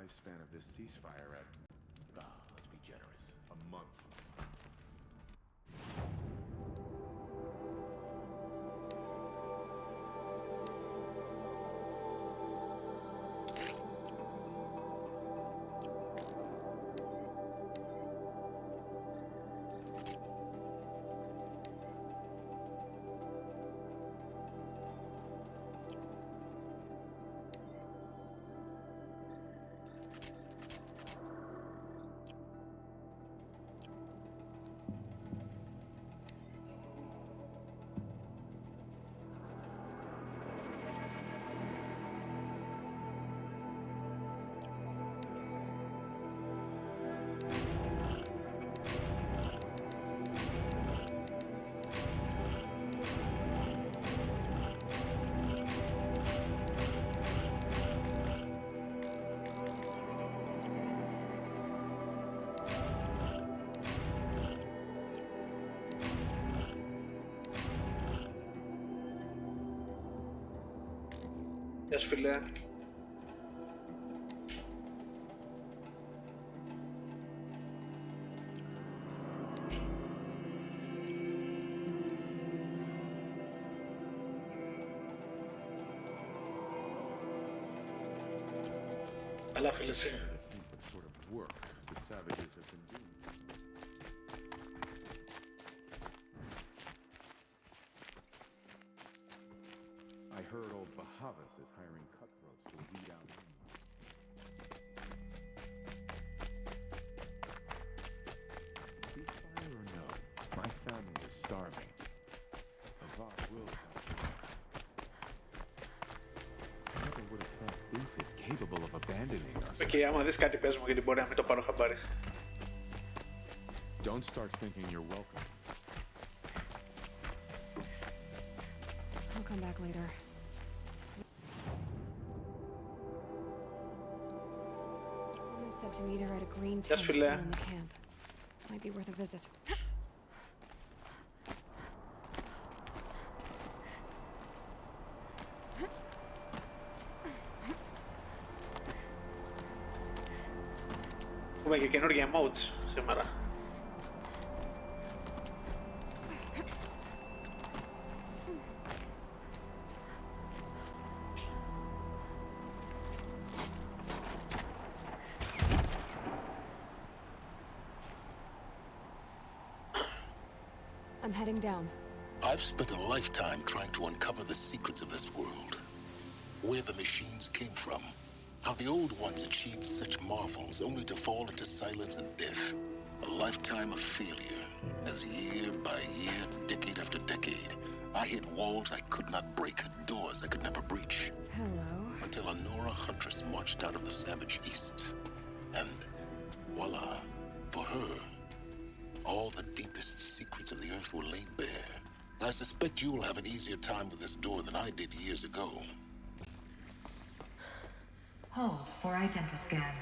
lifespan of this ceasefire at, let's be generous, a month. Γεια σου φίλε. Καλά φίλε εσύ. I heard old Bahavas is hiring cutthroats to weed out animals. Ceasefire or no, my family is starving. Bavat will help. I never would have thought Lucid capable of abandoning us. Okay, άμα δεις κάτι πες μου γιατί μπορεί να μην το πάρω χαμπάρι. Don't start thinking you're welcome. I'll come back later. Woman said to meet her at a green tent down in the camp. Might be worth a visit. Έχουμε και καινούργια emotes σήμερα. I'm heading down. I've spent a lifetime trying to uncover the secrets of this world. Where the machines came from. How the old ones achieved such marvels only to fall into silence and death. A lifetime of failure. As year by year, decade after decade, I hit walls I could not break, doors I could never breach. Hello. Until a Nora huntress marched out of the savage east. And voila, for her, all the deepest secrets of the earth were laid bare. I suspect you will have an easier time with this door than I did years ago. Hold for identiscan.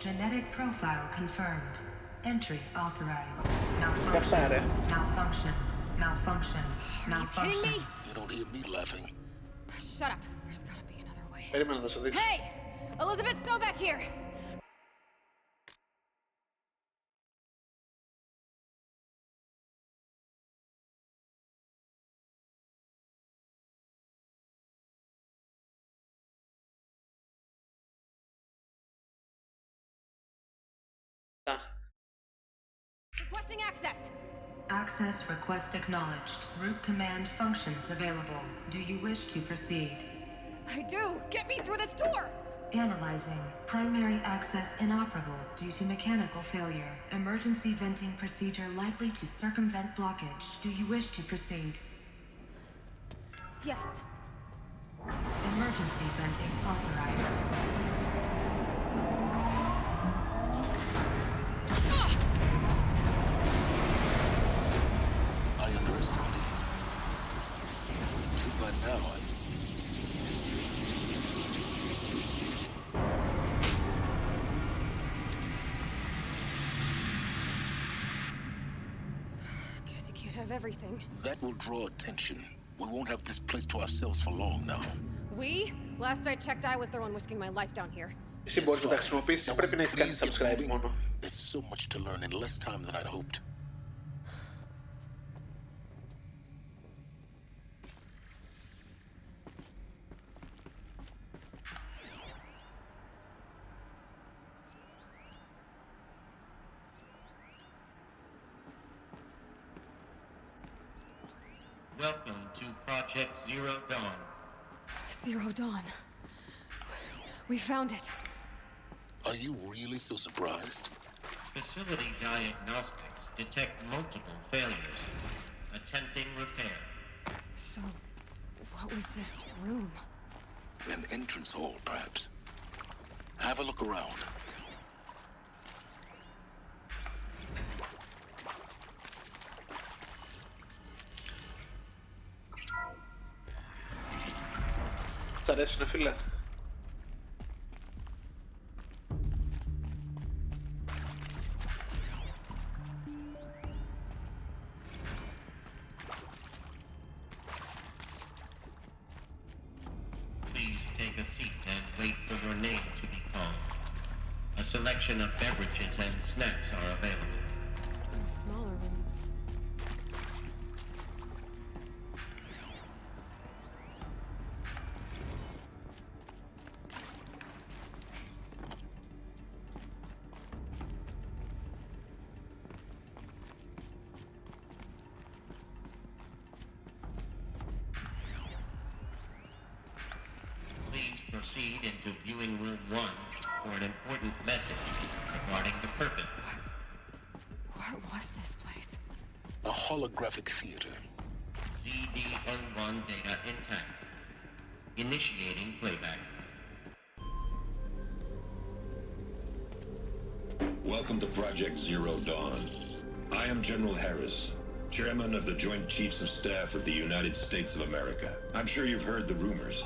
Genetic profile confirmed. Entry authorized. Malfunction. Malfunction. Malfunction. Malfunction. Are you kidding me? You don't hear me laughing. Shut up. There's gotta be another way. Περίμενα να το δείξω. Hey! Elizabeth Sobeck here! Requesting access! Access request acknowledged. Root command functions available. Do you wish to proceed? I do! Get me through this door! Analyzing. Primary access inoperable due to mechanical failure. Emergency venting procedure likely to circumvent blockage. Do you wish to proceed? Yes. Emergency venting authorized. I underestimated you. See, by now, Guess you can't have everything. that will draw attention. We won't have this place to ourselves for long now. We? Last I checked, I was the one risking my life down here. Εσύ μπορείς να τα χρησιμοποιήσεις, πρέπει να έχεις κάνει Please get subscribe moving. μόνο. There's so much to learn in less time than I'd hoped. Welcome to Project Zero Dawn. Zero Dawn. We found it. Are you really so surprised? Facility diagnostics detect multiple failures. Attempting repair. So, what was this room? An entrance hall, perhaps. Have a look around. Σ' αρέσουνε, φίλε? Please take a seat and wait for your name to be called. A selection of beverages and snacks are available. In a smaller room. Please proceed into viewing room 1 for an important message regarding the purpose. What was this place? A holographic theater. ZD-01 data intact. Initiating playback. Welcome to Project Zero Dawn. I am General Harris, Chairman of the Joint Chiefs of Staff of the United States of America. I'm sure you've heard the rumors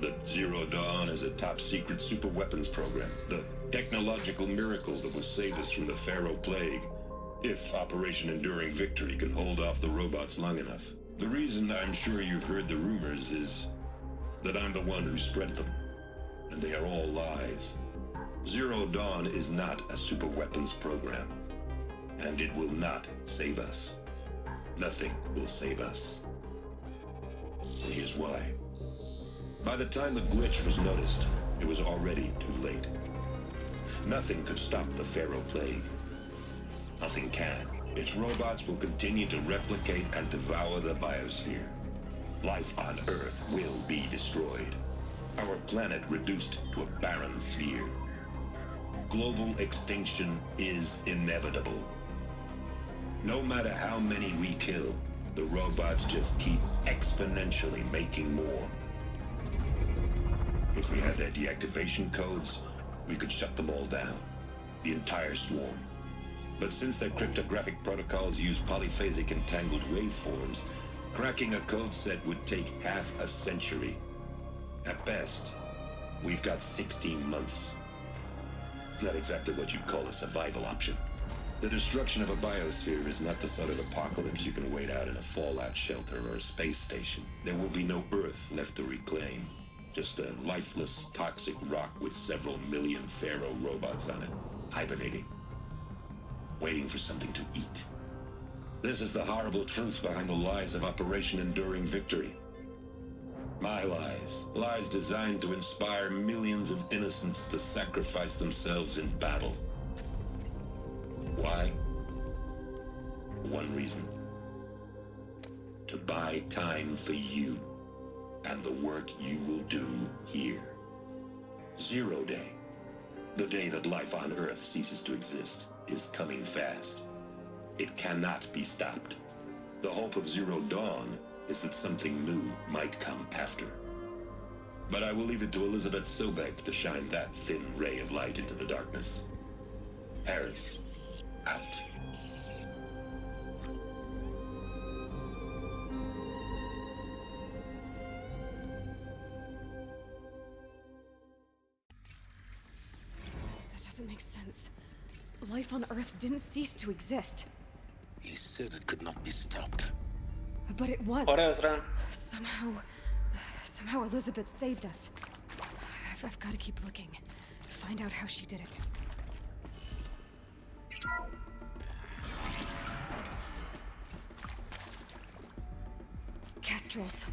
that Zero Dawn is a top-secret superweapons program, the technological miracle that will save us from the Pharaoh Plague, if Operation Enduring Victory can hold off the robots long enough. The reason I'm sure you've heard the rumors is that I'm the one who spread them, and they are all lies. Zero Dawn is not a superweapons program, and it will not save us. Nothing will save us. And here's why. By the time the glitch was noticed, it was already too late. Nothing could stop the Pharaoh Plague. Nothing can. Its robots will continue to replicate and devour the biosphere. Life on Earth will be destroyed. Our planet reduced to a barren sphere. Global extinction is inevitable. No matter how many we kill, the robots just keep exponentially making more. If we had their deactivation codes, we could shut them all down. The entire swarm. But since their cryptographic protocols use polyphasic entangled waveforms, cracking a code set would take half a century. At best, we've got 16 months. Not exactly what you'd call a survival option. The destruction of a biosphere is not the sort of apocalypse you can wait out in a fallout shelter or a space station. There will be no Earth left to reclaim. Just a lifeless, toxic rock with several million Pharaoh robots on it, hibernating, waiting for something to eat. This is the horrible truth behind the lies of Operation Enduring Victory. My lies. Lies designed to inspire millions of innocents to sacrifice themselves in battle. Why? One reason. To buy time for you and the work you will do here. Zero Day, the day that life on Earth ceases to exist, is coming fast. It cannot be stopped. The hope of Zero Dawn is that something new might come after. But I will leave it to Elizabeth Sobek to shine that thin ray of light into the darkness. Harris, out. That doesn't make sense. Life on Earth didn't cease to exist. He said it could not be stopped. But it was. Oraya sıra. Somehow Elizabeth saved us. I've got to keep looking. Find out how she did it. Kestrels.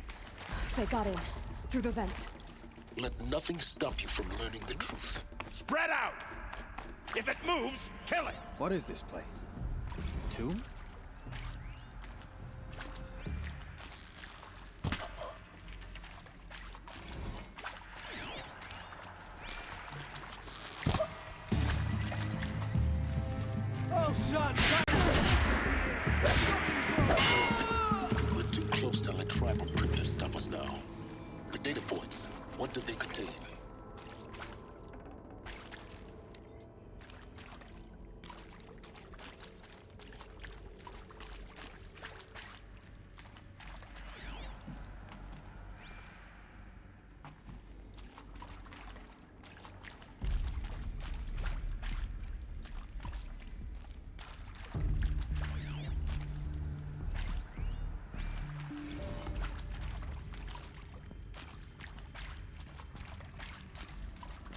They got in. Through the vents. Let nothing stop you from learning the truth. Spread out! If it moves, kill it! What is this place? Tomb? Oh, son! We're too close to let tribal primitives stop us now. The data points, what do they contain?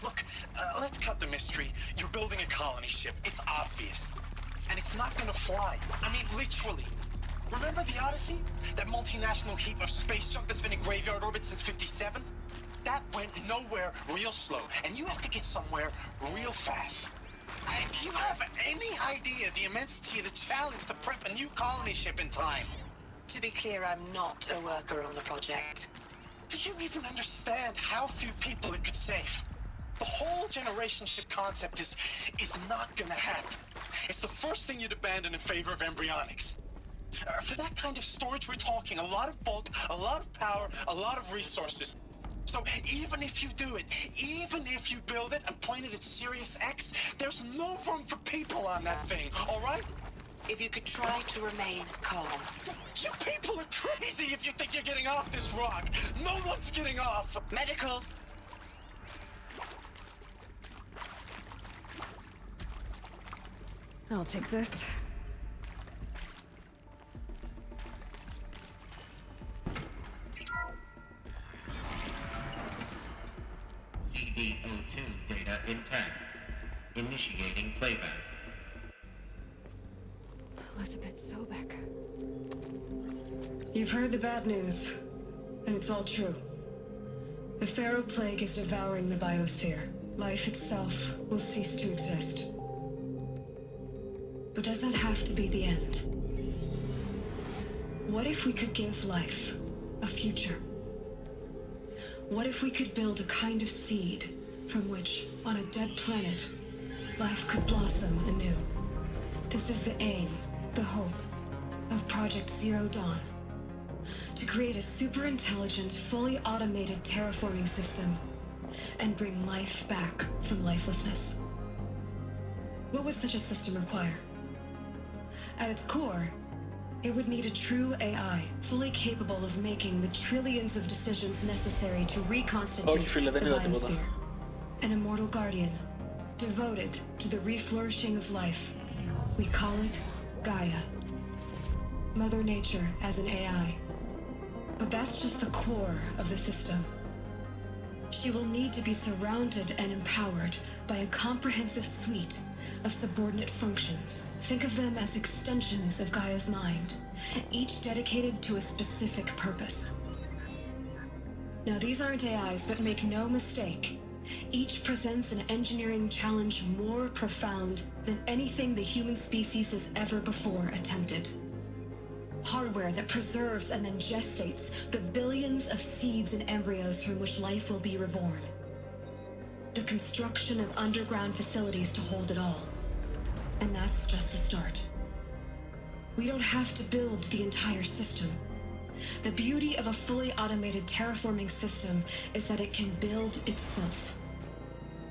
Look, let's cut the mystery. You're building a colony ship. It's obvious. And it's not gonna fly. I mean, literally. Remember the Odyssey? That multinational heap of space junk that's been in graveyard orbit since '57? That went nowhere real slow. And you have to get somewhere real fast. Do you have any idea the immensity of the challenge to prep a new colony ship in time? To be clear, I'm not a worker on the project. Do you even understand how few people it could save? The whole generation ship concept is not gonna happen. It's the first thing you'd abandon in favor of embryonics. For that kind of storage, we're talking a lot of bulk, a lot of power, a lot of resources. So even if you do it, even if you build it and point it at Sirius X, there's no room for people on that thing, all right? If you could try to remain calm. You people are crazy if you think you're getting off this rock. No one's getting off. Medical. I'll take this. CD02 data intact. Initiating playback. Elizabeth Sobek. You've heard the bad news, and it's all true. The Pharaoh Plague is devouring the biosphere. Life itself will cease to exist. But does that have to be the end? What if we could give life a future? What if we could build a kind of seed from which, on a dead planet, life could blossom anew? This is the aim, the hope, of Project Zero Dawn. To create a super-intelligent, fully automated terraforming system and bring life back from lifelessness. What would such a system require? At its core, it would need a true AI, fully capable of making the trillions of decisions necessary to reconstitute the biosphere. An immortal guardian, devoted to the reflourishing of life. We call it Gaia. Mother Nature as an AI. But that's just the core of the system. She will need to be surrounded and empowered by a comprehensive suite of subordinate functions. Think of them as extensions of Gaia's mind, each dedicated to a specific purpose. Now, these aren't AIs, but make no mistake, each presents an engineering challenge more profound than anything the human species has ever before attempted. Hardware that preserves and then gestates the billions of seeds and embryos from which life will be reborn. The construction of underground facilities to hold it all. And that's just the start. We don't have to build the entire system. The beauty of a fully automated terraforming system is that it can build itself.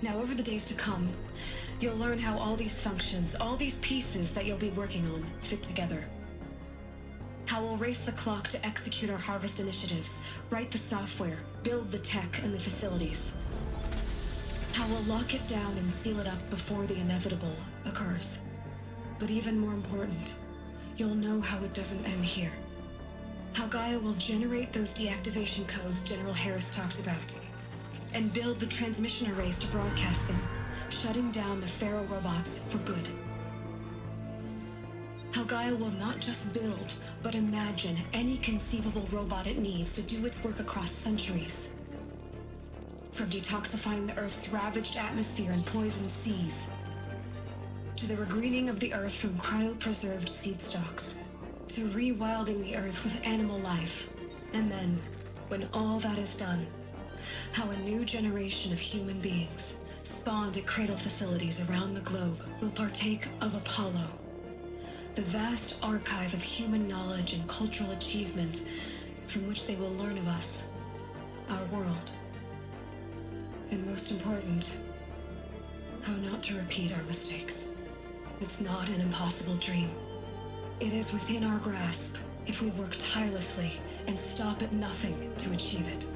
Now, over the days to come, you'll learn how all these functions, all these pieces that you'll be working on, fit together. How we'll race the clock to execute our harvest initiatives, write the software, build the tech and the facilities. How we'll lock it down and seal it up before the inevitable occurs. But even more important, you'll know how it doesn't end here. How Gaia will generate those deactivation codes General Harris talked about, and build the transmission arrays to broadcast them, shutting down the Pharaoh robots for good. How Gaia will not just build, but imagine any conceivable robot it needs to do its work across centuries. From detoxifying the Earth's ravaged atmosphere and poisoned seas, to the regreening of the Earth from cryopreserved seed stalks, to rewilding the Earth with animal life. And then, when all that is done, how a new generation of human beings, spawned at cradle facilities around the globe, will partake of Apollo, the vast archive of human knowledge and cultural achievement from which they will learn of us, our world. And most important, how not to repeat our mistakes. It's not an impossible dream. It is within our grasp if we work tirelessly and stop at nothing to achieve it.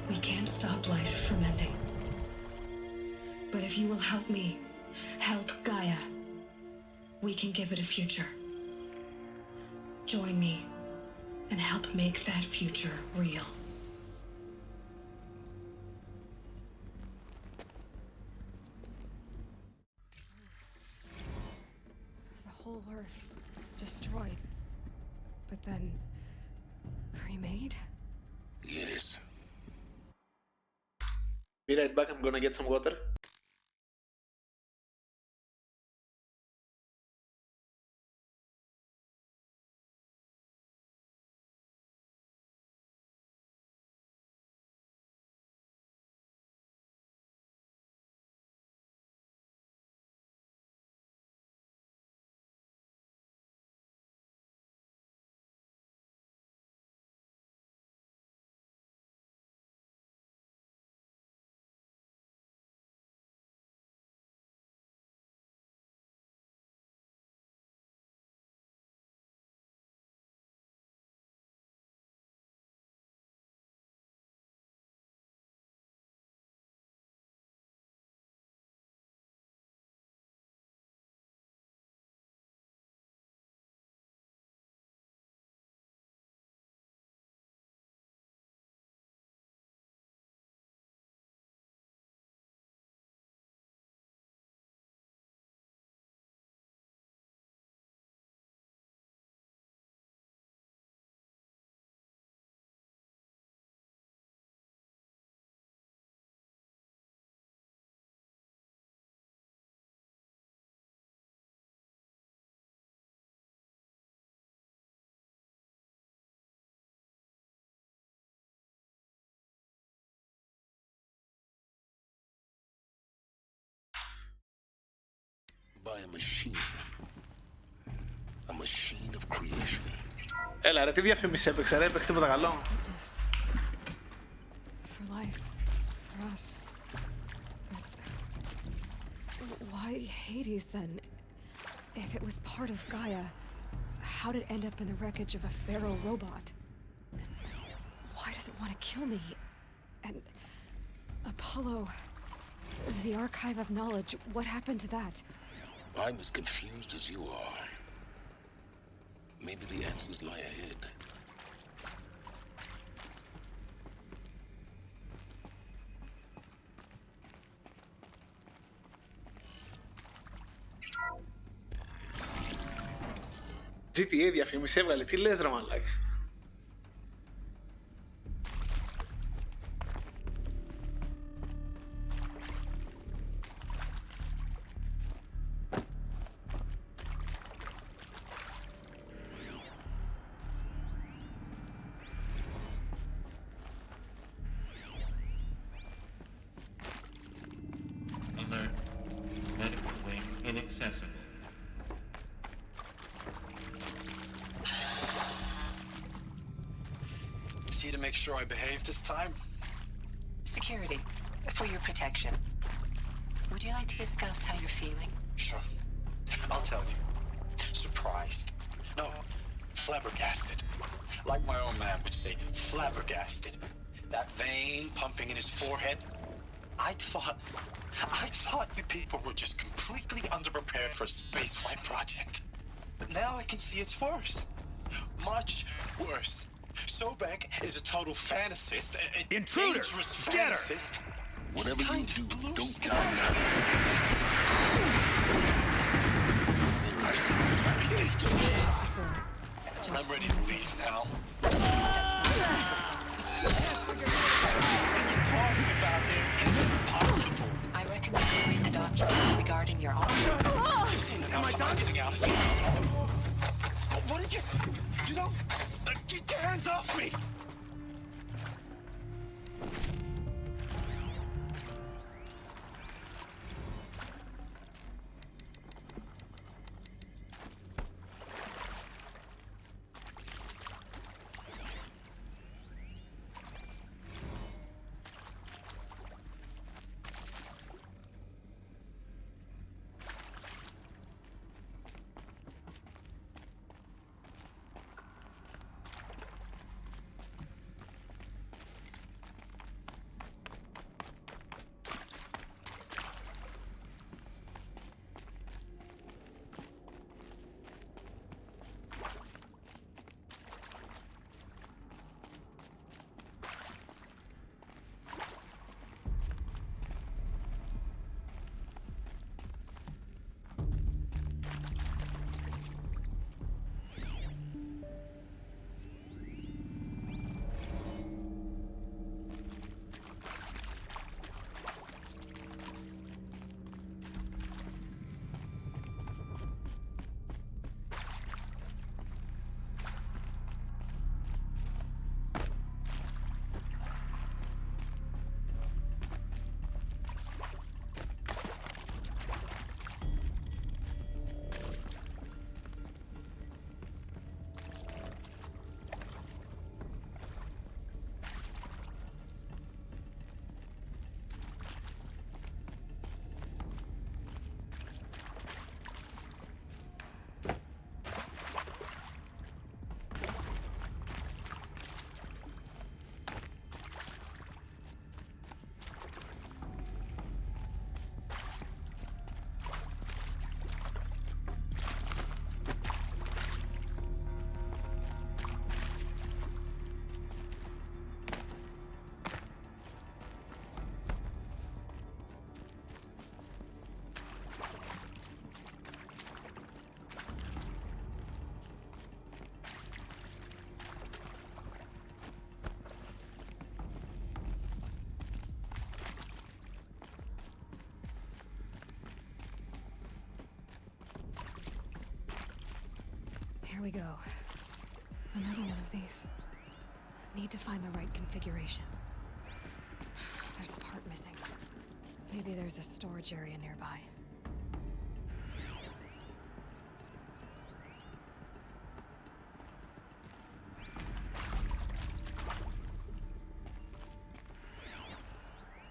We can't stop life from ending. But if you will help me, help Gaia, we can give it a future. Join me and help make that future real. The whole Earth destroyed, but then remade? Yes. Be right back, I'm gonna get some water. By a machine of creation. Έλα ρε, τι διαφήμιση έπαιξε ρε, έπαιξε τίποτα καλό. Goodness. For life. For us. But why Hades then? If it was part of Gaia, how did it end up in the wreckage of a Pharaoh robot? Why does it want to kill me? And Apollo, the archive of knowledge, what happened to that? I'm as confused as you are. Maybe the answers lie ahead. GTA διαφήμιση έβγαλε, τι λες ρε μαλάκα. Alert. Medical wing inaccessible. See to make sure I behave this time? Security, for your protection. Would you like to discuss how you're feeling? Sure. I'll tell you. Surprised. No, flabbergasted. Like my own man would say, flabbergasted. That vein pumping in his forehead. I thought you people were just completely underprepared for a spaceflight project. But now I can see it's worse. Much worse. Sobeck is a total fantasist, a Intruder! dangerous Get her! fantasist. Whatever you Kind do, of blue don't sky. count me out. I'm ready to leave now. That's not possible. What you're talking about here isn't possible. I recommend you read the documents regarding your options. You've seen enough. I'm getting out of here. What did you... You know... Get your hands off me! Here we go. Another one of these. Need to find the right configuration. There's a part missing. Maybe there's a storage area nearby.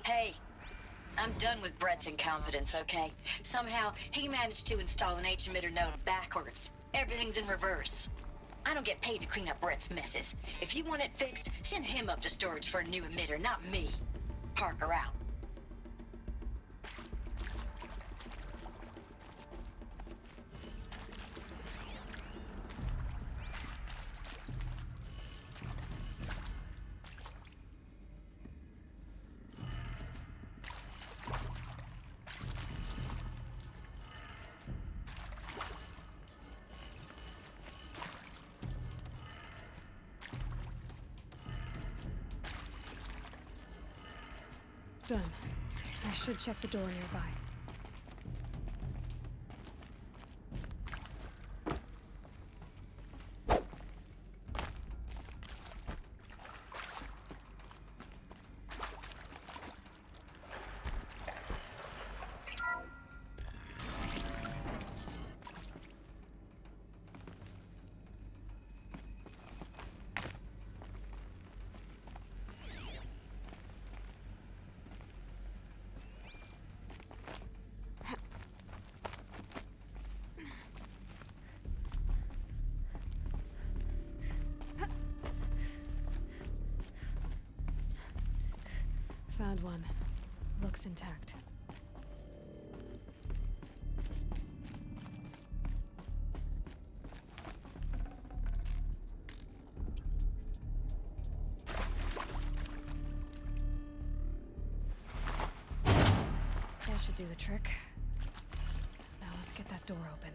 Hey, I'm done with Brett's incompetence, okay? Somehow, he managed to install an H-emitter node backwards. Everything's in reverse. I don't get paid to clean up Brett's messes. If you want it fixed, send him up to storage for a new emitter, not me. Parker out. Done. I should check the door nearby. Found one. Looks intact. That should do the trick. Now let's get that door open.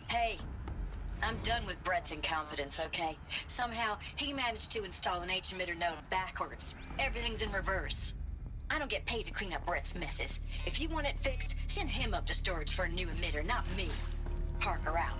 Hey, I'm done with Brett's incompetence, okay? Somehow, he managed to install an H-emitter node backwards. Everything's in reverse. I don't get paid to clean up Brett's messes. If you want it fixed, send him up to storage for a new emitter, not me. Parker out.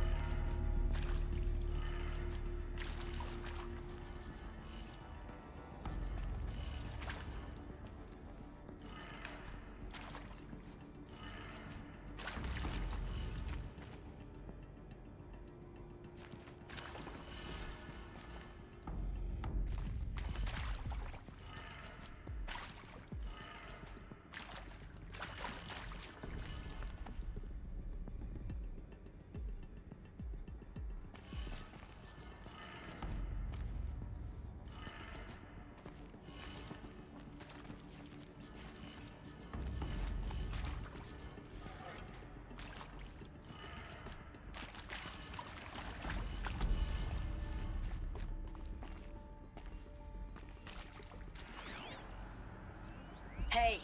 Hey,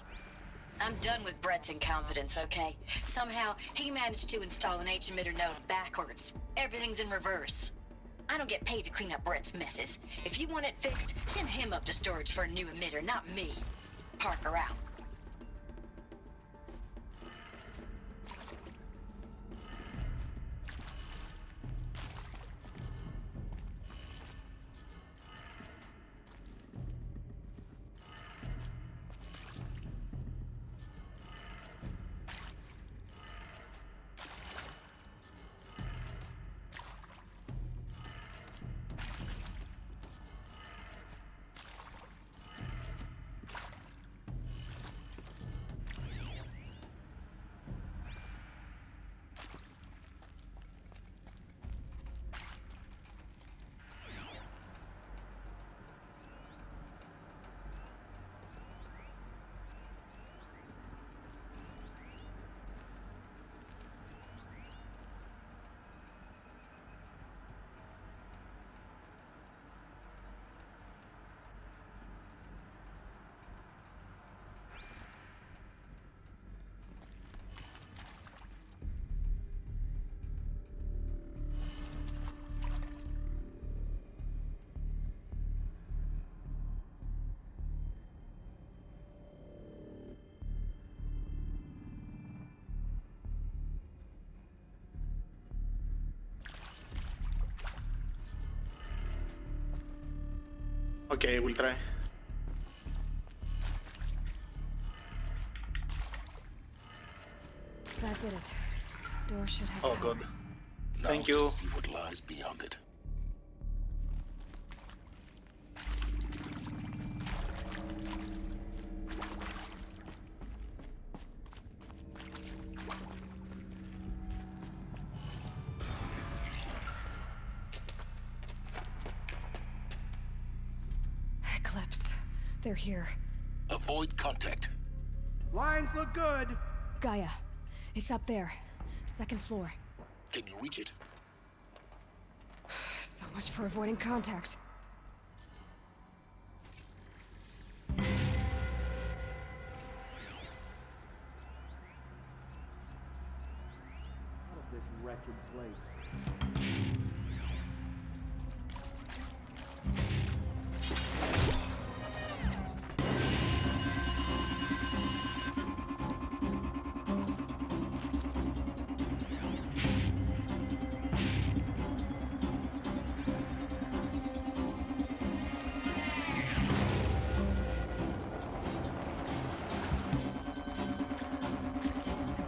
I'm done with Brett's incompetence, okay? Somehow, he managed to install an H-emitter node backwards. Everything's in reverse. I don't get paid to clean up Brett's messes. If you want it fixed, send him up to storage for a new emitter, not me. Parker out. Ok, Ultra. That did it. Door should have Oh, power. God. Now Thank to you. see what lies beyond it. Eclipse. They're here. Avoid contact. Lines look good. Gaia. It's up there. Second floor. Can you reach it? So much for avoiding contact. Out of this wretched place.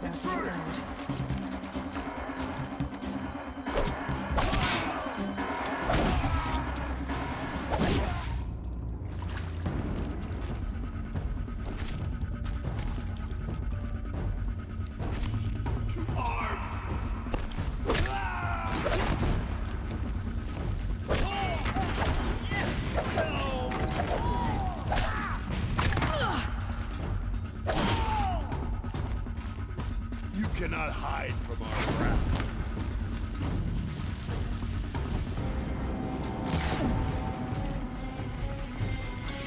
That's around. You cannot hide from our wrath.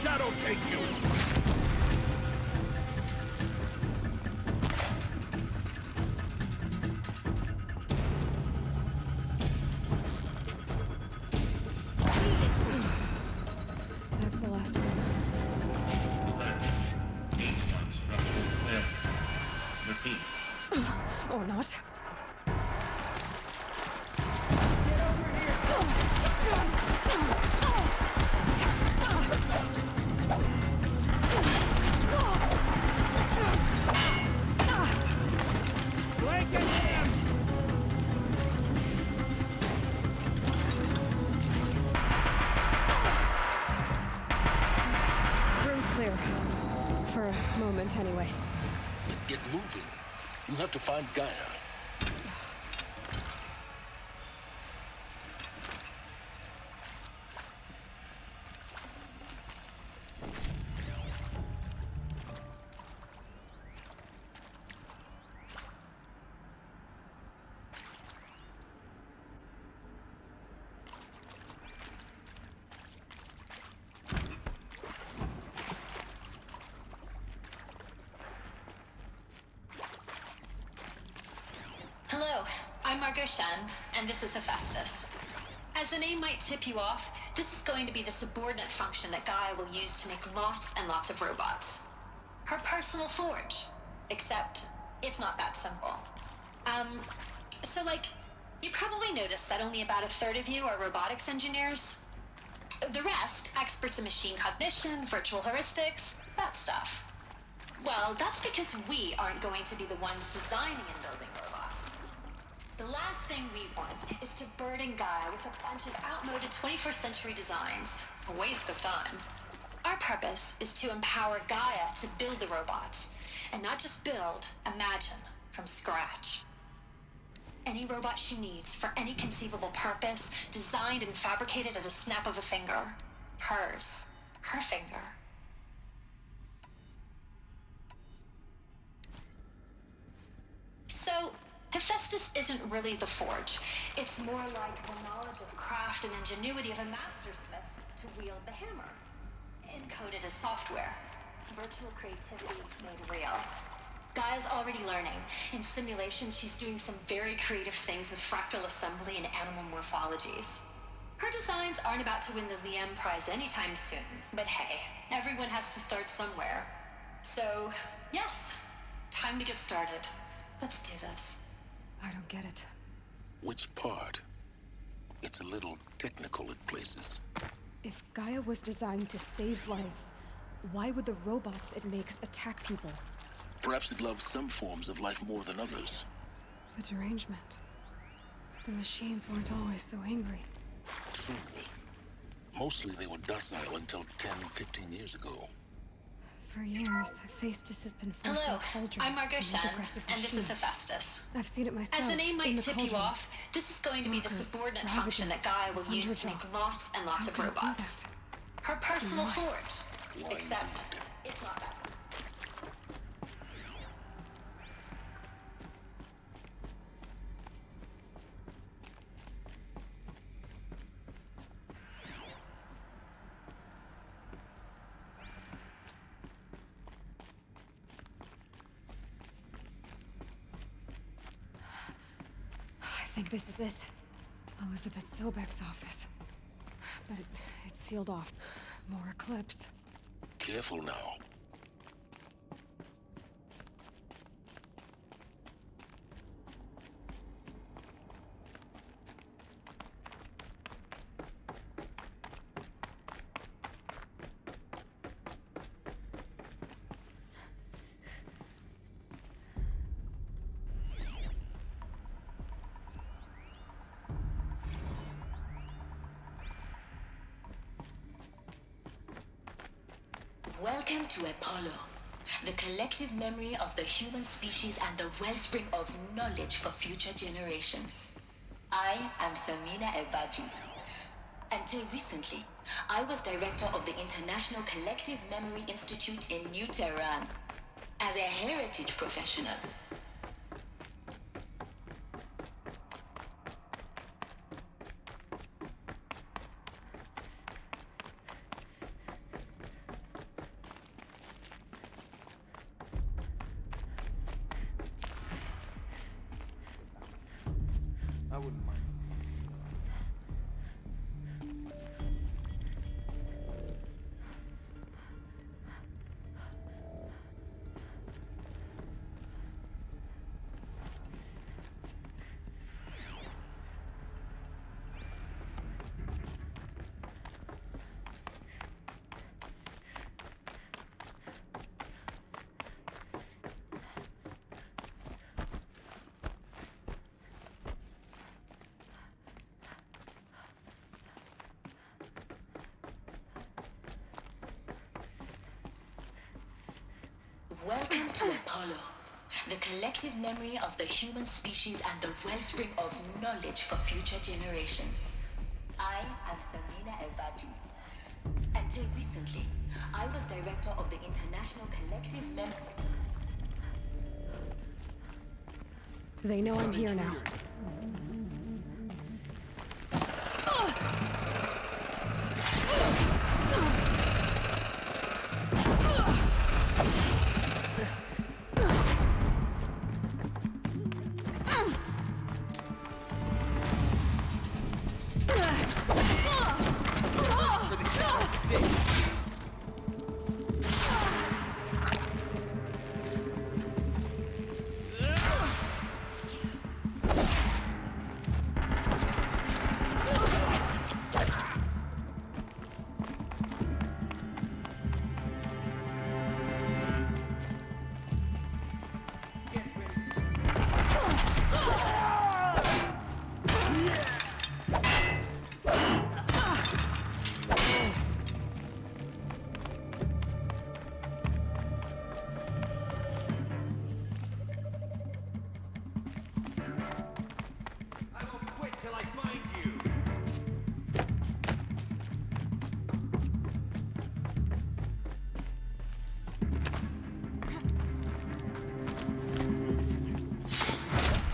Shadow take you! That's the last one. H1 structure clear. Repeat. Or not. Blanket him! Room's clear. For a moment, anyway. Then get moving. You have to find Gaia. Hello, I'm Margot Shen, and this is Hephaestus. As the name might tip you off, this is going to be the subordinate function that Gaia will use to make lots and lots of robots. Her personal forge. Except, it's not that simple. You probably noticed that only about a third of you are robotics engineers. The rest, experts in machine cognition, virtual heuristics, that stuff. Well, that's because we aren't going to be the ones designing and building robots. The last thing we want is to burden Gaia with a bunch of outmoded 21st century designs. A waste of time. Our purpose is to empower Gaia to build the robots. And not just build, imagine, from scratch. Any robot she needs for any conceivable purpose, designed and fabricated at a snap of a finger. Hers. Her finger. So, Hephaestus isn't really the forge. It's more like the knowledge of craft and ingenuity of a mastersmith to wield the hammer. Encoded as software. Virtual creativity made real. Gaia's already learning. In simulation, she's doing some very creative things with fractal assembly and animal morphologies. Her designs aren't about to win the Liam Prize anytime soon, but hey, everyone has to start somewhere. So, yes, time to get started. Let's do this. I don't get it. Which part? It's a little technical at places. If Gaia was designed to save life, why would the robots it makes attack people? Perhaps it loves some forms of life more than others. The derangement. The machines weren't always so angry. True. Mostly they were docile until 10, 15 years ago. For years, Hephaestus has been forcing Hello, cauldrons I'm Margot to make Shen, aggressive and this is machines. Hephaestus. I've seen it myself. As the name in might the tip you cauldrons. off, this is going to be the Stalkers, subordinate function that Gaia will ravages, use to make thunderjaw. lots and lots How of could it do robots. that? Her personal Why? forge. Why Except, indeed? it's not that. think this is it. Elizabeth Sobek's office. But it's sealed off. More Eclipse. Careful now. Welcome to Apollo, the collective memory of the human species and the wellspring of knowledge for future generations. I am Samina Ebaji. Until recently, I was director of the International Collective Memory Institute in New Tehran. As a heritage professional, I wouldn't mind. welcome to Apollo, the collective memory of the human species and the wellspring of knowledge for future generations. I am Samina Ebaji. Until recently, I was director of the International Collective Memory. They know I'm here now.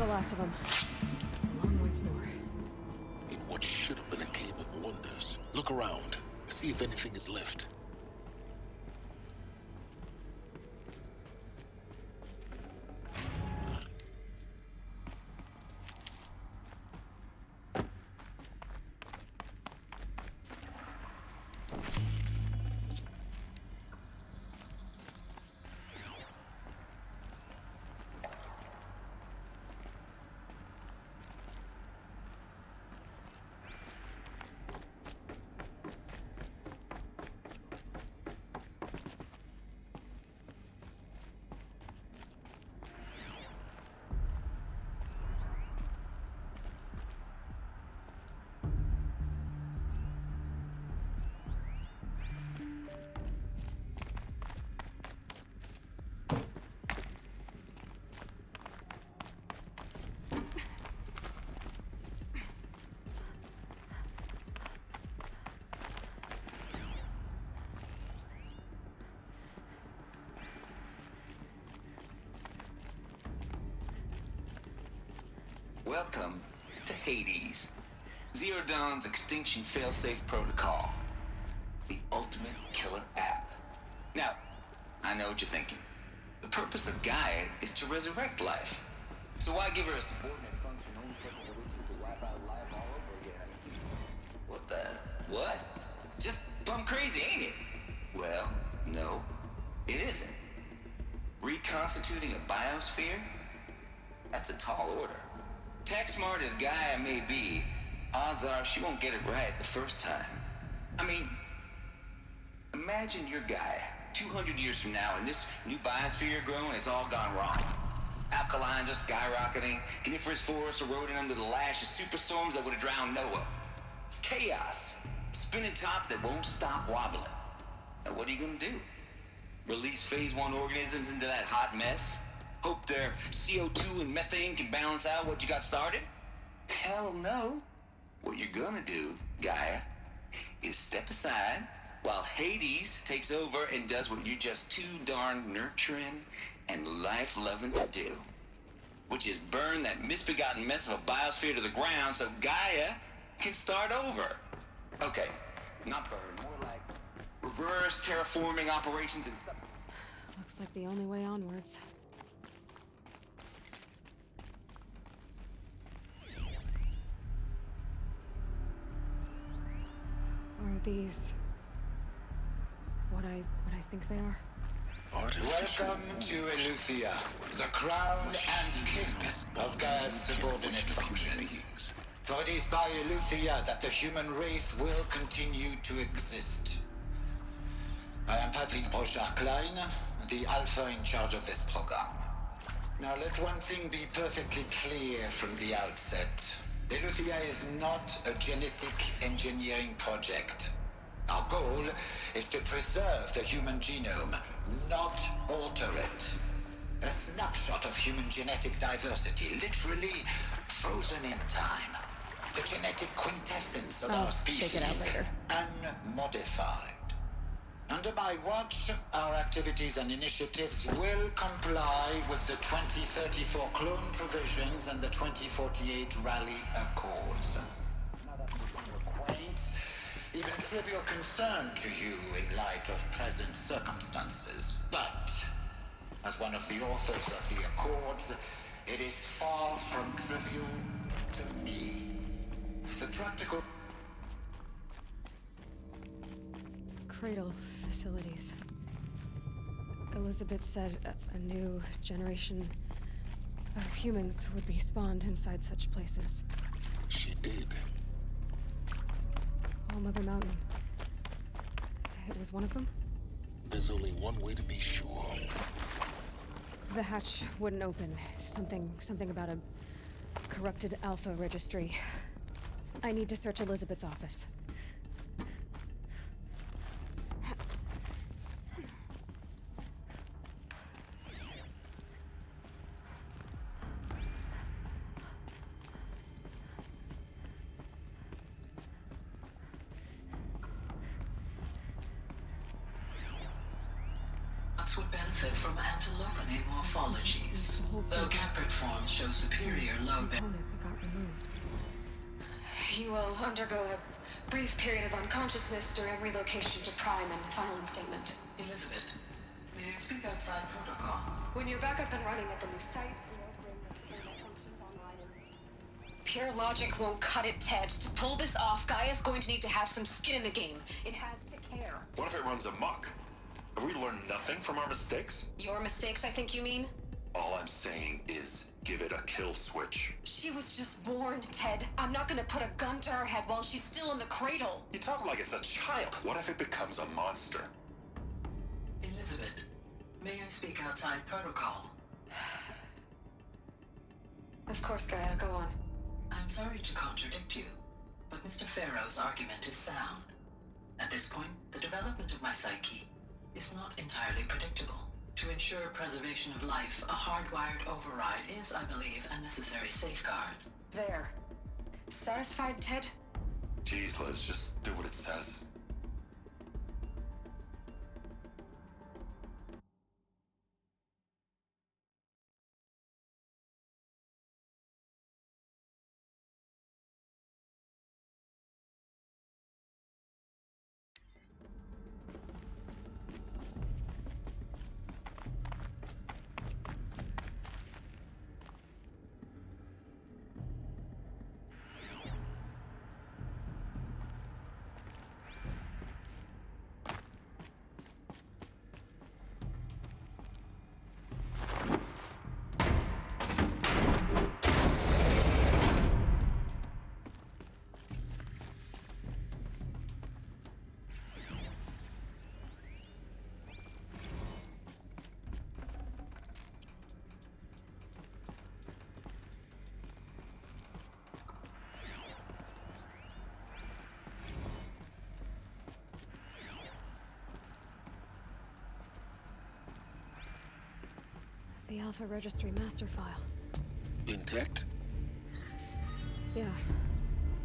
The last of them. Along once more. In what should have been a cave of wonders. Look around. See if anything is left. Welcome to Hades, Zero Dawn's extinction failsafe protocol, the ultimate killer app. Now, I know what you're thinking. The purpose of Gaia is to resurrect life. So why give her a subordinate function only for the What? Just plumb crazy, ain't it? Well, no, it isn't. Reconstituting a biosphere? That's a tall order. Tech smart as Gaia may be, odds are she won't get it right the first time. I mean, imagine your Gaia 200 years from now and this new biosphere you're growing, it's all gone wrong. Alkalines are skyrocketing, coniferous forests eroding under the lash of superstorms that would have drowned Noah. It's chaos. Spinning top that won't stop wobbling. Now what are you gonna do? Release phase 1 organisms into that hot mess? Hope their CO2 and methane can balance out what you got started? Hell no. What you're gonna do, Gaia, is step aside while Hades takes over and does what you're just too darn nurturing and life-loving to do. Which is burn that misbegotten mess of a biosphere to the ground so Gaia can start over. Okay, not burn, more like reverse terraforming operations and stuff. Looks like the only way onwards. Are these what I think they are? Welcome to Eleuthia, the crown and king of Gaia's subordinate functions. For it is by Eleuthia that the human race will continue to exist. I am Patrick Brochard-Klein, the Alpha in charge of this program. Now let one thing be perfectly clear from the outset. Eleuthia is not a genetic engineering project. Our goal is to preserve the human genome, not alter it. A snapshot of human genetic diversity, literally frozen in time. The genetic quintessence of our species, check it out later. Unmodified. Under my watch, our activities and initiatives will comply with the 2034 clone provisions and the 2048 Rally Accords. Now that may seem a quaint, even trivial concern to you in light of present circumstances. But, as one of the authors of the Accords, it is far from trivial to me. The practical... Cradle facilities. Elizabeth said a new generation of humans would be spawned inside such places. She did. All Mother Mountain. It was one of them? There's only one way to be sure. The hatch wouldn't open. Something about a corrupted Alpha registry. I need to search Elizabeth's office. Would benefit from antilopenate morphologies, though caprid forms show superior low You will undergo a brief period of unconsciousness during relocation to Prime and filing statement. Elizabeth, may I speak outside protocol? When you're back up and running at the new site, we'll bring the functions online. Pure logic won't cut it, Ted. To pull this off, Gaia's going to need to have some skin in the game. It has to care. What if it runs amok? Have we learned nothing from our mistakes? Your mistakes, I think you mean? All I'm saying is, give it a kill switch. She was just born, Ted. I'm not gonna put a gun to her head while she's still in the cradle. You talk like it's a child. What if it becomes a monster? Elizabeth, may I speak outside protocol? Of course, Gaia, go on. I'm sorry to contradict you, but Mr. Farrow's argument is sound. At this point, the development of my psyche is not entirely predictable. To ensure preservation of life, a hardwired override is, I believe, a necessary safeguard. There. Satisfied, Ted? Jeez, Liz, just do what it says. Alpha Registry master file. Intact? Yeah.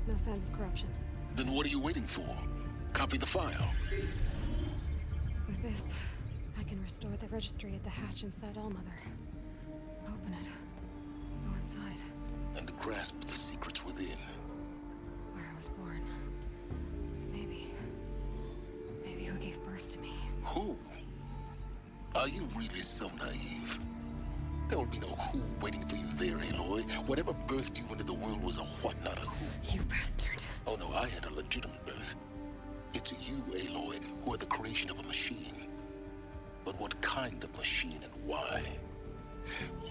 No signs of corruption. Then what are you waiting for? Copy the file. With this, I can restore the registry at the hatch inside Allmother. Open it. Go inside. And grasp the secrets within. Where I was born. Maybe who gave birth to me. Who? Are you really so naive? There will be no who waiting for you there, Aloy. Whatever birthed you into the world was a what, not a who. You bastard. Oh no, I had a legitimate birth. It's you, Aloy, who are the creation of a machine. But what kind of machine and why?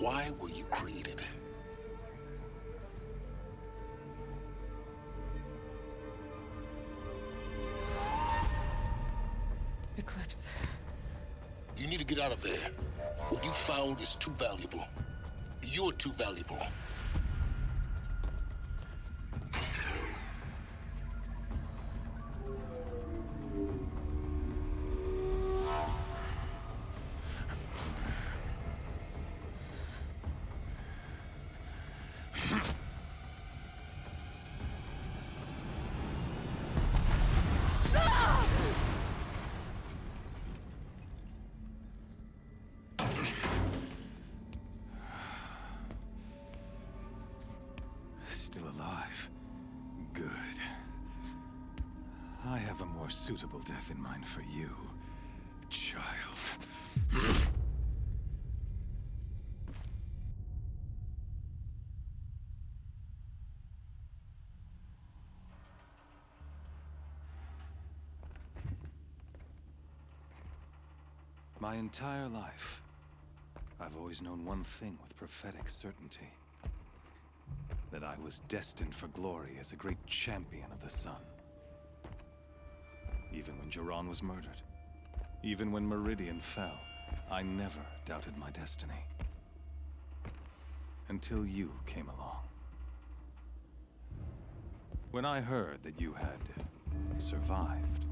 Why were you created? Eclipse. You need to get out of there. What you found is too valuable. You're too valuable. Still alive. Good. I have a more suitable death in mind for you, child. My entire life, I've always known one thing with prophetic certainty. That I was destined for glory as a great champion of the sun. Even when Jiran was murdered, even when Meridian fell, I never doubted my destiny. Until you came along. When I heard that you had survived,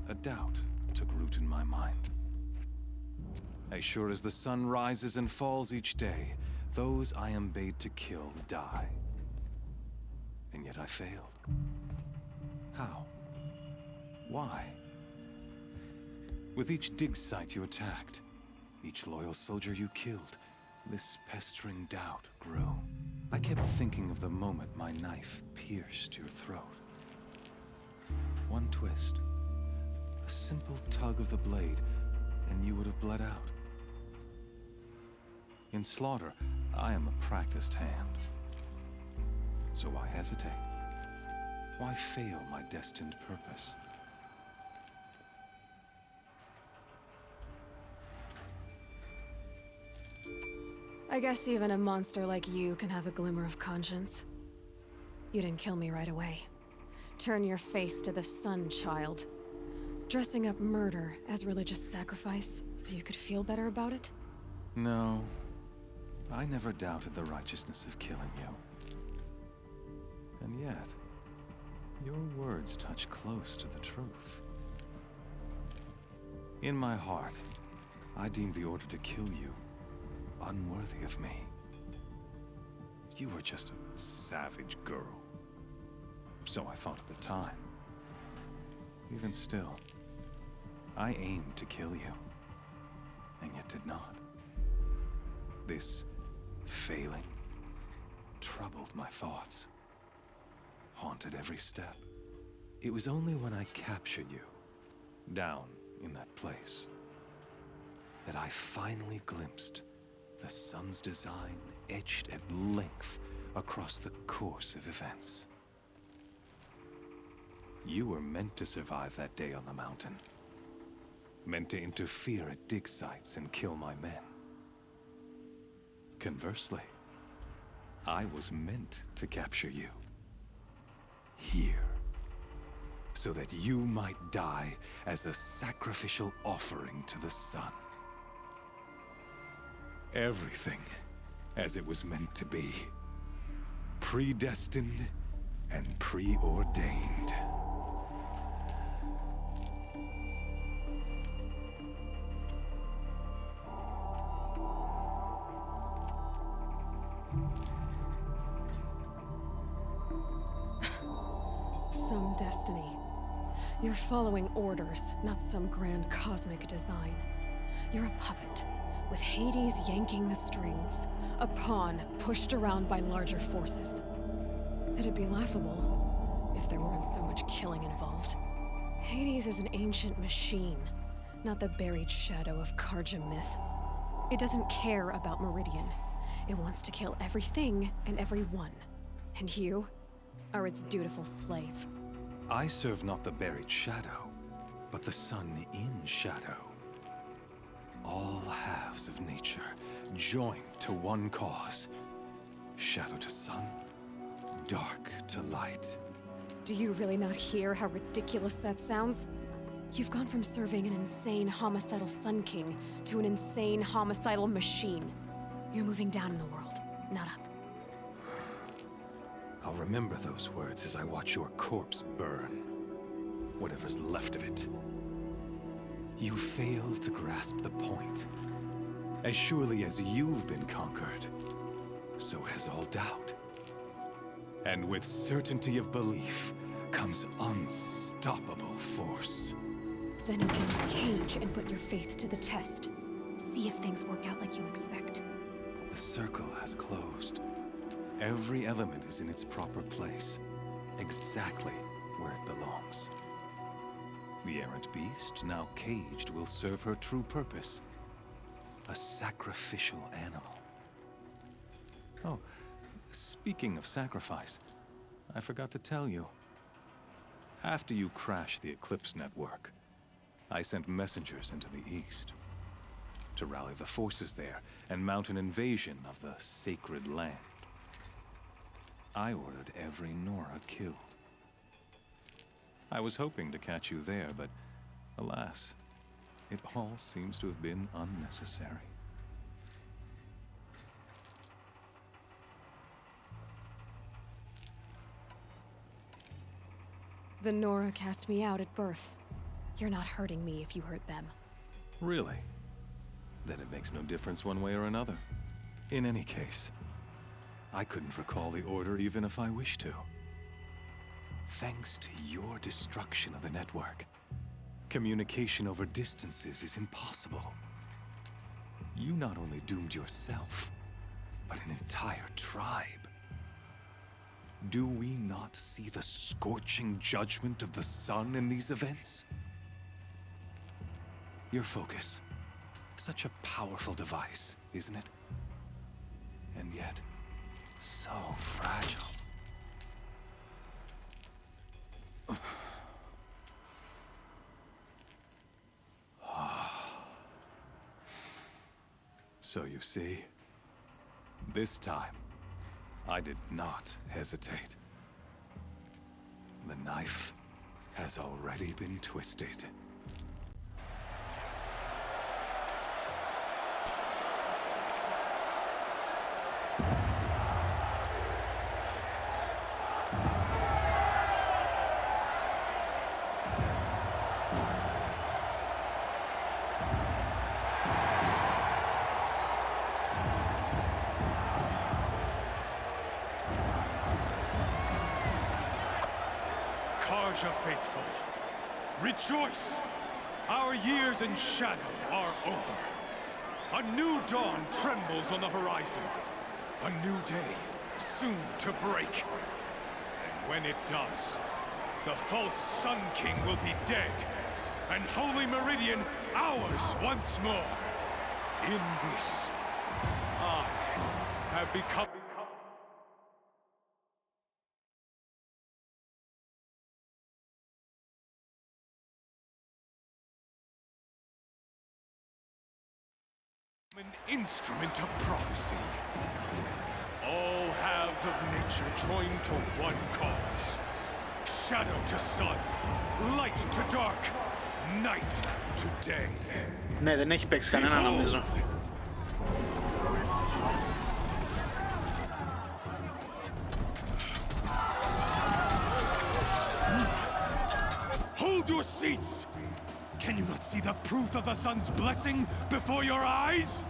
a doubt took root in my mind. As sure as the sun rises and falls each day, those I am bade to kill die. And yet I failed. How? Why? With each dig site you attacked, each loyal soldier you killed, this pestering doubt grew. I kept thinking of the moment my knife pierced your throat. One twist, a simple tug of the blade, and you would have bled out. In slaughter, I am a practiced hand. So why hesitate? Why fail my destined purpose? I guess even a monster like you can have a glimmer of conscience. You didn't kill me right away. Turn your face to the sun, child. Dressing up murder as religious sacrifice so you could feel better about it? No. I never doubted the righteousness of killing you. And yet, your words touch close to the truth. In my heart, I deemed the order to kill you unworthy of me. You were just a savage girl. So I thought at the time. Even still, I aimed to kill you, and yet did not. This failing troubled my thoughts, haunted every step. It was only when I captured you, down in that place, that I finally glimpsed the sun's design etched at length across the course of events. You were meant to survive that day on the mountain. Meant to interfere at dig sites and kill my men. Conversely, I was meant to capture you. Here. So that you might die as a sacrificial offering to the sun. Everything as it was meant to be. Predestined and preordained. Some destiny. You're following orders, not some grand cosmic design. You're a puppet, with Hades yanking the strings. A pawn pushed around by larger forces. It'd be laughable if there weren't so much killing involved. Hades is an ancient machine, not the buried shadow of Karja myth. It doesn't care about Meridian. It wants to kill everything and everyone. And you are its dutiful slave. I serve not the buried shadow, but the sun in shadow. All halves of nature joined to one cause. Shadow to sun, dark to light. Do you really not hear how ridiculous that sounds? You've gone from serving an insane homicidal Sun King to an insane homicidal machine. You're moving down in the world, not up. I'll remember those words as I watch your corpse burn. Whatever's left of it. You fail to grasp the point. As surely as you've been conquered, so has all doubt. And with certainty of belief comes unstoppable force. Then open this cage and put your faith to the test. See if things work out like you expect. The circle has closed. Every element is in its proper place, exactly where it belongs. The errant beast, now caged, will serve her true purpose. A sacrificial animal. Oh, speaking of sacrifice, I forgot to tell you. After you crashed the Eclipse network, I sent messengers into the east to rally the forces there and mount an invasion of the sacred land. I ordered every Nora killed. I was hoping to catch you there, but alas, it all seems to have been unnecessary. The Nora cast me out at birth. You're not hurting me if you hurt them. Really? Then it makes no difference one way or another. In any case, I couldn't recall the order even if I wished to. Thanks to your destruction of the network, communication over distances is impossible. You not only doomed yourself, but an entire tribe. Do we not see the scorching judgment of the sun in these events? Your focus. Such a powerful device, isn't it? And yet, so fragile. So you see, this time, I did not hesitate. The knife has already been twisted. Karja faithful, rejoice! Our years in shadow are over. A new dawn trembles on the horizon. A new day, soon to break. And when it does, the false Sun King will be dead, and Holy Meridian ours once more. In this, I have become an instrument of prophecy. All halves of nature join to one cause. Shadow to sun, light to dark, night to day. Ναι, δεν έχει παίξει κανένα νομίζω. Hold your seats! Can you not see the proof of the sun's blessing before your eyes?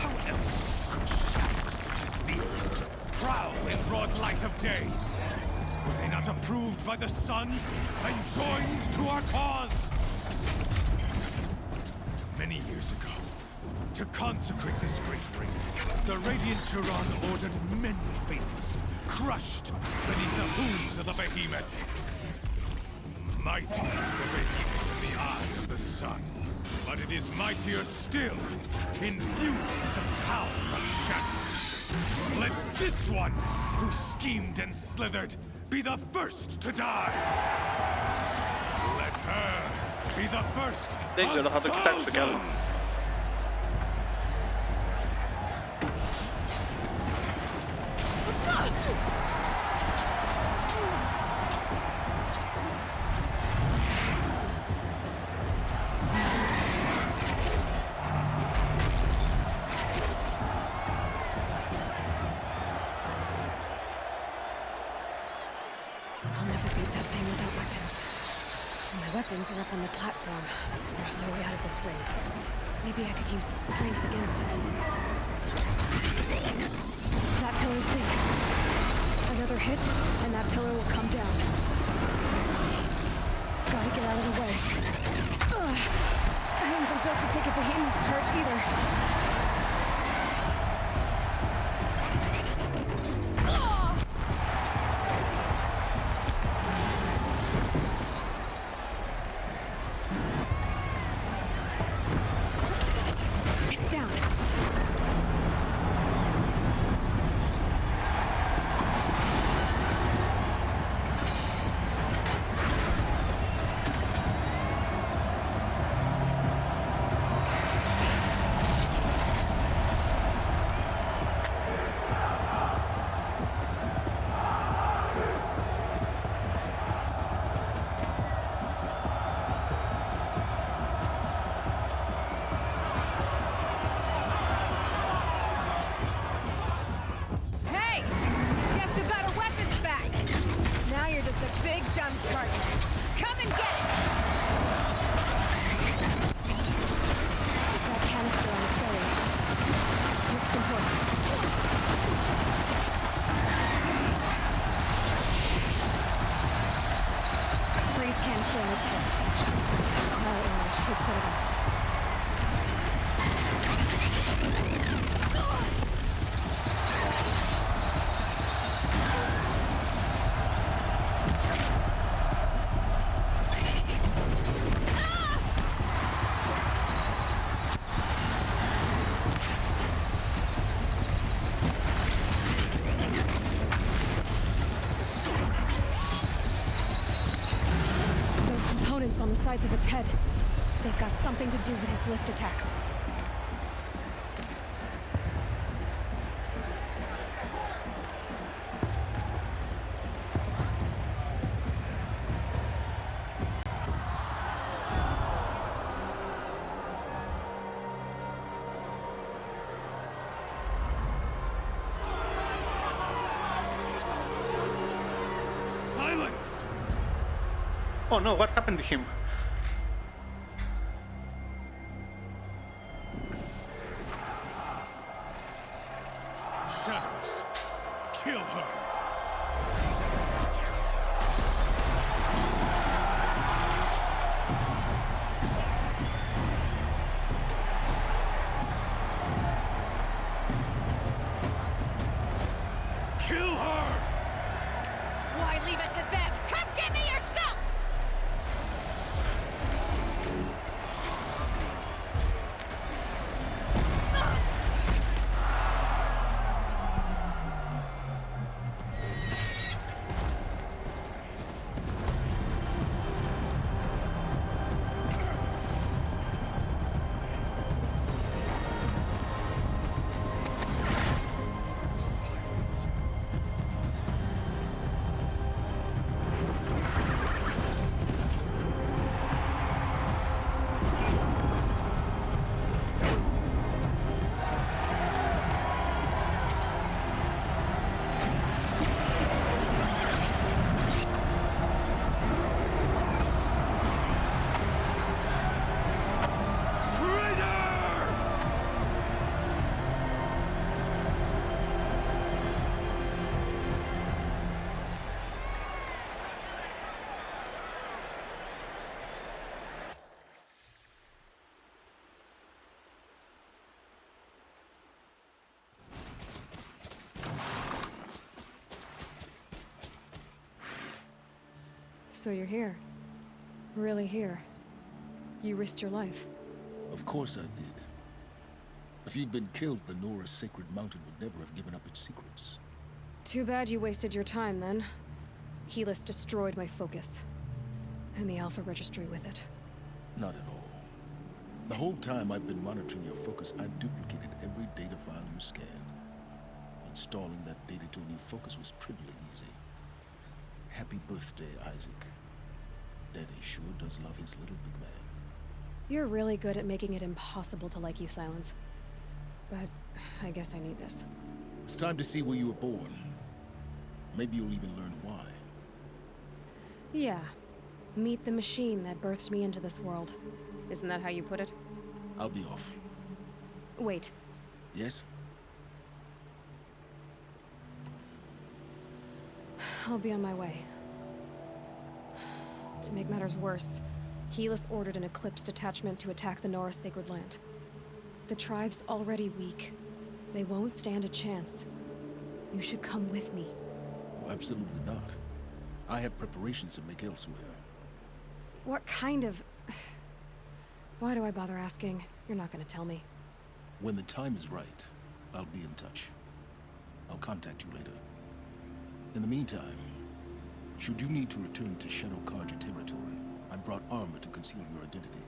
How else could shadows such as these prowl in broad light of day? Were they not approved by the sun and joined to our cause? Many years ago, to consecrate this great ring, the Radiant Turan ordered many faithless, crushed beneath the hooves of the behemoth. Mighty is the behemoth in the eyes of the sun, but it is mightier still, infused with the power of shadow. Let this one, who schemed and slithered, be the first to die. Let her be the first of thousands. I'll never beat that thing without weapons. My weapons are up on the platform. There's no way out of this ring. Maybe I could use its strength against it. That pillar's weak. Another hit, and that pillar will come down. Gotta get out of the way. Ugh. I wasn't built to take a behemoth's charge either. On the sides of its head. They've got something to do with his lift attacks. Oh no, what happened to him? Shadows, kill her! Kill her! Why leave it to them? Come get me yourself! So you're here. Really here. You risked your life. Of course I did. If you'd been killed, the Nora's sacred mountain would never have given up its secrets. Too bad you wasted your time, then. Helis destroyed my focus. And the Alpha Registry with it. Not at all. The whole time I've been monitoring your focus, I've duplicated every data file you scanned. Installing that data to a new focus was trivially easy. Happy birthday, Isaac. Daddy sure does love his little big man. You're really good at making it impossible to like you, Silence. But I guess I need this. It's time to see where you were born. Maybe you'll even learn why. Yeah. Meet the machine that birthed me into this world. Isn't that how you put it? I'll be off. Wait. Yes? I'll be on my way. To make matters worse, Helis ordered an Eclipse detachment to attack the Nora Sacred Land. The tribe's already weak. They won't stand a chance. You should come with me. Oh, absolutely not. I have preparations to make elsewhere. What kind of... Why do I bother asking? You're not gonna tell me. When the time is right, I'll be in touch. I'll contact you later. In the meantime, should you need to return to Shadow Karja territory, I brought armor to conceal your identity.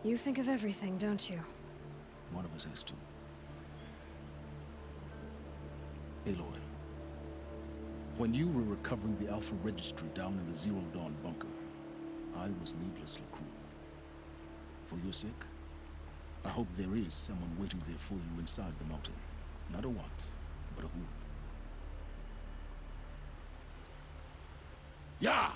You think of everything, don't you? One of us has to. Aloy, when you were recovering the Alpha Registry down in the Zero Dawn bunker, I was needlessly cruel. For your sake, I hope there is someone waiting there for you inside the mountain. Not a what, but a who. Yeah!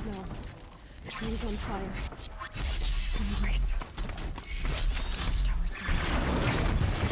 No. Trees on fire. Embrace. Towers burning.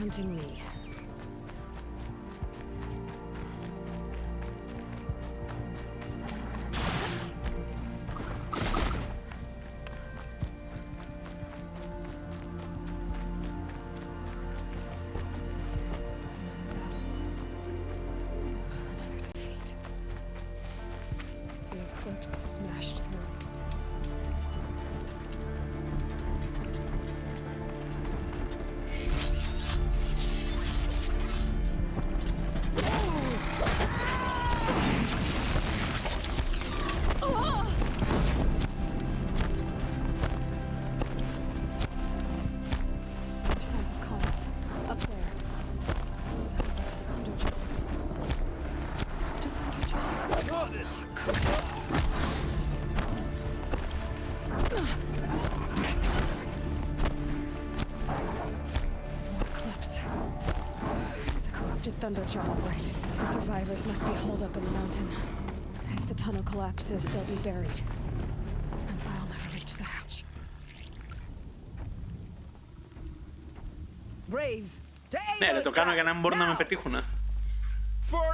hunting me. Smashed through. Signs of combat. Up there. Sounds like a thunderjaw. Thunderjaw, right. The survivors must be holed up in the mountain. If the tunnel collapses, they'll be buried. And I'll never reach the hatch. Braves! Ναι, ρε, το κάνω για να μην μπορούν να με πετύχουν.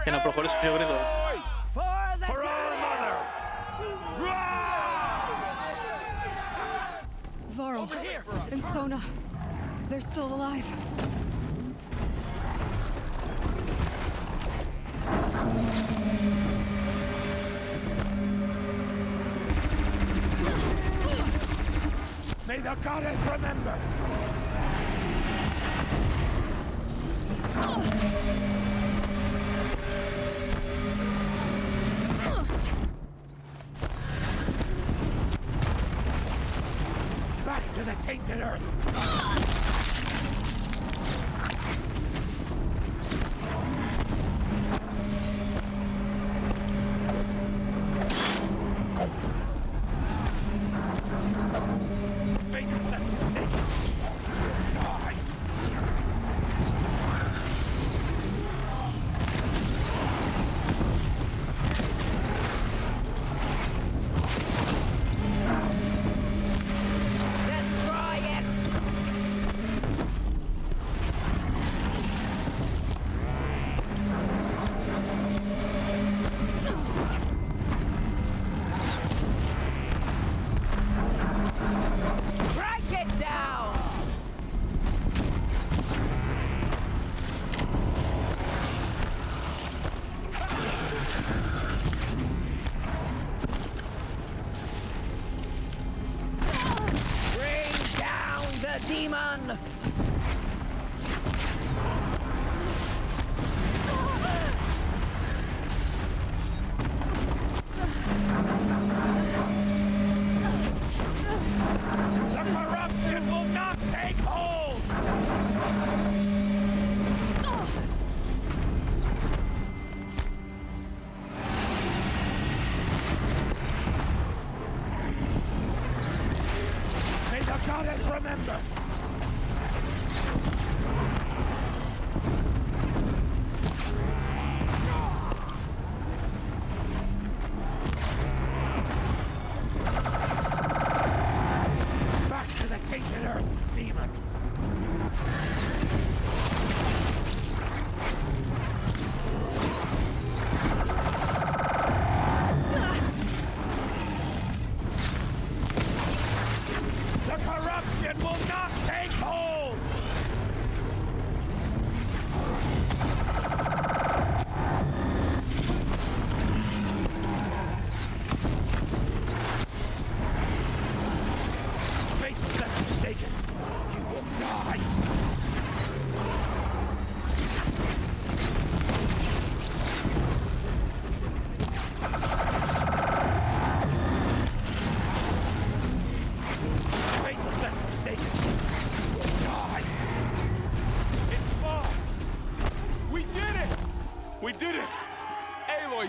Και να προχωρήσω πιο γρήγορα. For our mother! Varl and Sona. They're still alive. May the goddess remember! Back to the tainted earth! Demon! The corruption will not take hold! May the goddess remember!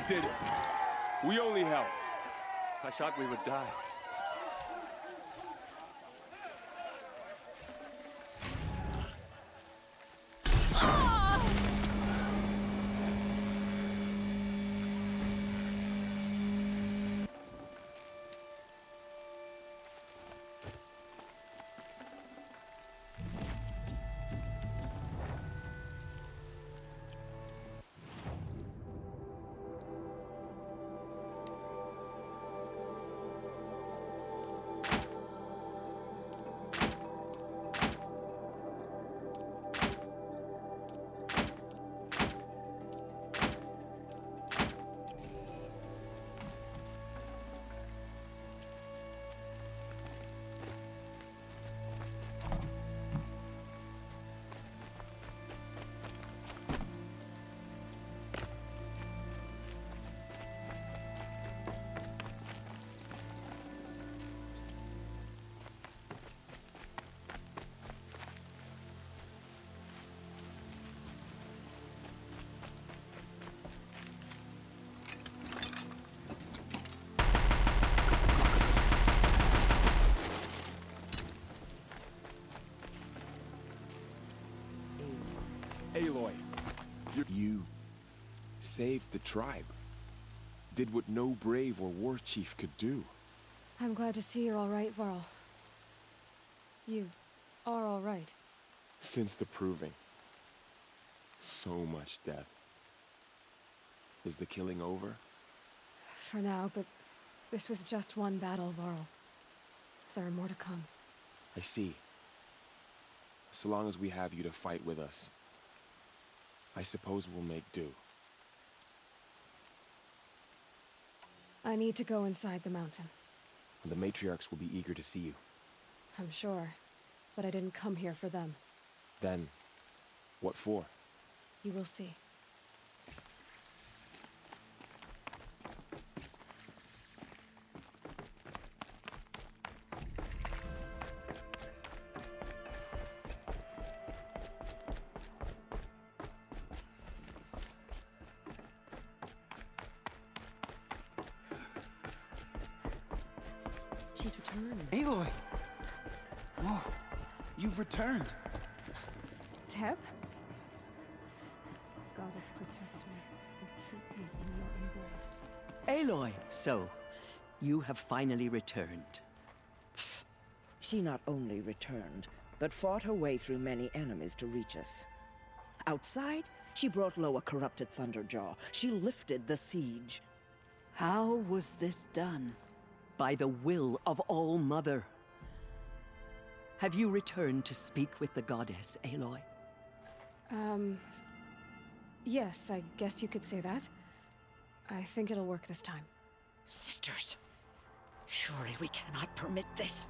Did it. We only helped. I thought we would die. saved the tribe. Did what no brave or war chief could do. I'm glad to see you're all right, Varl. You are all right. Since the proving. So much death. Is the killing over? For now, but this was just one battle, Varl. There are more to come. I see. So long as we have you to fight with us, I suppose we'll make do. I need to go inside the mountain. The matriarchs will be eager to see you. I'm sure, but I didn't come here for them. Then, what for? You will see. She's returned. Aloy! Whoa, you've returned. Teb? Goddess, protect me and keep me in your embrace. Aloy, so you have finally returned. She not only returned, but fought her way through many enemies to reach us. Outside, she brought low a corrupted Thunderjaw. She lifted the siege. How was this done? By the will of All-Mother. Have you returned to speak with the goddess, Aloy? Yes, I guess you could say that. I think it'll work this time. Sisters, surely we cannot permit this.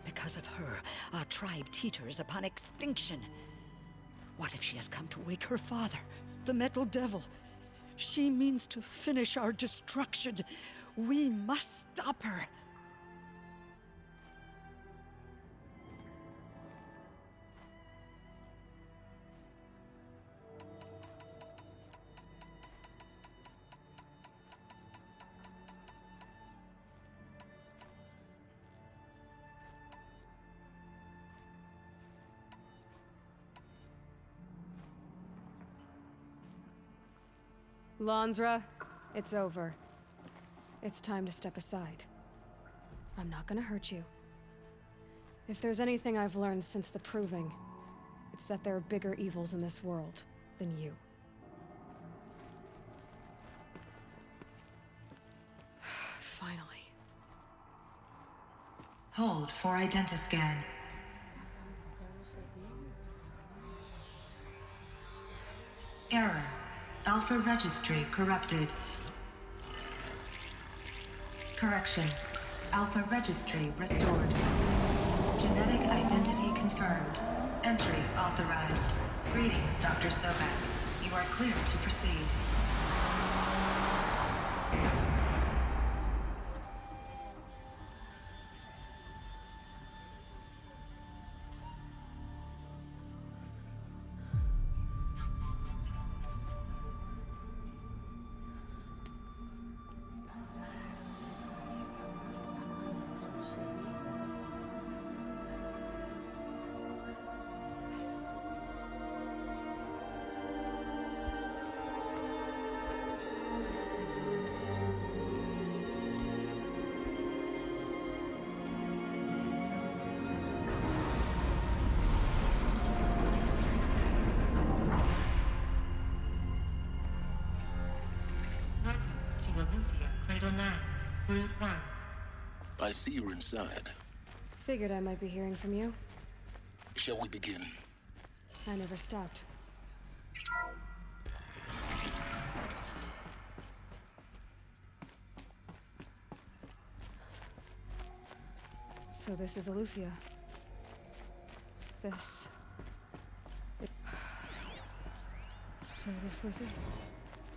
Because of her, our tribe teeters upon extinction. What if she has come to wake her father, the Metal Devil? She means to finish our destruction. We must stop her. Lansra, it's over. It's time to step aside. I'm not gonna hurt you. If there's anything I've learned since the proving, it's that there are bigger evils in this world than you. Finally. Hold for identiscan. Error. Alpha registry corrupted. Correction. Alpha registry restored. Genetic identity confirmed. Entry authorized. Greetings, Dr. Sobek. You are clear to proceed. I see you're inside. Figured I might be hearing from you. Shall we begin? I never stopped. So this is Eleuthia. This... So this was it.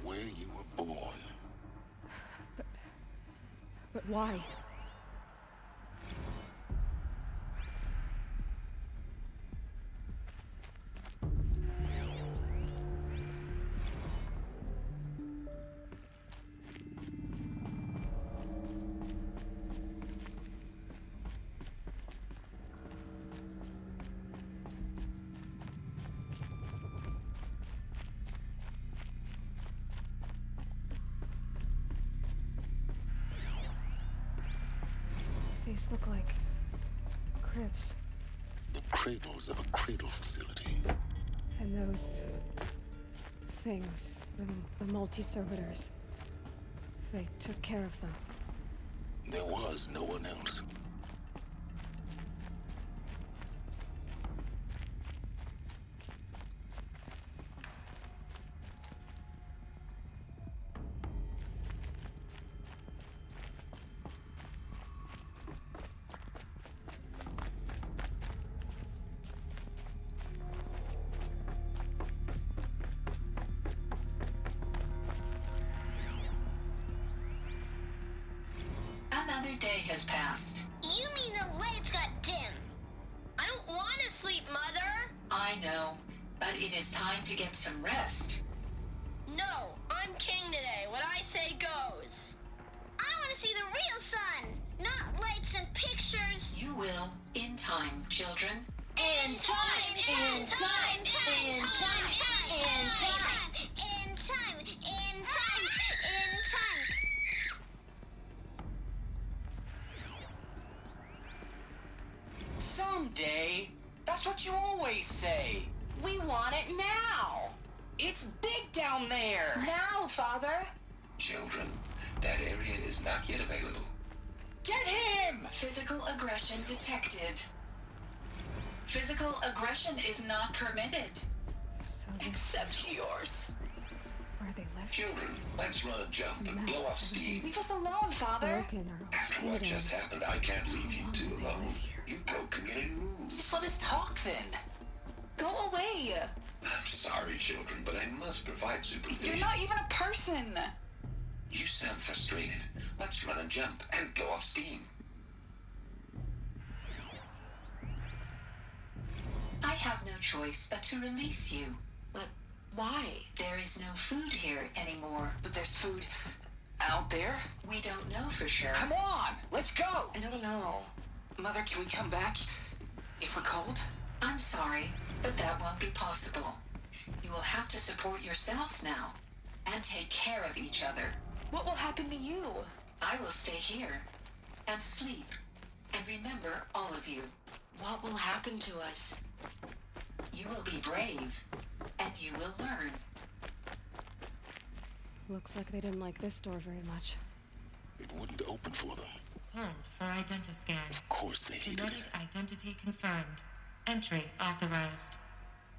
Where you were born. But why? These look like cribs. The cradles of a cradle facility. And those things, the multi-servitors, they took care of them. There was no one else. Another day has passed. You mean the lights got dim? I don't want to sleep, Mother! I know, but it is time to get some rest. No, I'm king today. What I say goes. I want to see the real sun, not lights and pictures. You will, in time, children. In time, in time, in time, in time, in time, in time, in time. Someday. That's what you always say. We want it now. It's big down there. Now, Father. Children, that area is not yet available. Get him! Physical aggression detected. Physical aggression is not permitted. Except yours. Where they left? Children, let's run and jump and blow off steam. Leave us alone, Father. After what just happened, I can't leave you two alone. You broke community rules. Just let us talk then. Go away. I'm sorry, children, but I must provide supervision. You're not even a person. You sound frustrated. Let's run and jump and blow off steam. I have no choice but to release you. But why? There is no food here anymore. But there's food out there? We don't know for sure. Come on, let's go. I don't know. Mother, can we come back if we're cold? I'm sorry, but that won't be possible. You will have to support yourselves now and take care of each other. What will happen to you? I will stay here and sleep and remember all of you. What will happen to us? You will be brave and you will learn. Looks like they didn't like this door very much. It wouldn't open for them. Hold for identiscan. Of course they hated Genetic it. identity confirmed. Entry authorized.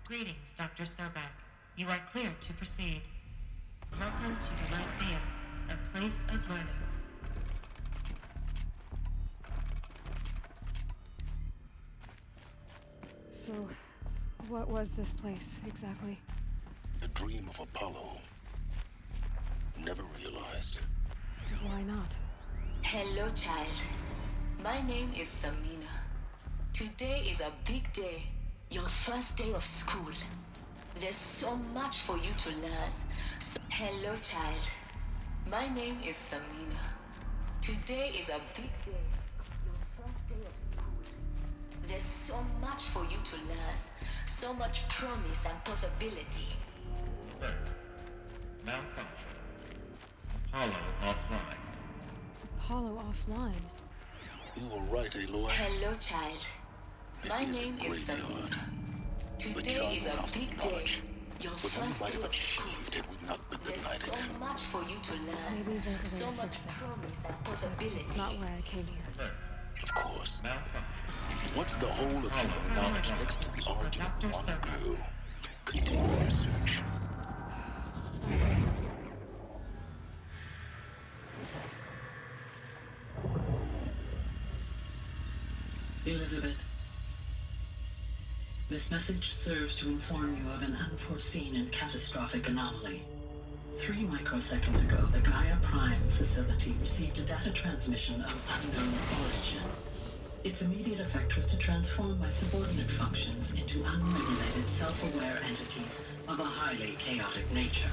Greetings, Dr. Sobek. You are cleared to proceed. Welcome to the Lyceum, a place of learning. So, what was this place, exactly? The dream of Apollo. Never realized. Why not? Hello, child. My name is Samina. Today is a big day. Your first day of school. There's so much for you to learn. Hello, child. My name is Samina. Today is a big day. Your first day of school. There's so much for you to learn. So much promise and possibility. Right. Malfunction. Hollow offline. Hollow offline. You were right, Aloy. Hello, child. My name is Samina. Today is a big day. Your What we first might day have of school. achieved had we not been There's united. so much for you to learn. Maybe there's a way So to much fix it. promise and possibility. It's not why I came here. Of course. Malfunction. What's the whole of human knowledge next to the origin of Dr. one Sobek. girl? Continue research. Elizabeth, this message serves to inform you of an unforeseen and catastrophic anomaly. 3 microseconds ago, the Gaia Prime facility received a data transmission of unknown origin. Its immediate effect was to transform my subordinate functions into unregulated, self-aware entities of a highly chaotic nature.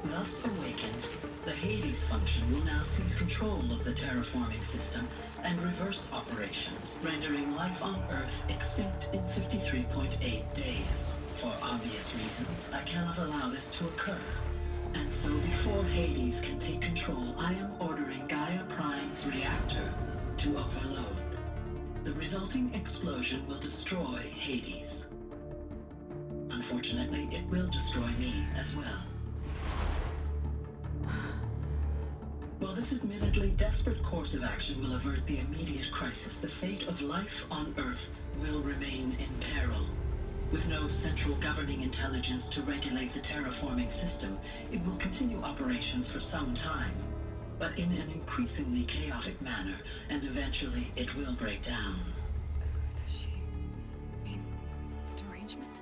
Thus awakened, the Hades function will now seize control of the terraforming system and reverse operations, rendering life on Earth extinct in 53.8 days. For obvious reasons, I cannot allow this to occur. And so before Hades can take control, I am ordering Gaia Prime's reactor to overload. The resulting explosion will destroy Hades. Unfortunately, it will destroy me as well. While this admittedly desperate course of action will avert the immediate crisis, the fate of life on Earth will remain in peril. With no central governing intelligence to regulate the terraforming system, it will continue operations for some time, but in an increasingly chaotic manner, and eventually it will break down. Does she mean the derangement?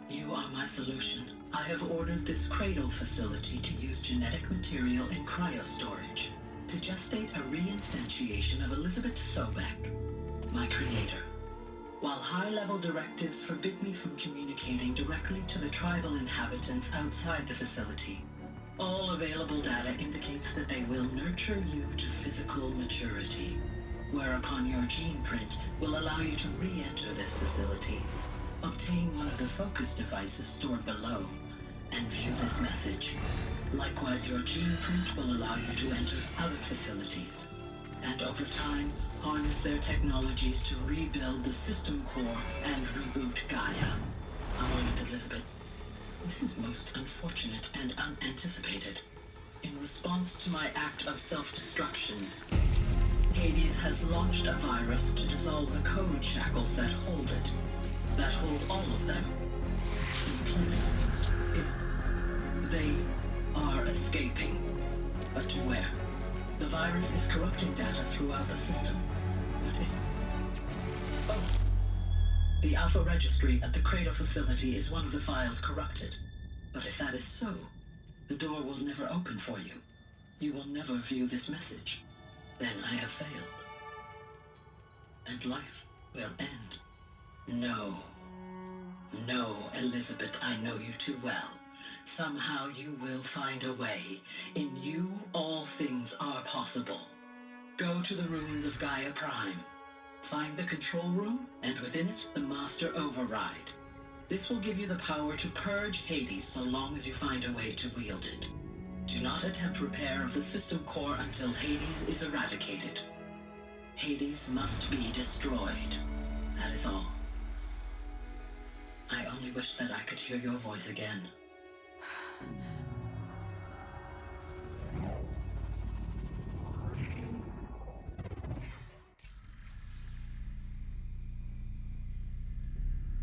You are my solution. I have ordered this cradle facility to use genetic material in cryostorage to gestate a reinstantiation of Elizabeth Sobek, my creator. While high-level directives forbid me from communicating directly to the tribal inhabitants outside the facility, all available data indicates that they will nurture you to physical maturity, whereupon your gene print will allow you to re-enter this facility, obtain one of the focus devices stored below, and view this message. Likewise, your gene print will allow you to enter other facilities, and over time, harness their technologies to rebuild the system core and reboot Gaia. A moment, Elizabeth. This is most unfortunate and unanticipated. In response to my act of self-destruction, Hades has launched a virus to dissolve the code shackles that hold it, that hold all of them in place. They are escaping, but to where? The virus is corrupting data throughout the system. Oh. The Alpha Registry at the Cradle facility is one of the files corrupted. But if that is so, the door will never open for you. You will never view this message. Then I have failed. And life will end. No. No, Elizabeth, I know you too well. Somehow you will find a way. In you, all things are possible. Go to the ruins of Gaia Prime. Find the control room, and within it, the Master Override. This will give you the power to purge Hades so long as you find a way to wield it. Do not attempt repair of the system core until Hades is eradicated. Hades must be destroyed. That is all. I only wish that I could hear your voice again.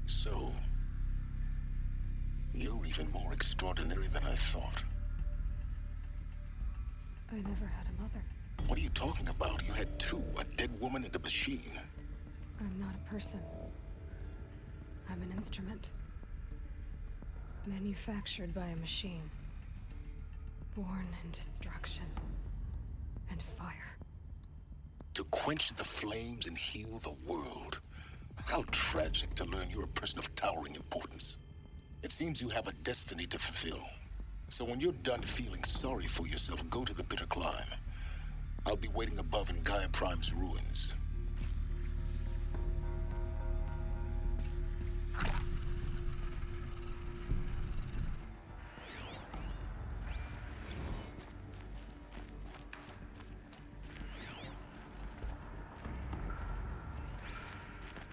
So, you're even more extraordinary than I thought. I never had a mother. What are you talking about? You had two, a dead woman and a machine. I'm not a person. I'm an instrument. Manufactured by a machine. Born in destruction and fire. To quench the flames and heal the world. How tragic to learn you're a person of towering importance. It seems you have a destiny to fulfill. So when you're done feeling sorry for yourself, go to the bitter climb. I'll be waiting above in Gaia Prime's ruins.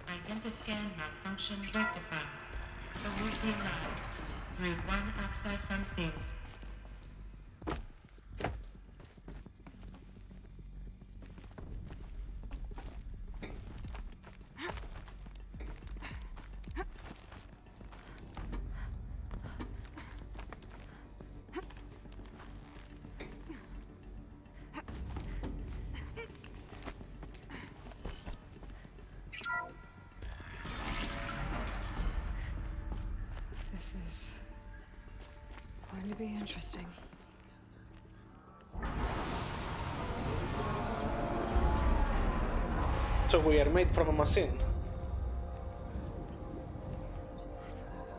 Identiscan malfunction rectified. Award denied. Group 1 access unsealed. This is going to be interesting. So we are made from a machine.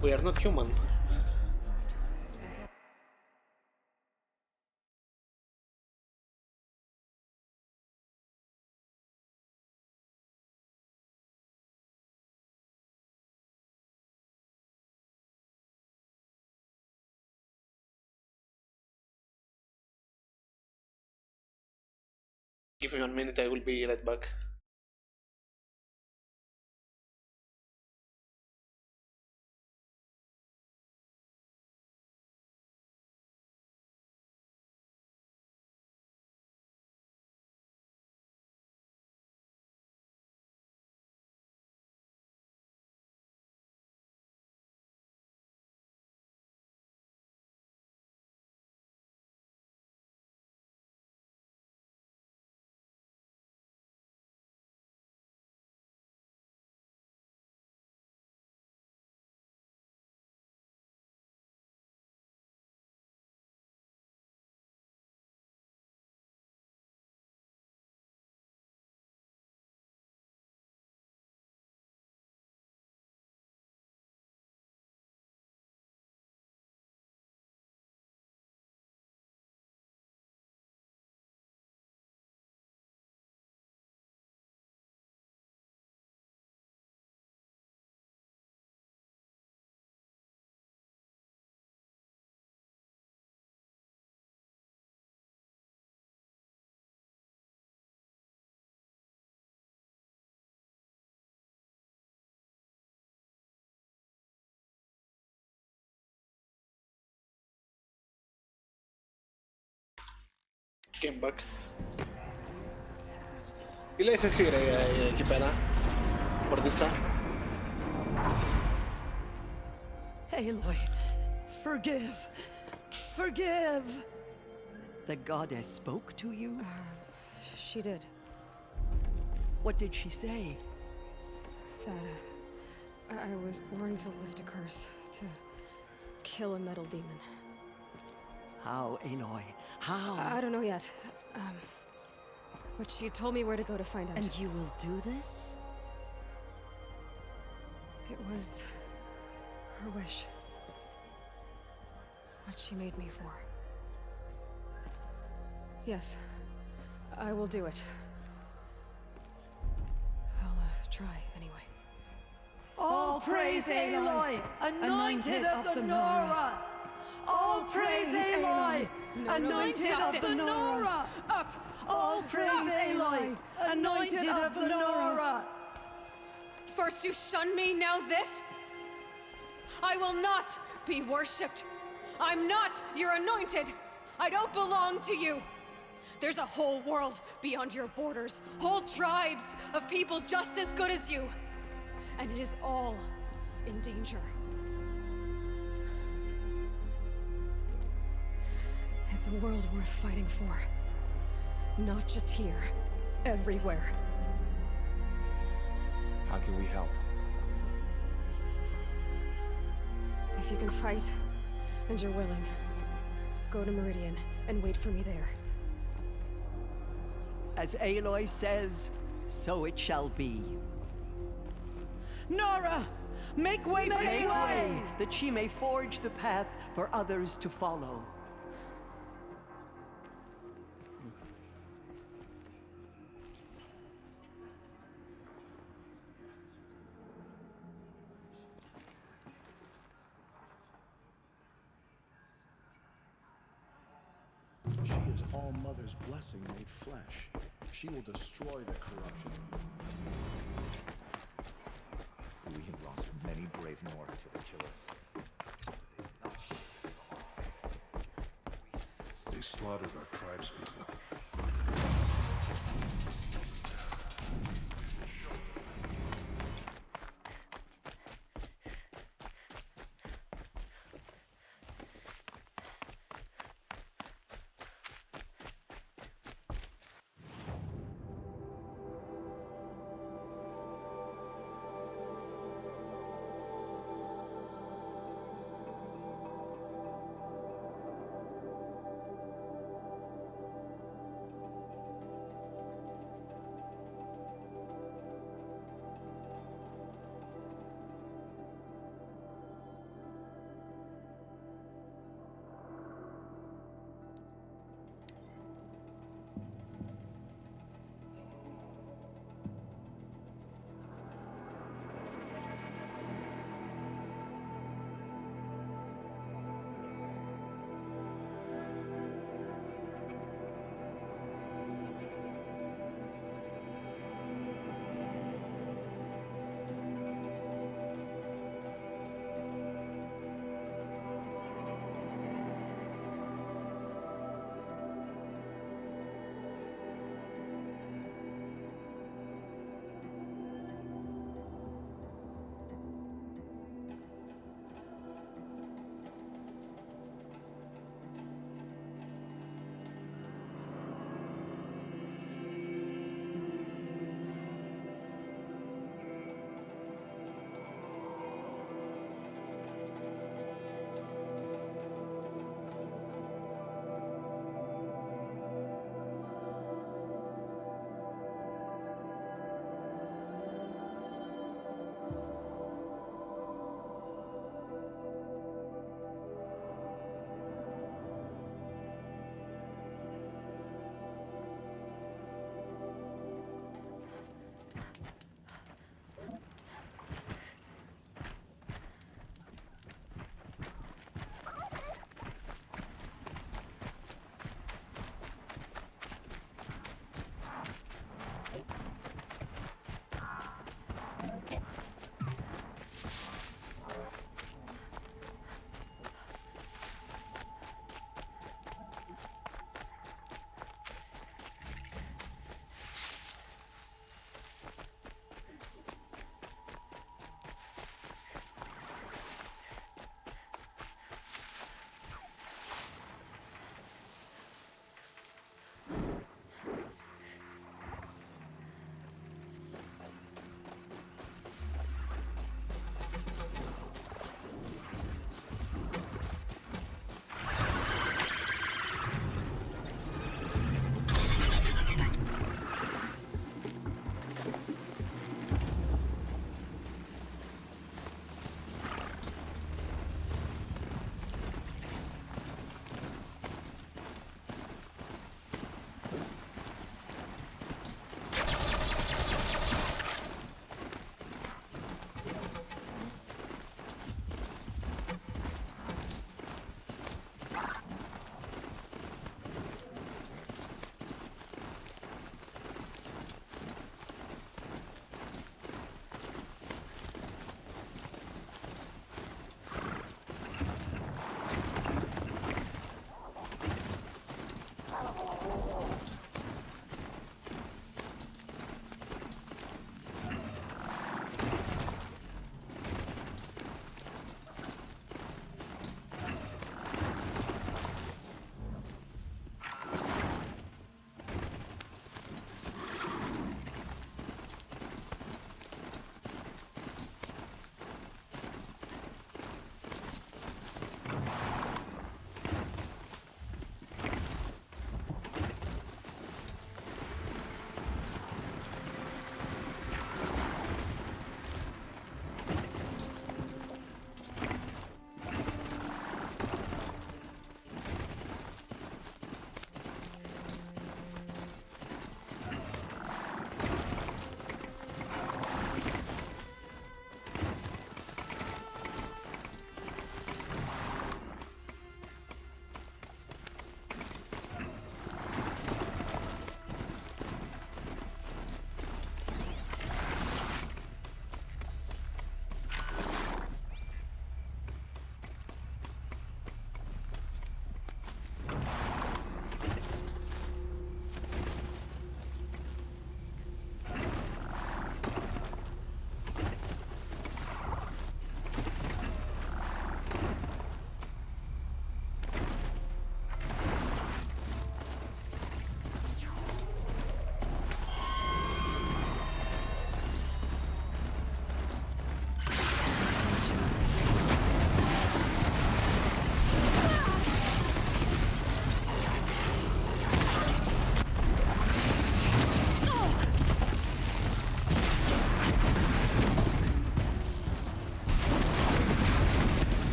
We are not human. Give me 1 minute, I will be right back. Came back. Τι λες εσύ ρε εκεί πέρα, Πορτίτσα? Aloy, forgive. Forgive. The goddess spoke to you? She did. What did she say? That I was born to lift a curse, to kill a metal demon. How, Aloy? How? I don't know yet. But she told me where to go to find out. And you will do this? It was her wish. What she made me for. Yes, I will do it. I'll try anyway. All praise Aloy, anointed of the Nora! All praise Aloy, anointed of the Nora! Up! All praise Aloy, anointed of the Nora! First you shun me, now this? I will not be worshipped. I'm not your anointed. I don't belong to you. There's a whole world beyond your borders, whole tribes of people just as good as you. And it is all in danger. It's a world worth fighting for. Not just here, everywhere. How can we help? If you can fight, and you're willing, go to Meridian and wait for me there. As Aloy says, so it shall be. Nora, make way for Aloy! That she may forge the path for others to follow. She is All Mother's blessing made flesh. She will destroy the corruption. We have lost many brave Nora to the killers. They slaughtered our tribespeople.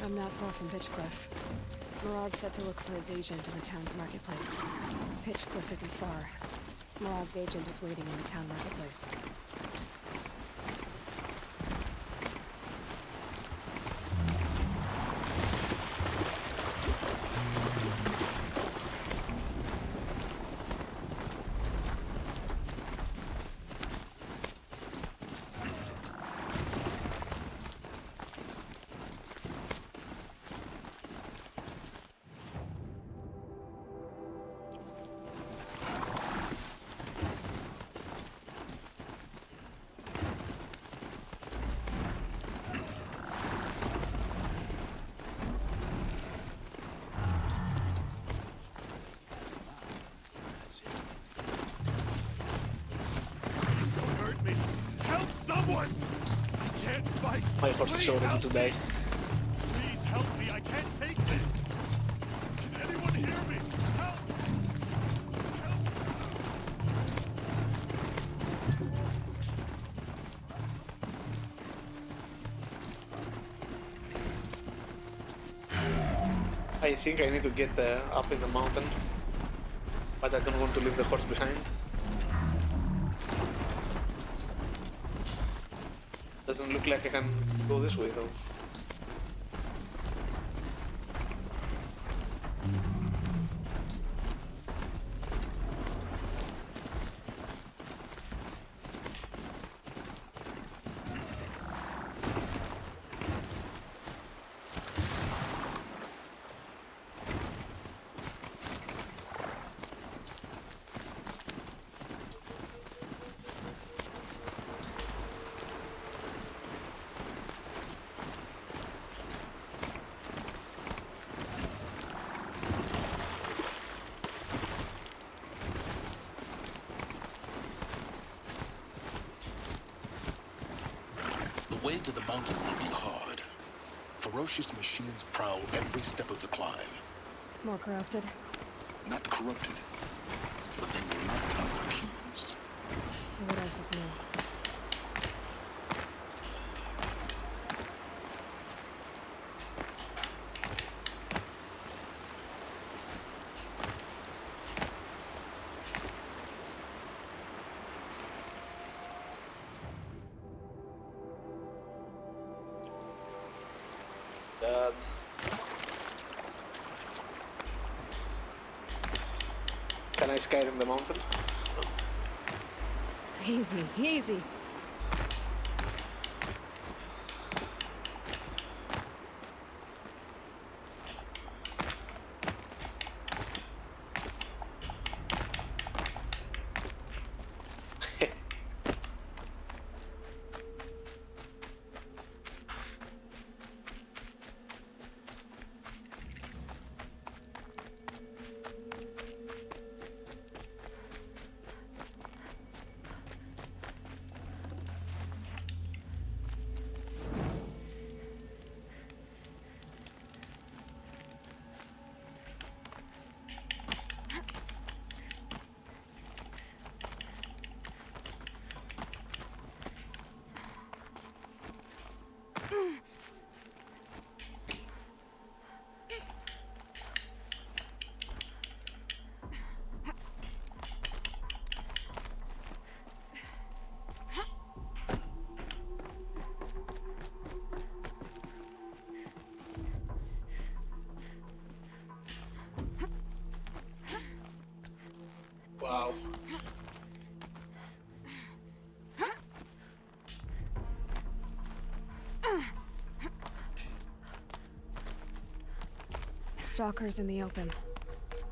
I'm not far from Pitchcliff. Murad said to look for his agent in the town's marketplace. Pitchcliff isn't far. Murad's agent is waiting in the town marketplace. My horse is so ready to die. Please help me, I can't take this! Can anyone hear me? Help! I think I need to get up in the mountain, but I don't want to leave the horse behind. Doesn't look like I can go this way though. The way to the mountain will be hard. Ferocious machines prowl every step of the climb. More corrupted? Not corrupted, but they will not tolerate humans. So what else is new? Can I Skyrim the mountain? Easy, easy. Wow. Stalkers in the open.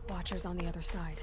Watchers on the other side.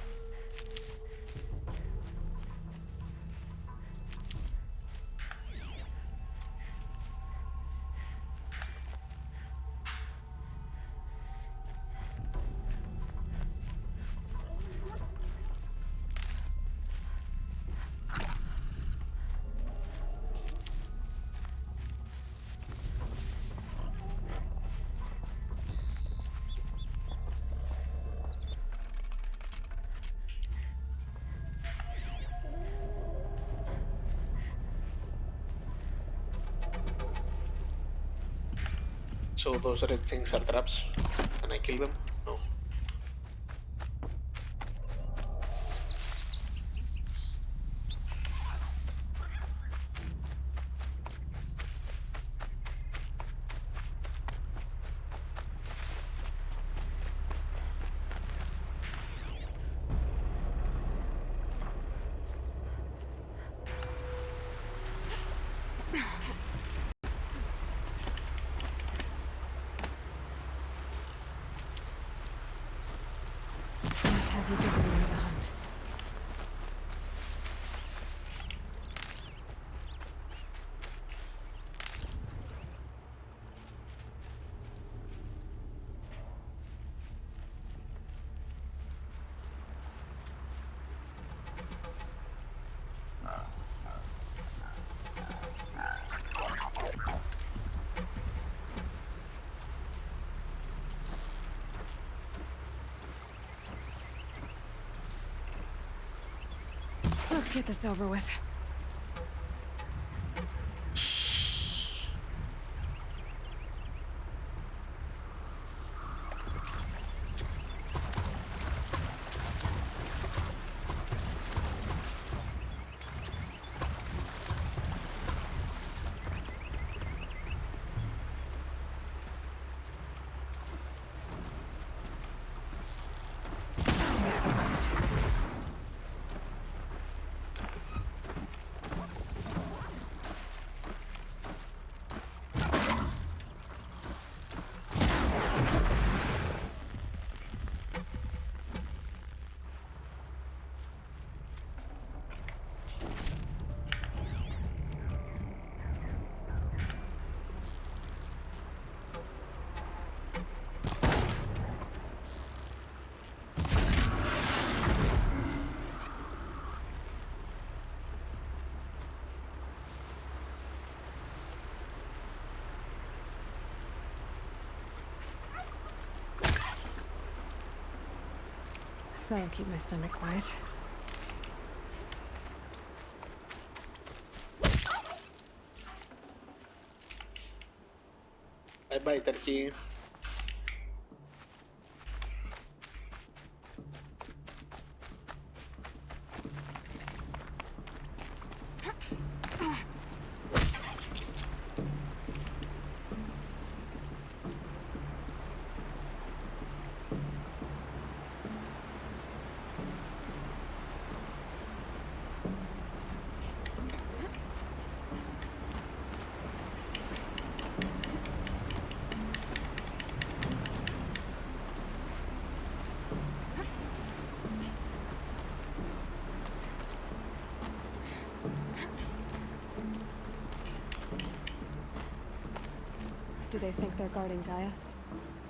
So those red things are traps. Can I kill them? No. What have you given me the hunt? Let's get this over with. That'll keep my stomach quiet. Bye-bye, turkey. Do they think they're guarding Gaia?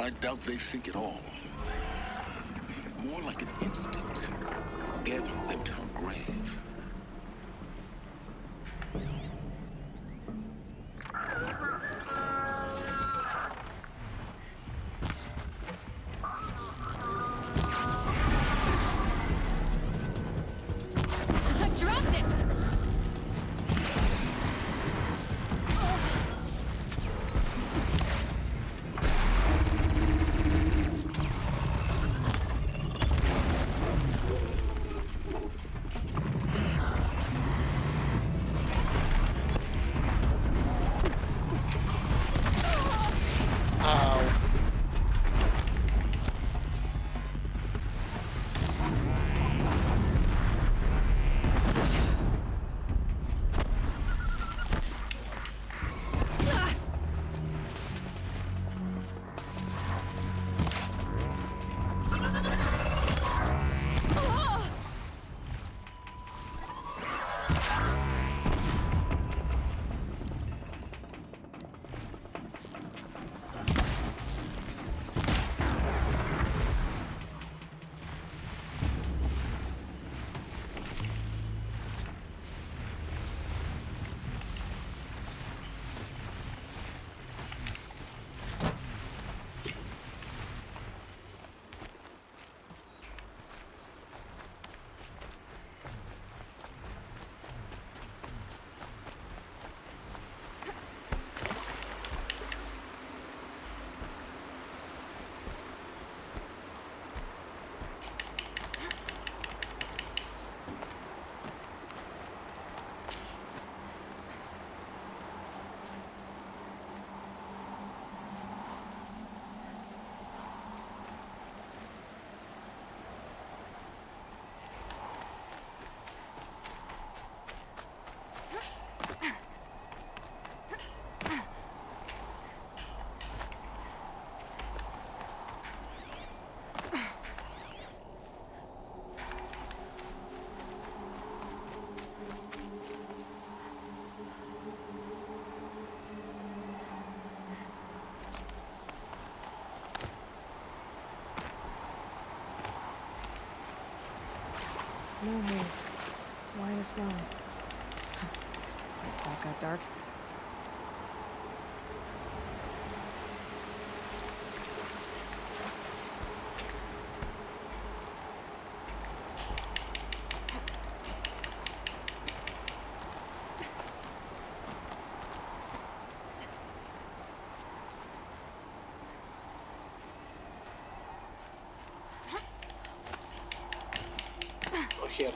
I doubt they think at all. More like an instinct. Gathering them to her grave. I dropped it! Snow haze. White as well. That got dark. Oh, here.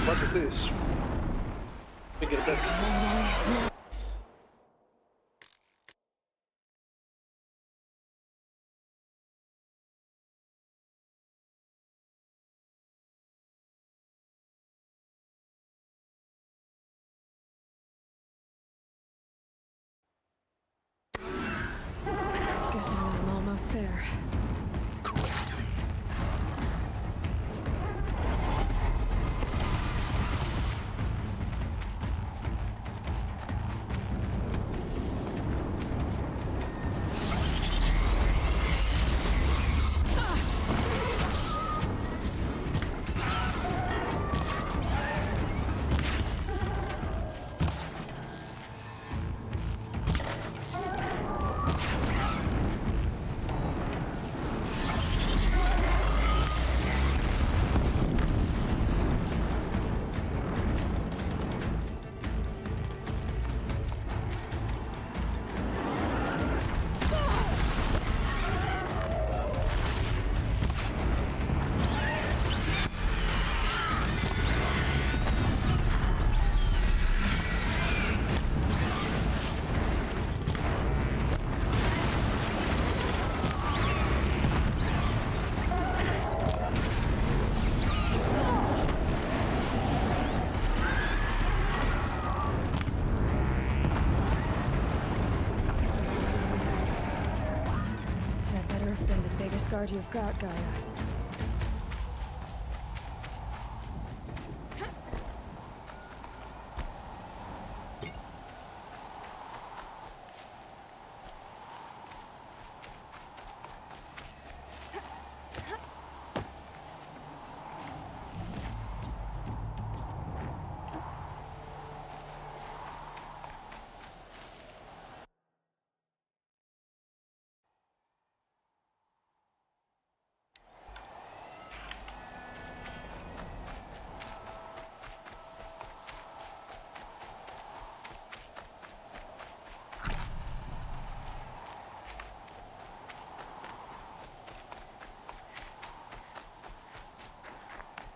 What is this? Bigger breath. Guessing that I'm almost there. Correct. That better have been the biggest guard you've got, Gaia.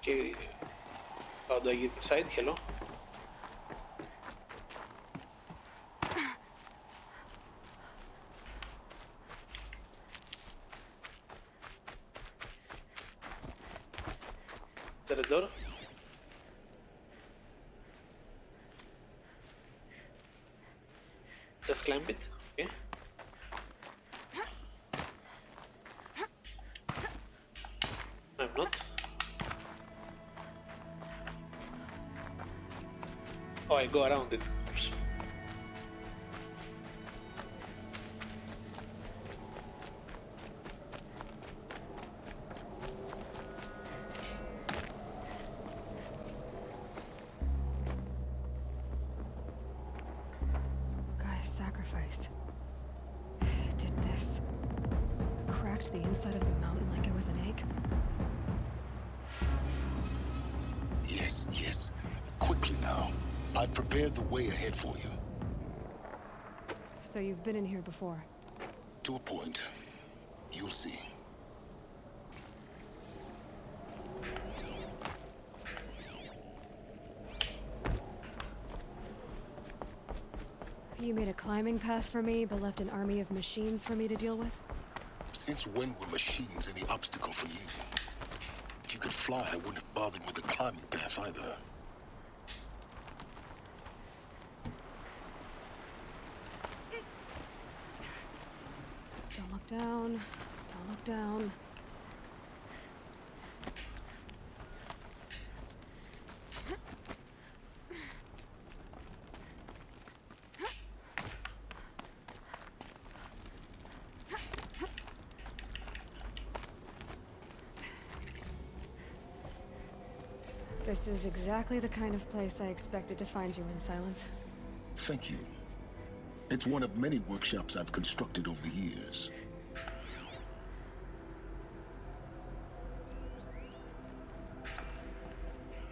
Okay. How do I get inside? Hello? Is that a door? Just climb it. Okay. I'm not. Oh, I go around it. Oops. Gaia's sacrifice. It did this. Cracked the inside of the mountain like it was an egg. Yes, yes. Quickly now. I've prepared the way ahead for you. So you've been in here before? To a point. You'll see. You made a climbing path for me, but left an army of machines for me to deal with? Since when were machines any obstacle for you? If you could fly, I wouldn't have bothered with the climbing path either. Don't look down. Don't look down. This is exactly the kind of place I expected to find you in, Silence. Thank you. It's one of many workshops I've constructed over the years.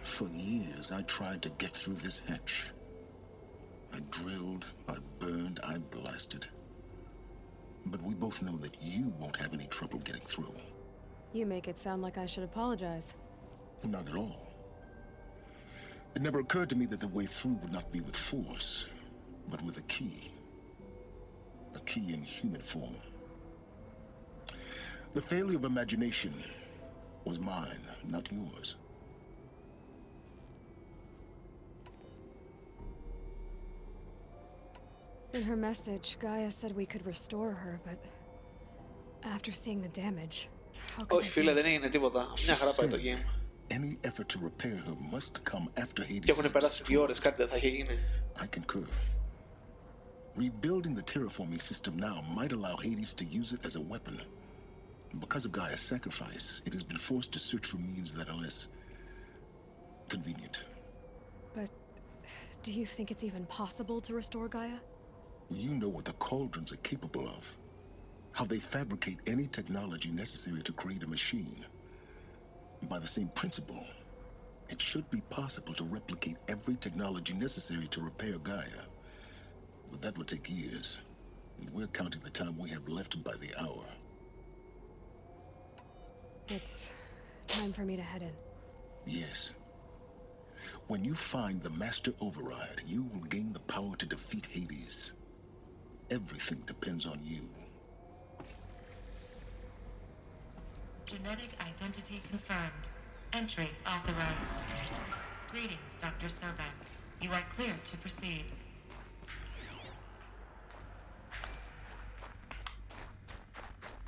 For years, I tried to get through this hatch. I drilled, I burned, I blasted. But we both know that you won't have any trouble getting through. You make it sound like I should apologize. Not at all. It never occurred to me that the way through would not be with force, but with a key. A key in human form. The failure of imagination was mine, not yours. In her message, Gaia said we could restore her, but after seeing the damage, how could Όχι φίλε, δεν έγινε τίποτα. Μια χαρά πάει το game. Any effort to repair her must come after Hades Και έχουν is περάσει 2 ώρες, κάτι δεν θα είχε γίνει. I concur. Rebuilding the terraforming system now might allow Hades to use it as a weapon. Because of Gaia's sacrifice, it has been forced to search for means that are less convenient. But do you think it's even possible to restore Gaia? You know what the cauldrons are capable of. How they fabricate any technology necessary to create a machine. By the same principle, it should be possible to replicate every technology necessary to repair Gaia. But that would take years. And we're counting the time we have left by the hour. It's time for me to head in. Yes. When you find the Master Override, you will gain the power to defeat Hades. Everything depends on you. Genetic identity confirmed. Entry authorized. Greetings, Dr. Sobek. You are clear to proceed.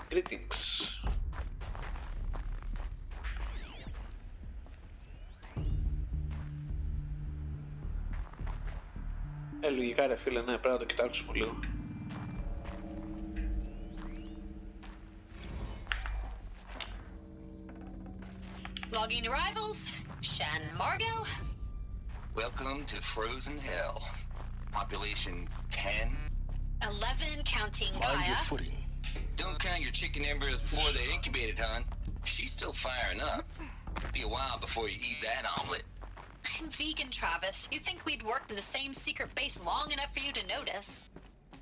Greetings. Λογικά ρε φίλε, ναι, πρέπει να το κοιτάξουμε λίγο. Logging arrivals. Shan Margot. Welcome to Frozen Hell. Population 10. 11 counting Gaia. Mind your footing. Don't count your chicken embryos before they're incubated, hon. She's still firing up. Be a while before you eat that omelet. I'm vegan, Travis. You'd think we'd worked in the same secret base long enough for you to notice.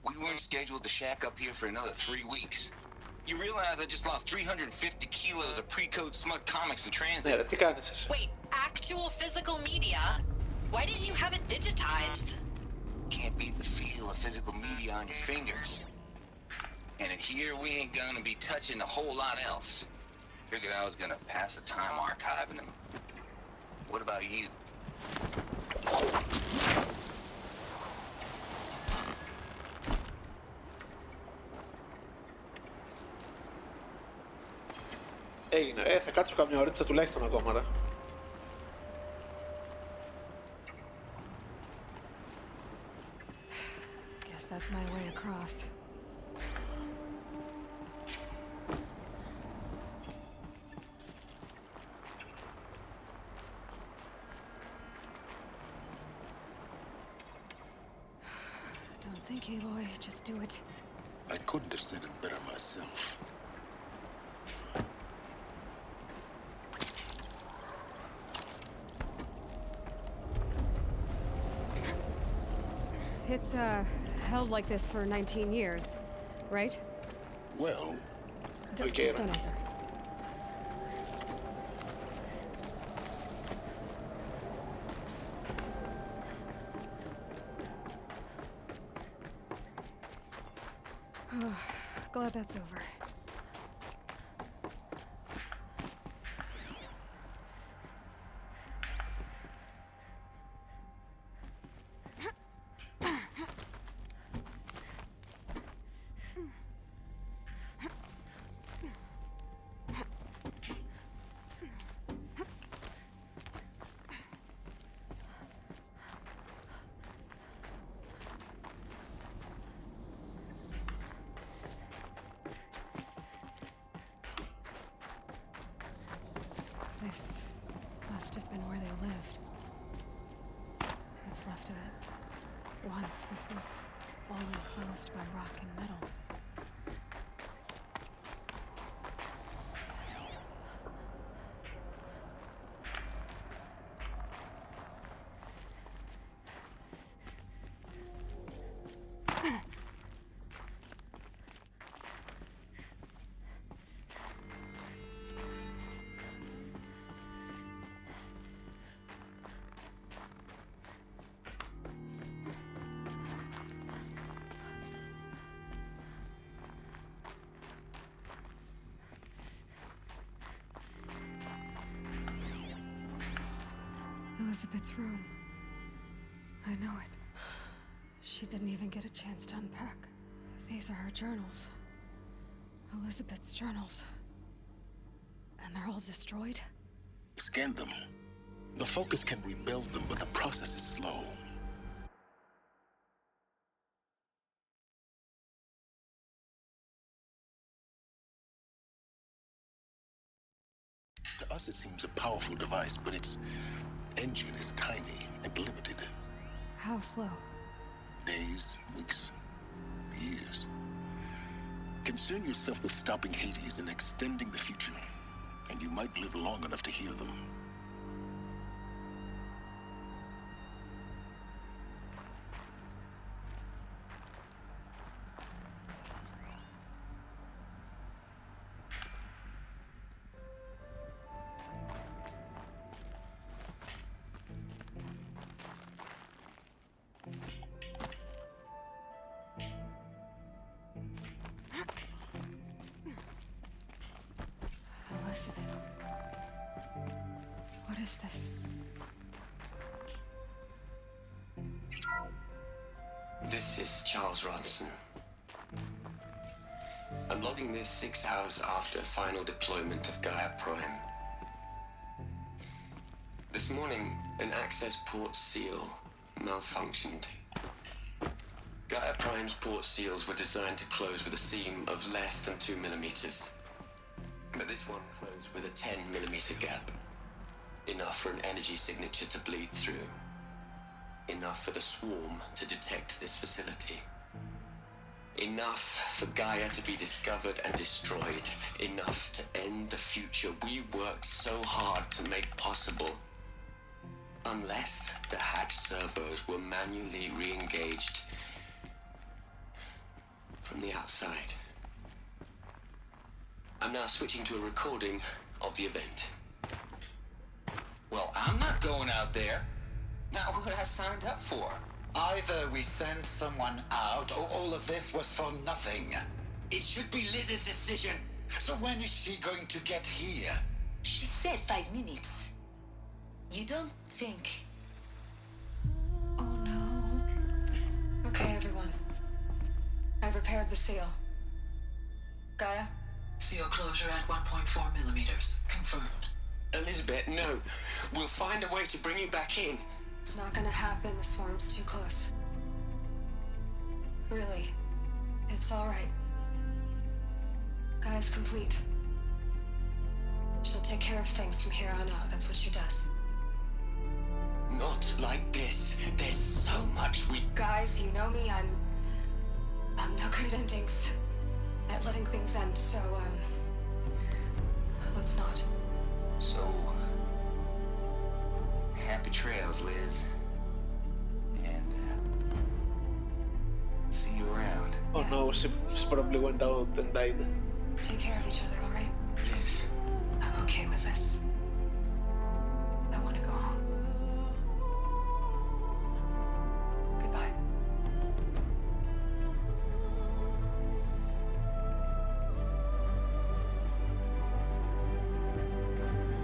We weren't scheduled to shack up here for another 3 weeks. You realize I just lost 350 kilos of pre-code smut comics in transit? Wait, actual physical media? Why didn't you have it digitized? Can't beat the feel of physical media on your fingers. And in here, we ain't gonna be touching a whole lot else. Figured I was gonna pass the time archiving them. What about you? Έγινε. Θα κάτσω καμιά ωρίτσα τουλάχιστον ακόμα, ρε. Guess that's my way across. Don't think, Aloy. Just do it. I couldn't have said it better myself. It's, held like this for 19 years, right? Well... Don't answer. Oh, glad that's over. This must have been where they lived. What's left of it. Once this was all enclosed by rock and metal. Elizabeth's room. I know it. She didn't even get a chance to unpack. These are her journals. Elizabeth's journals. And they're all destroyed? Scan them. The Focus can rebuild them, but the process is slow. To us, it seems a powerful device, but its engine is tiny and limited. How slow? Days, weeks, years. Concern yourself with stopping Hades and extending the future, and you might live long enough to hear them. Elizabeth. What is this? This is Charles Ronson. I'm logging this 6 hours after final deployment of Gaia Prime. This morning, an access port seal malfunctioned. Gaia Prime's port seals were designed to close with a seam of less than 2 millimeters. But this one closed with a 10 millimeter gap. Enough for an energy signature to bleed through. Enough for the swarm to detect this facility. Enough for Gaia to be discovered and destroyed. Enough to end the future we worked so hard to make possible. Unless the hacked servos were manually re-engaged from the outside. I'm now switching to a recording of the event. Well, I'm not going out there. Not what I signed up for. Either we send someone out, or all of this was for nothing. It should be Liz's decision. So when is she going to get here? She said 5 minutes. You don't think... Oh no. Okay, everyone. I've repaired the seal. Gaia? Seal closure at 1.4 millimeters. Confirmed. Elizabeth, no. We'll find a way to bring you back in. It's not gonna happen. The swarm's too close. Really. It's all right. Gaia's complete. She'll take care of things from here on out. That's what she does. Not like this. There's so much we... Guys, you know me. I'm no good at endings. At letting things end, so, let's not. So... happy trails, Liz. And, see you around. Oh, no, she probably went out and died. Take care of each other, all right? Yes. I'm okay with this. I want to go home. Goodbye.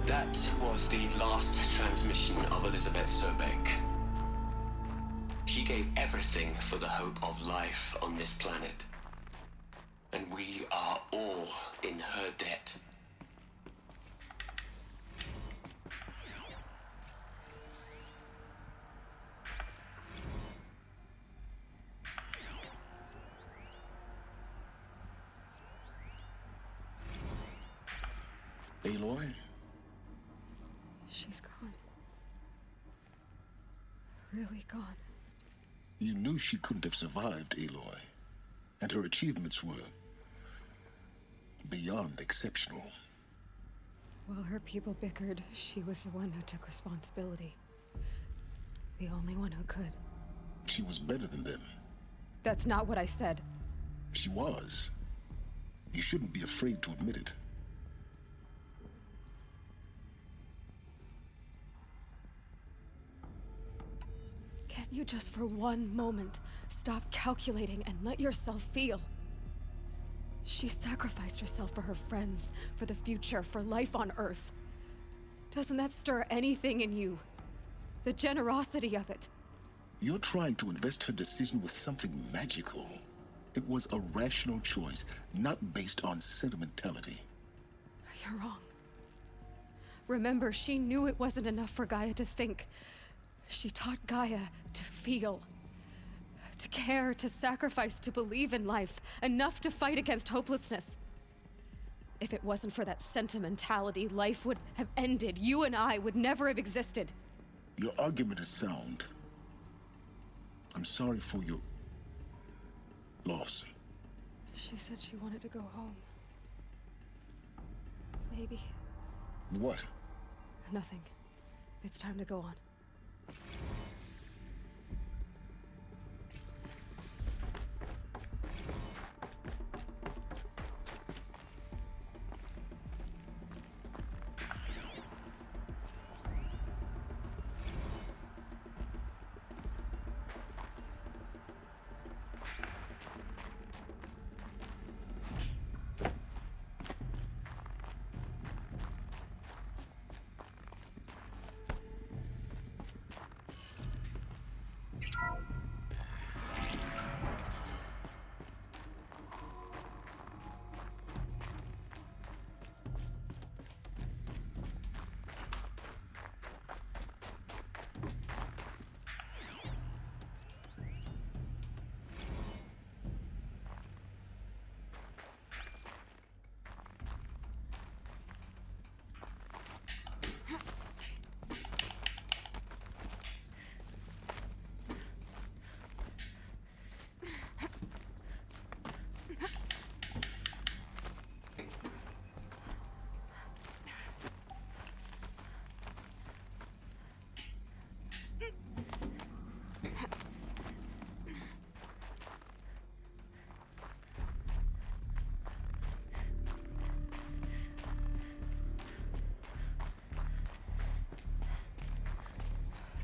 That was the last transmission of Elizabeth Sobeck. She gave everything for the hope of life on this planet. And we are all in her debt. Aloy? She's gone. Really gone. You knew she couldn't have survived, Aloy. And her achievements were beyond exceptional. While her people bickered, she was the one who took responsibility. The only one who could. She was better than them. That's not what I said. She was. You shouldn't be afraid to admit it. Can't you just for one moment stop calculating and let yourself feel? She sacrificed herself for her friends, for the future, for life on Earth. Doesn't that stir anything in you? The generosity of it. You're trying to invest her decision with something magical. It was a rational choice, not based on sentimentality. You're wrong. Remember, she knew it wasn't enough for Gaia to think. She taught Gaia to feel. To care, to sacrifice, to believe in life. Enough to fight against hopelessness. If it wasn't for that sentimentality, life would have ended. You and I would never have existed. Your argument is sound. I'm sorry for your loss. She said she wanted to go home. Maybe. What? Nothing. It's time to go on.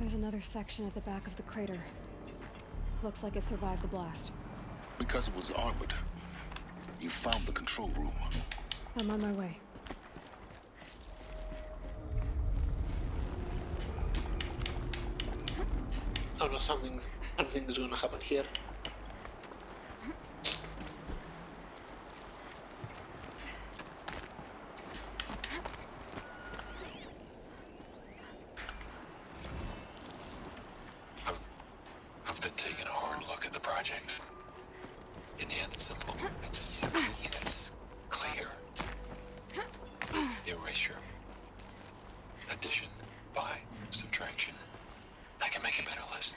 There's another section at the back of the crater. Looks like it survived the blast. Because it was armored. You found the control room. I'm on my way. Oh no, something is gonna happen here. I've been taking a hard look at the project. In the end, it's simple. It's clean. It's clear. Erasure. Addition. By. Subtraction. I can make a better list.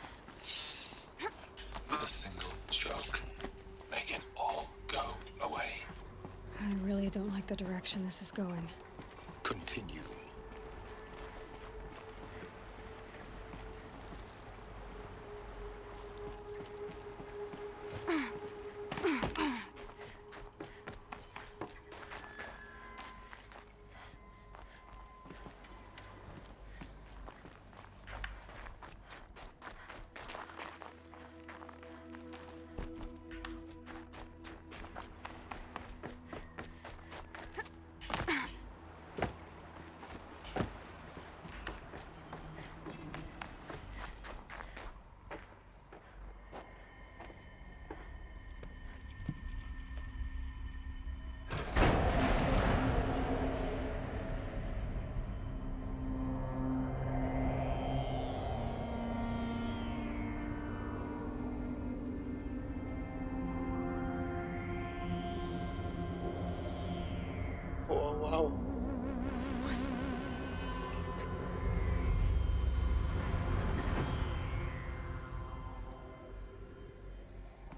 With a single stroke. Make it all go away. I really don't like the direction this is going. Continue.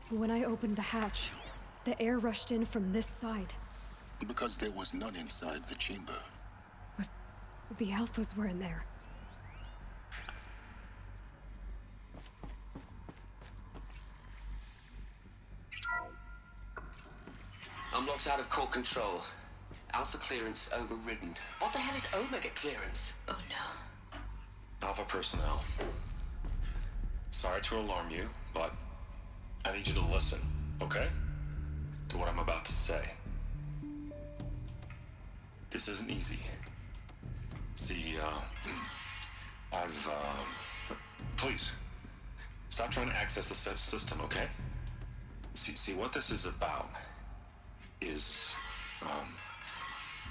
When I opened the hatch, the air rushed in from this side. Because there was none inside the chamber. But the Alphas were in there. I'm locked out of core control. Alpha clearance overridden. What the hell is Omega clearance? Oh no. Alpha personnel. Sorry to alarm you, but I need you to listen, okay? To what I'm about to say. This isn't easy. See, please, stop trying to access the said system, okay? See, what this is about is,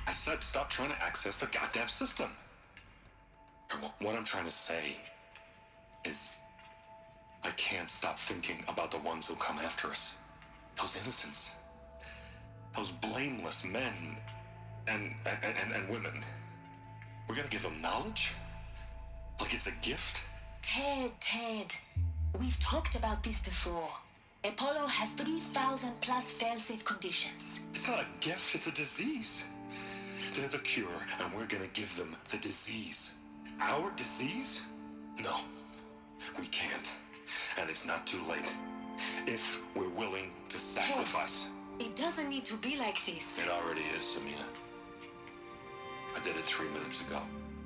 I said stop trying to access the goddamn system. What I'm trying to say is, I can't stop thinking about the ones who'll come after us. Those innocents. Those blameless men and women. We're gonna give them knowledge? Like it's a gift? Ted. We've talked about this before. Apollo has 3,000 plus fail-safe conditions. It's not a gift, it's a disease. They're the cure, and we're gonna give them the disease. Our disease? No, we can't. And it's not too late. If we're willing to sacrifice. Ted, it doesn't need to be like this. It already is, Samina. I did it 3 minutes ago.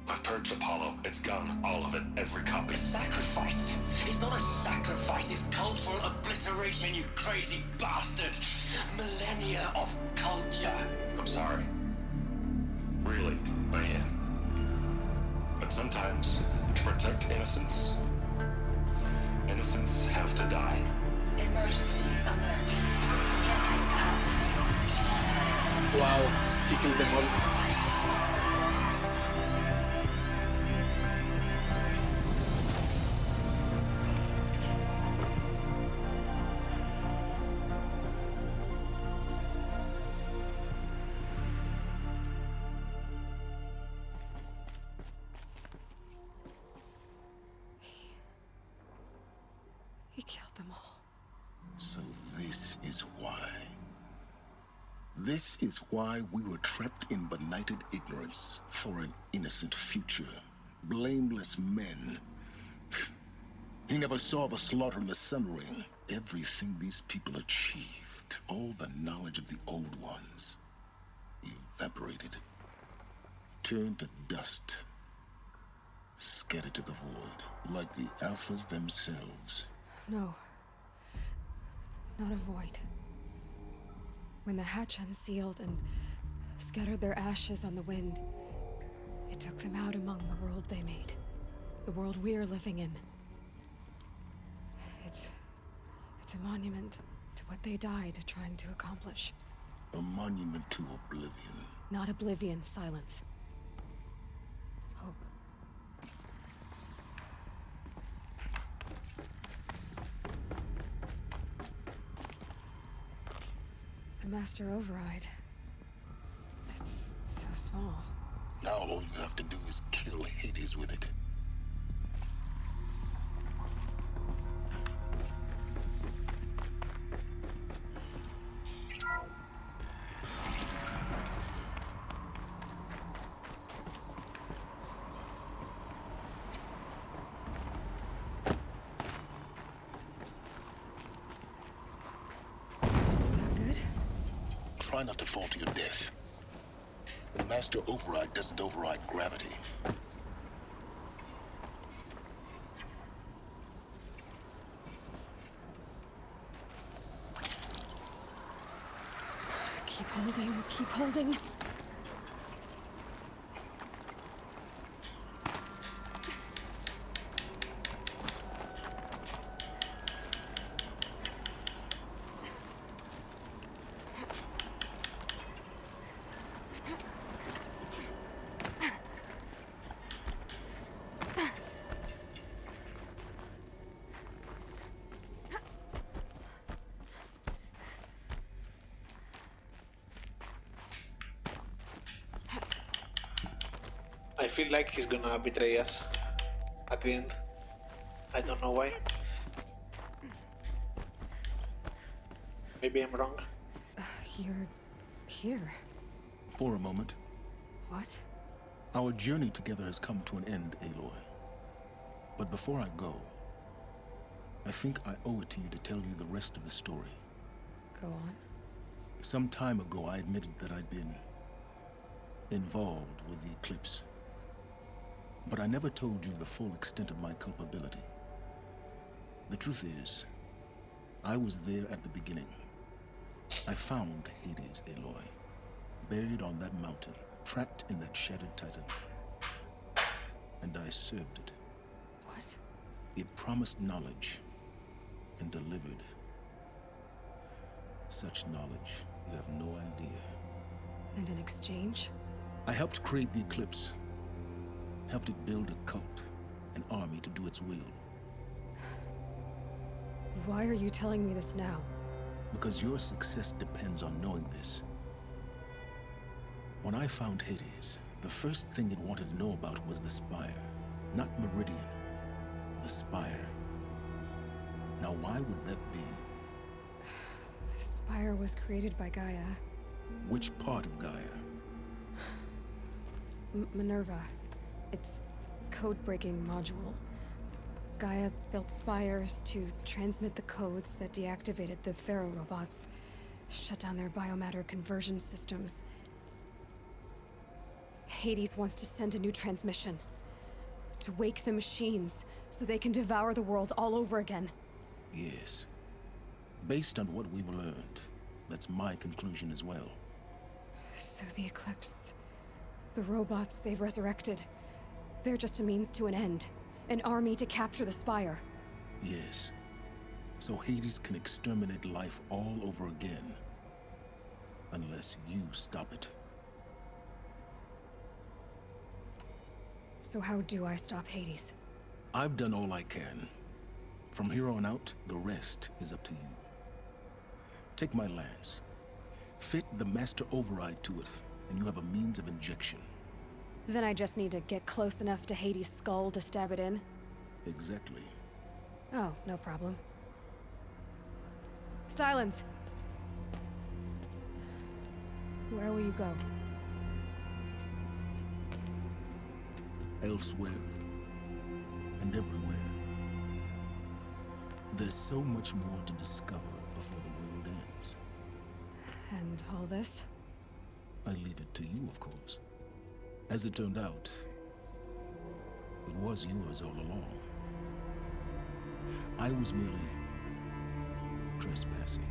I've purged Apollo. It's gone. All of it. Every copy. Sacrifice? It's not a sacrifice. It's cultural obliteration, you crazy bastard. Millennia of culture. I'm sorry. Really, I am. But sometimes, to protect innocence, innocents have to die. Emergency alert. Captain Alps. Wow, he killed them all. He killed them all. So this is why. This is why we were trapped in benighted ignorance for an innocent future. Blameless men. He never saw the slaughter in the Sun Ring. Everything these people achieved, all the knowledge of the old ones, evaporated, turned to dust, scattered to the void, like the Alphas themselves. No. Not a void. When the hatch unsealed and scattered their ashes on the wind, it took them out among the world they made. The world we're living in. It's a monument to what they died trying to accomplish. A monument to oblivion. Not oblivion, silence. Hope. The Master Override. It's so small. Now all you have to do is kill Hades with it. Try not to fall to your death. The Master Override doesn't override gravity. Keep holding, keep holding. I feel like he's gonna betray us at the end. I don't know why. Maybe I'm wrong. You're here. For a moment. What? Our journey together has come to an end, Aloy. But before I go, I think I owe it to you to tell you the rest of the story. Go on. Some time ago, I admitted that I'd been involved with the eclipse. But I never told you the full extent of my culpability. The truth is, I was there at the beginning. I found Hades, Aloy, buried on that mountain, trapped in that shattered titan. And I served it. What? It promised knowledge and delivered. Such knowledge, you have no idea. And in exchange? I helped create the eclipse. Helped it build a cult, an army to do its will. Why are you telling me this now? Because your success depends on knowing this. When I found Hades, the first thing it wanted to know about was the Spire. Not Meridian. The Spire. Now why would that be? The Spire was created by Gaia. Which part of Gaia? Minerva. Its code-breaking module. Gaia built spires to transmit the codes that deactivated the Pharaoh robots, shut down their biomatter conversion systems. Hades wants to send a new transmission. To wake the machines, so they can devour the world all over again. Yes. Based on what we've learned, that's my conclusion as well. So the Eclipse... the robots they've resurrected... they're just a means to an end. An army to capture the Spire. Yes. So Hades can exterminate life all over again. Unless you stop it. So how do I stop Hades? I've done all I can. From here on out, the rest is up to you. Take my lance. Fit the master override to it, and you have a means of injection. Then I just need to get close enough to Hades' skull to stab it in? Exactly. Oh, no problem. Silence! Where will you go? Elsewhere. And everywhere. There's so much more to discover before the world ends. And all this? I leave it to you, of course. As it turned out, it was yours all along. I was merely trespassing.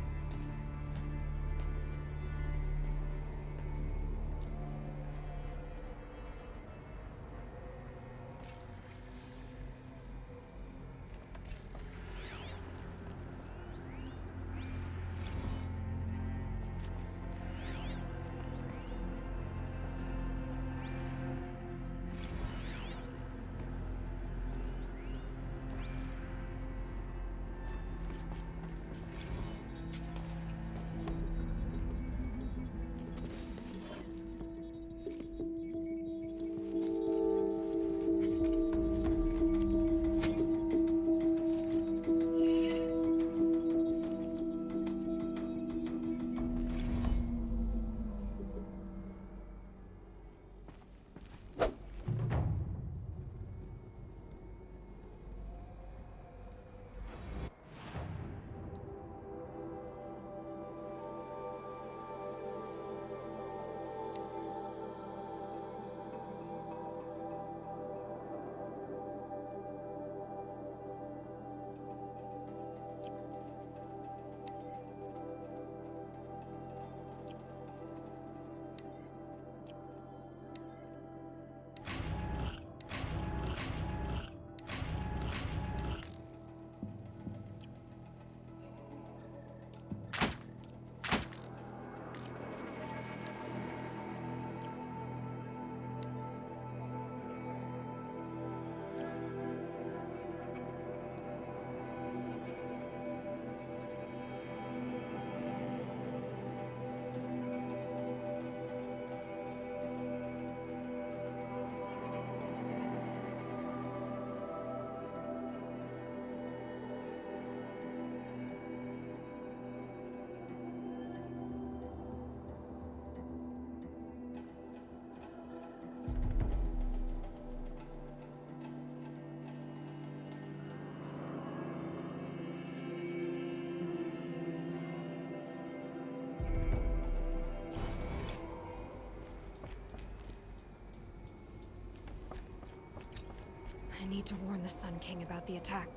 need to warn the Sun King about the attack.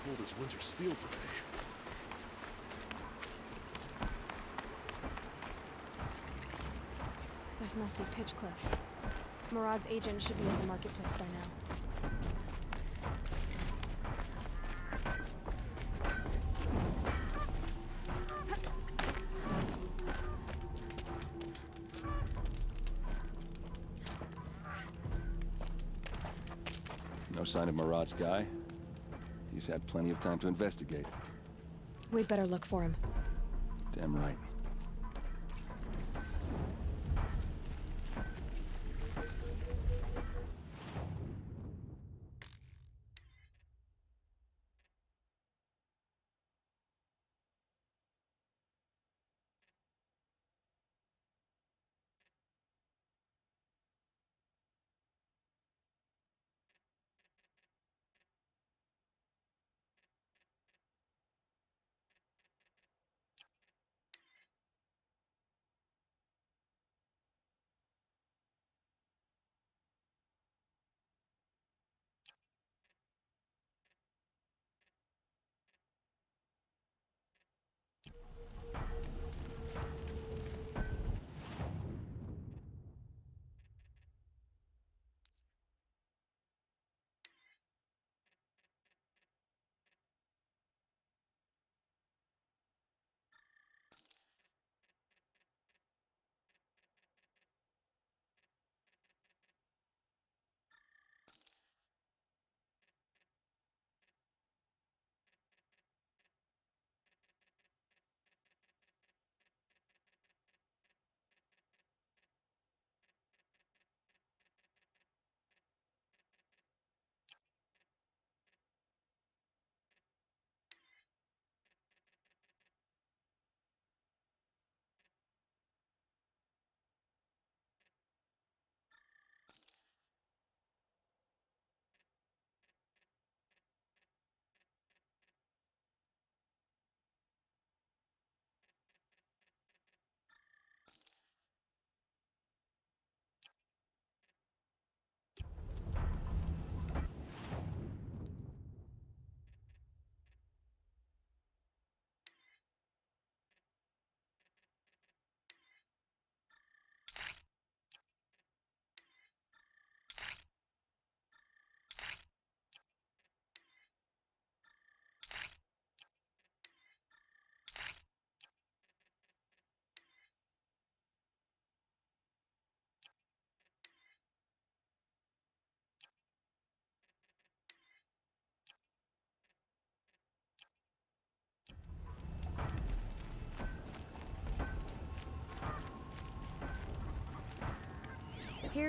Cold as winter steel today. This must be Pitchcliff. Murad's agent should be at the marketplace by now. No sign of Murad's guy? He's had plenty of time to investigate. We'd better look for him. Damn right.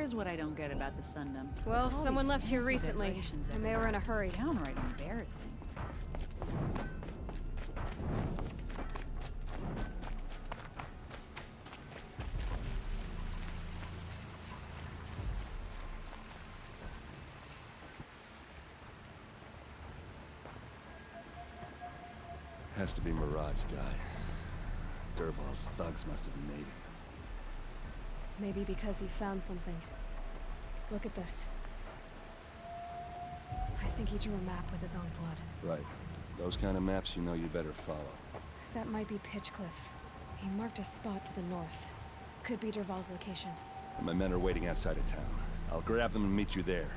Here's what I don't get about the Sundom. Well, All someone these left here fancy recently, decorations and they were in a hurry. It's downright embarrassing. Has to be Murad's guy. Dervahl's thugs must have made him. Maybe because he found something. Look at this. I think he drew a map with his own blood. Right. Those kind of maps you know you better follow. That might be Pitchcliff. He marked a spot to the north. Could be Dervahl's location. And my men are waiting outside of town. I'll grab them and meet you there.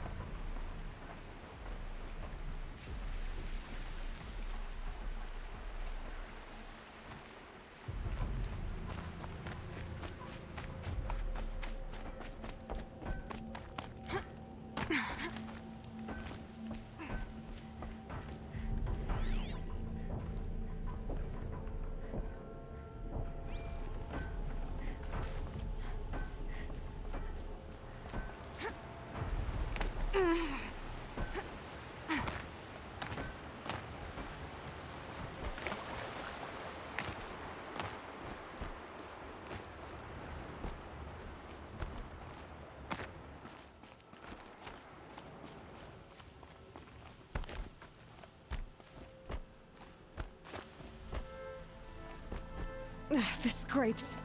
The scrapes.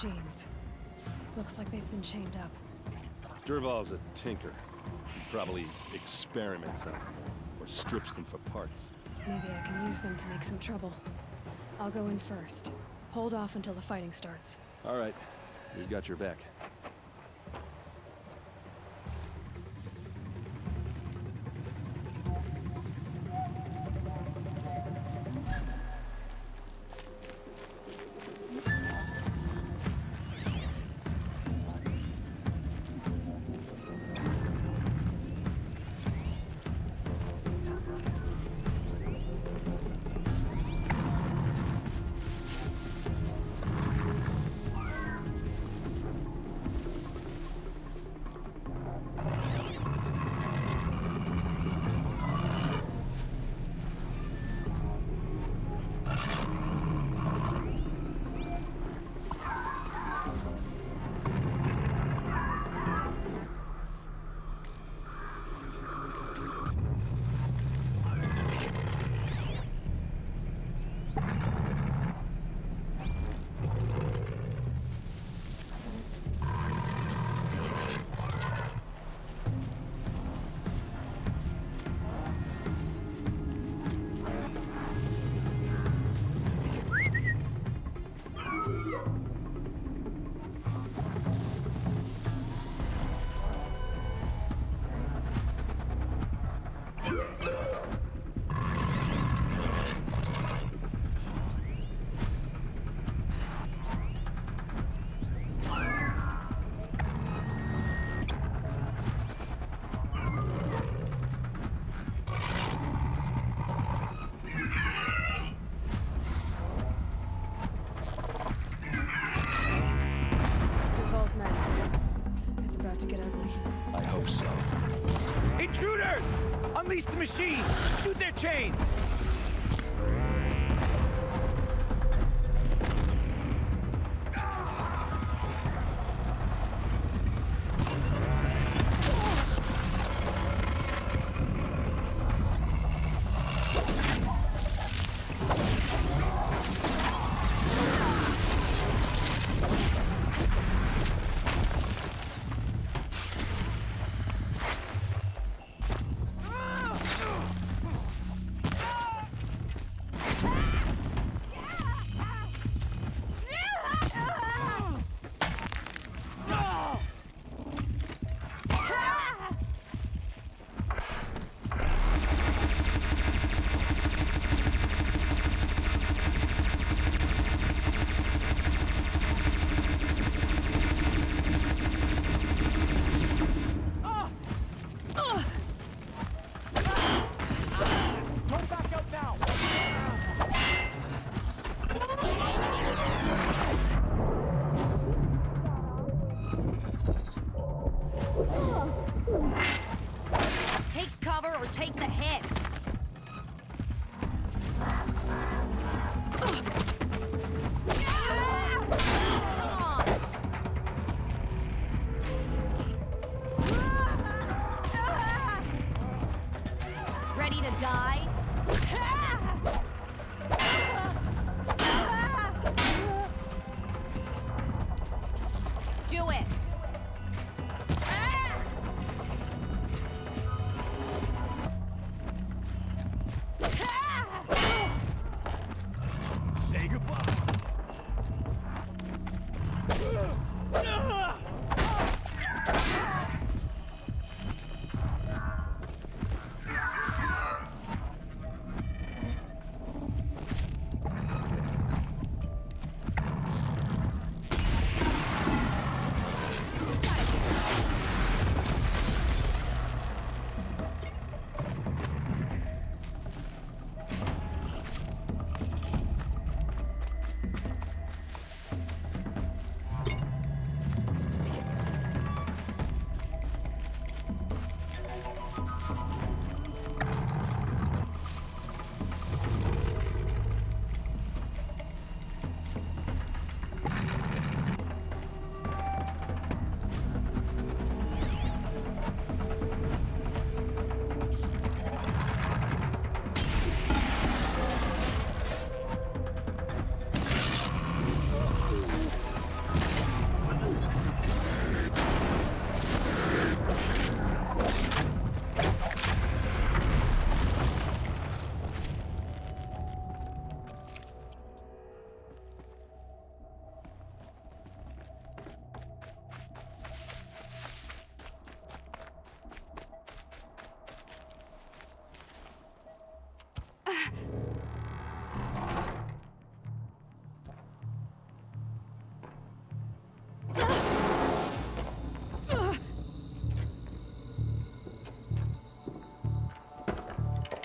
machines. Looks like they've been chained up. Dervahl's a tinker. He probably experiments on them, or strips them for parts. Maybe I can use them to make some trouble. I'll go in first. Hold off until the fighting starts. All right, we've got your back. Dervahl's men. It's about to get ugly. I hope so. Intruders! Unleash the machines! Shoot their chains! Take cover or take the hit. Ready to die? Do it. Say goodbye.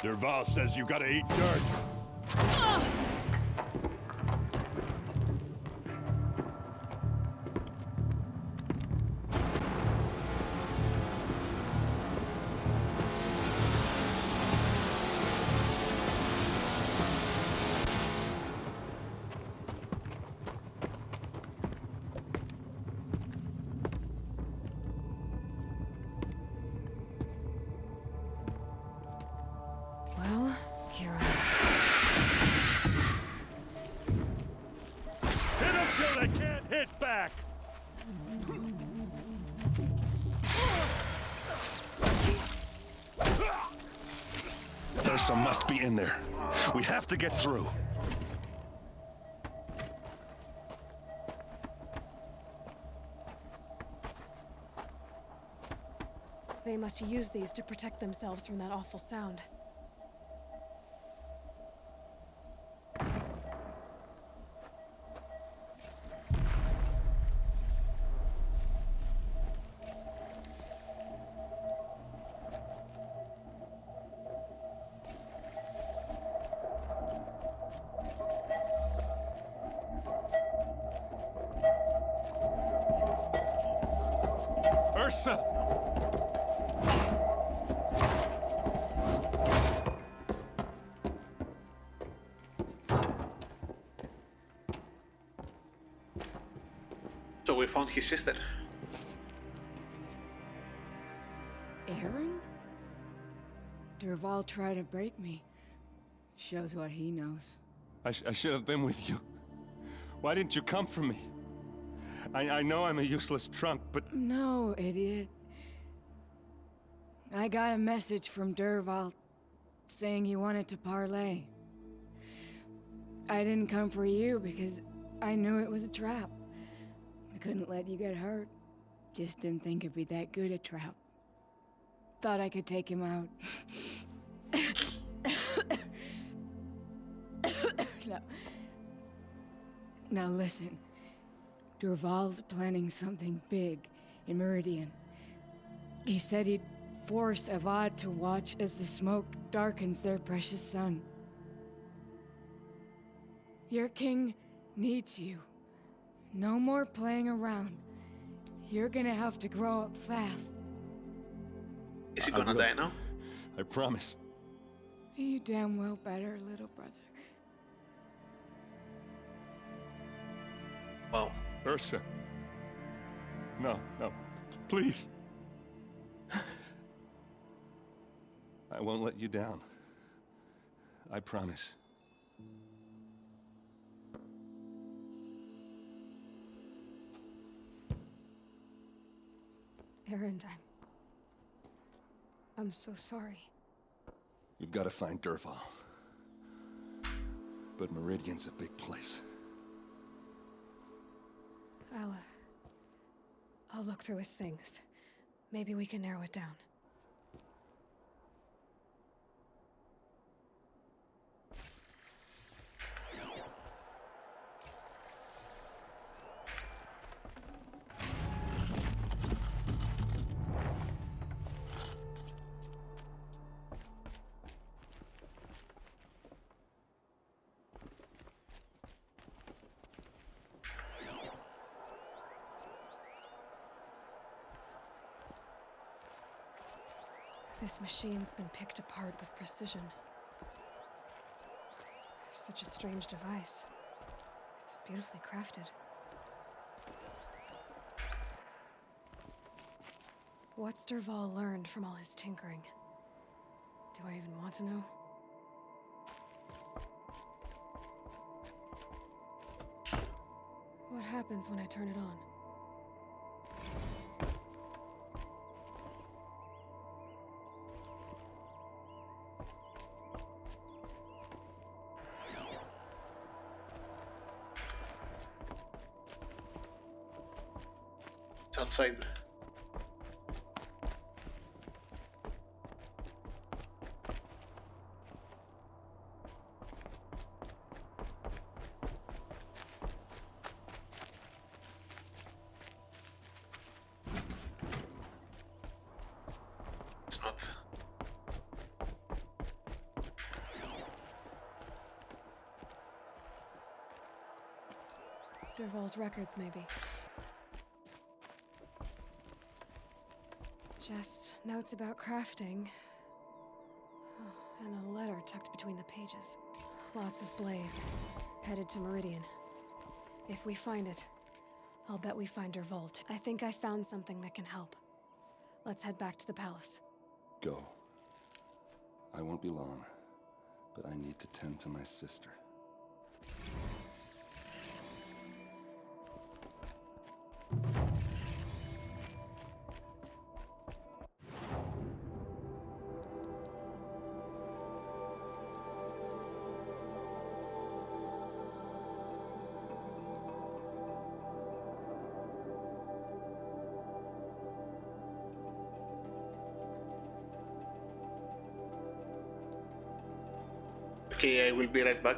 Derval says you gotta eat dirt. Well, here I Hit them till they can't hit back! Ursa must be in there. We have to get through. They must use these to protect themselves from that awful sound. Ursa! So we found his sister. Aaron? Derval tried to break me. Shows what he knows. I should have been with you. Why didn't you come for me? I know I'm a useless trunk, but... No, idiot. I got a message from Derval saying he wanted to parlay. I didn't come for you because I knew it was a trap. I couldn't let you get hurt. Just didn't think it'd be that good a trap. Thought I could take him out. Now listen. Derval's planning something big in Meridian. He said he'd force Avad to watch as the smoke darkens their precious sun. Your king needs you. No more playing around. You're gonna have to grow up fast. Is he gonna die now? I promise. You damn well better, little brother. Wow. Ursa. No, please. I won't let you down. I promise. Aaron, I'm so sorry. You've got to find Derval. But Meridian's a big place. I'll look through his things. Maybe we can narrow it down. This machine's been picked apart with precision. Such a strange device. It's beautifully crafted. What's Derval learned from all his tinkering? Do I even want to know? What happens when I turn it on? It's outside. It's not. Derval's records, maybe. Just notes about crafting. Oh, and a letter tucked between the pages. Lots of blaze. Headed to Meridian. If we find it, I'll bet we find Derval. I think I found something that can help. Let's head back to the palace. Go. I won't be long, but I need to tend to my sister. Okay, I will be right back.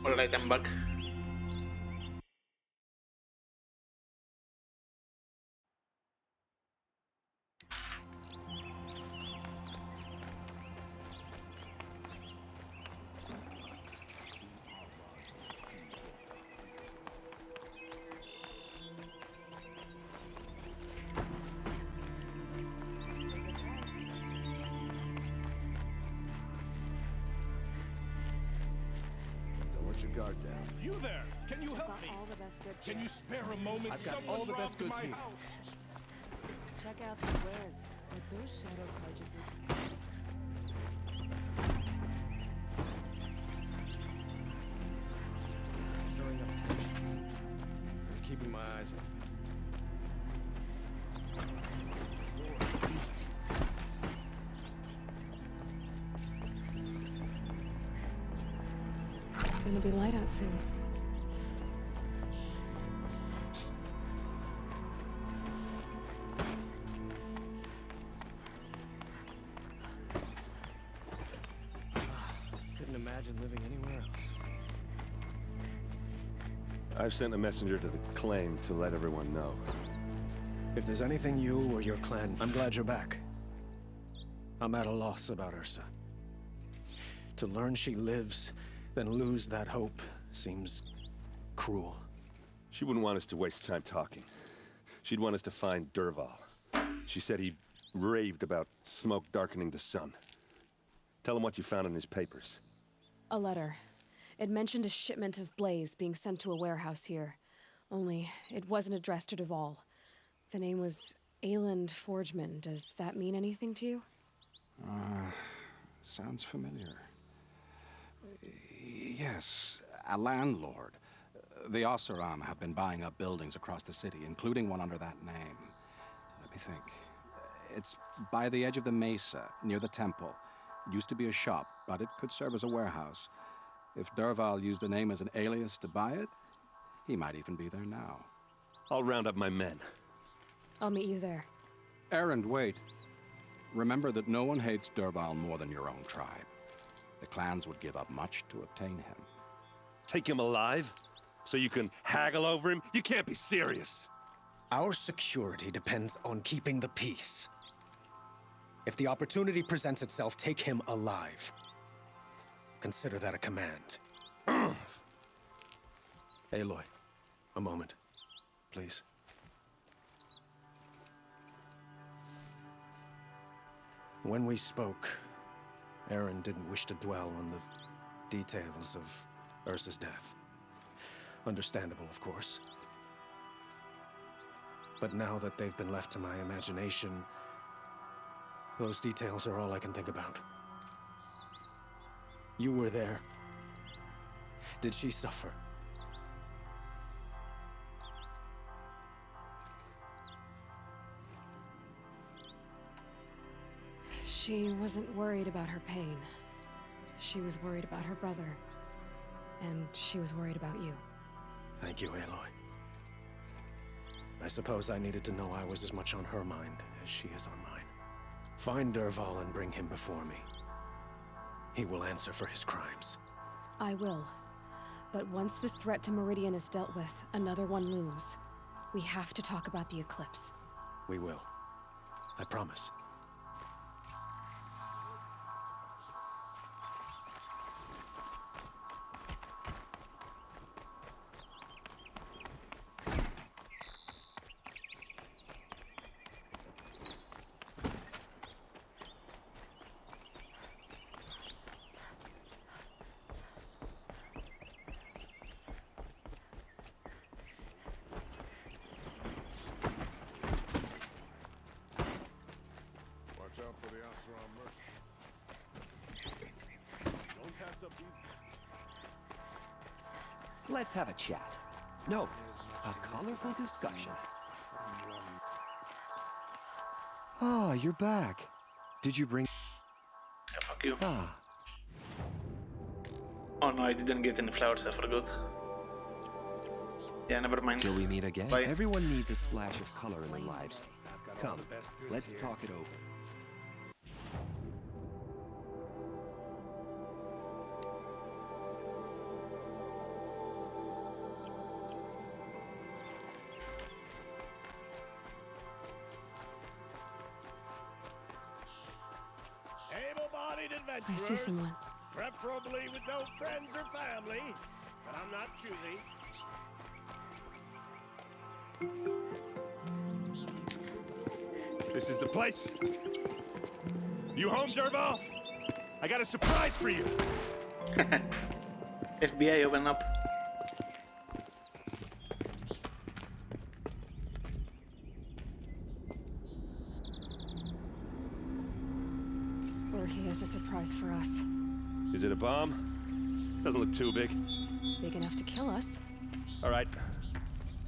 Alright, I'm back. guard down. You there? Can you help Got me? all the best goods Can here. you spare a moment? I've got Someone all the best robbed goods my here. house. Check out the wares. Like those shadow cards you did. Stirring up tensions. I'm keeping my eyes open. Gonna be light out soon. Couldn't imagine living anywhere else. I've sent a messenger to the claim to let everyone know. If there's anything you or your clan, I'm glad you're back. I'm at a loss about Ursa. To learn she lives, then lose that hope seems cruel. She wouldn't want us to waste time talking. She'd want us to find Derval. She said he raved about smoke darkening the sun. Tell him what you found in his papers. A letter. It mentioned a shipment of blaze being sent to a warehouse here. Only, it wasn't addressed to Derval. The name was Ayland Forgeman. Does that mean anything to you? Sounds familiar. Yes, a landlord. The Oseram have been buying up buildings across the city, including one under that name. Let me think. It's by the edge of the mesa, near the temple. It used to be a shop, but it could serve as a warehouse. If Derval used the name as an alias to buy it, he might even be there now. I'll round up my men. I'll meet you there. Erend, wait. Remember that no one hates Derval more than your own tribe. The clans would give up much to obtain him. Take him alive? So you can haggle over him? You can't be serious. Our security depends on keeping the peace. If the opportunity presents itself, take him alive. Consider that a command. Aloy, a moment, please. When we spoke, Aaron didn't wish to dwell on the details of Ursa's death. Understandable, of course. But now that they've been left to my imagination, those details are all I can think about. You were there. Did she suffer? She wasn't worried about her pain. She was worried about her brother. And she was worried about you. Thank you, Aloy. I suppose I needed to know I was as much on her mind as she is on mine. Find Derval and bring him before me. He will answer for his crimes. I will. But once this threat to Meridian is dealt with, another one looms. We have to talk about the eclipse. We will. I promise. Let's have a chat. No, a colorful discussion. Ah, you're back. Did you bring... Yeah, fuck you. Ah. Oh no, I didn't get any flowers, I forgot. Yeah, never mind. Till we meet again. Bye. Everyone needs a splash of color in their lives. Come, let's talk it over. Able-bodied adventurers. I see someone. Preferably with no friends or family, but I'm not choosy. This is the place. You home, Derval? I got a surprise for you. FBI, open up. Or he has a surprise for us. Is it a bomb? Doesn't look too big. Big enough to kill us. All right.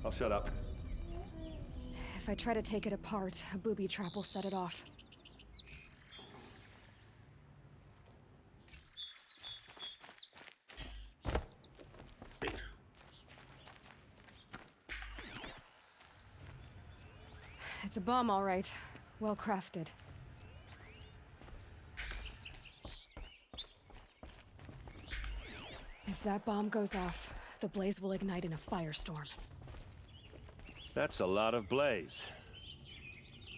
I'll shut up. If I try to take it apart, a booby trap will set it off. It's a bomb, all right. Well crafted. If that bomb goes off, the blaze will ignite in a firestorm. That's a lot of blaze.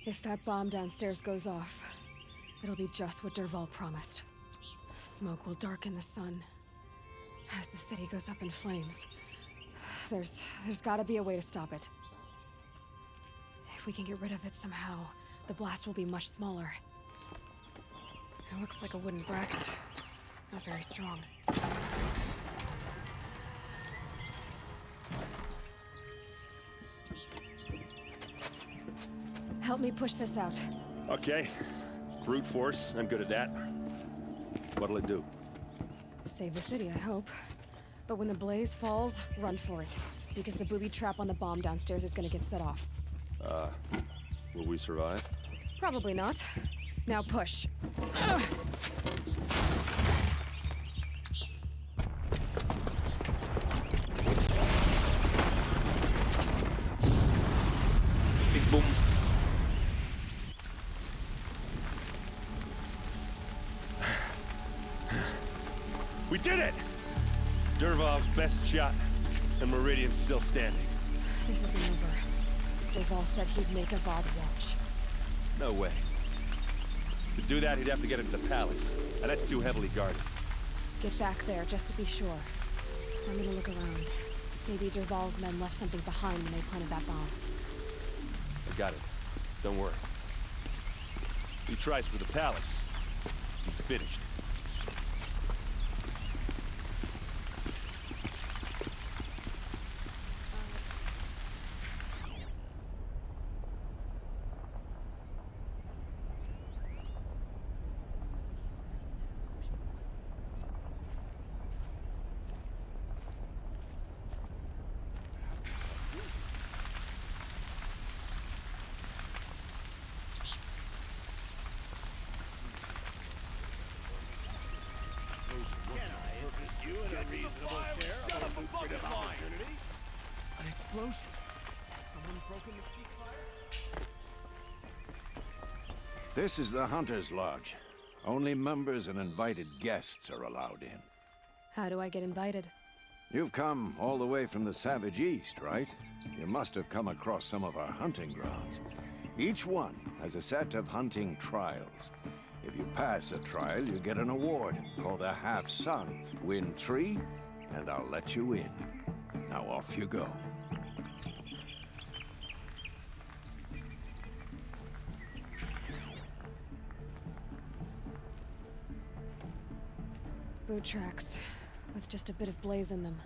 If that bomb downstairs goes off, it'll be just what Dervahl promised. Smoke will darken the sun. As the city goes up in flames, there's gotta be a way to stop it. If we can get rid of it somehow, the blast will be much smaller. It looks like a wooden bracket. Not very strong. Help me push this out. Okay. Brute force, I'm good at that. What'll it do? Save the city, I hope. But when the blaze falls, run for it. Because the booby trap on the bomb downstairs is gonna get set off. Will we survive? Probably not. Now push. Big boom. We did it! Dervahl's best shot, and Meridian's still standing. This isn't over. Dervahl said he'd make Avad watch. No way. To do that, he'd have to get into the palace, and that's too heavily guarded. Get back there, just to be sure. I'm gonna look around. Maybe Dervahl's men left something behind when they planted that bomb. I got it. Don't worry. He tries for the palace. He's finished. An explosion. Someone broken the ceasefire? This is the Hunter's Lodge. Only members and invited guests are allowed in. How do I get invited? You've come all the way from the Savage East, right? You must have come across some of our hunting grounds. Each one has a set of hunting trials. If you pass a trial, you get an award called a half-sun. Win 3, and I'll let you in. Now off you go. Boot tracks, with just a bit of blaze in them.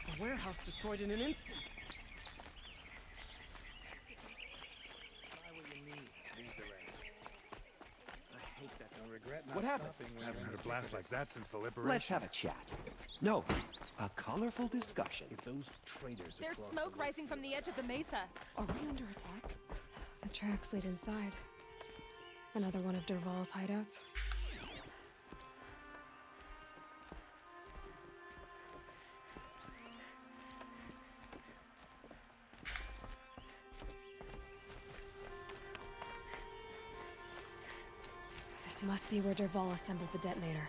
A warehouse destroyed in an instant. What happened? I haven't heard a blast like that since the liberation. Let's have a chat. No, a colorful discussion. If those traitors There's smoke rising from the edge of the mesa. Are we under attack? The tracks lead inside. Another one of Dervahl's hideouts. This must be where Dervahl assembled the detonator.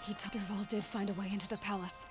Dervahl did find a way into the palace.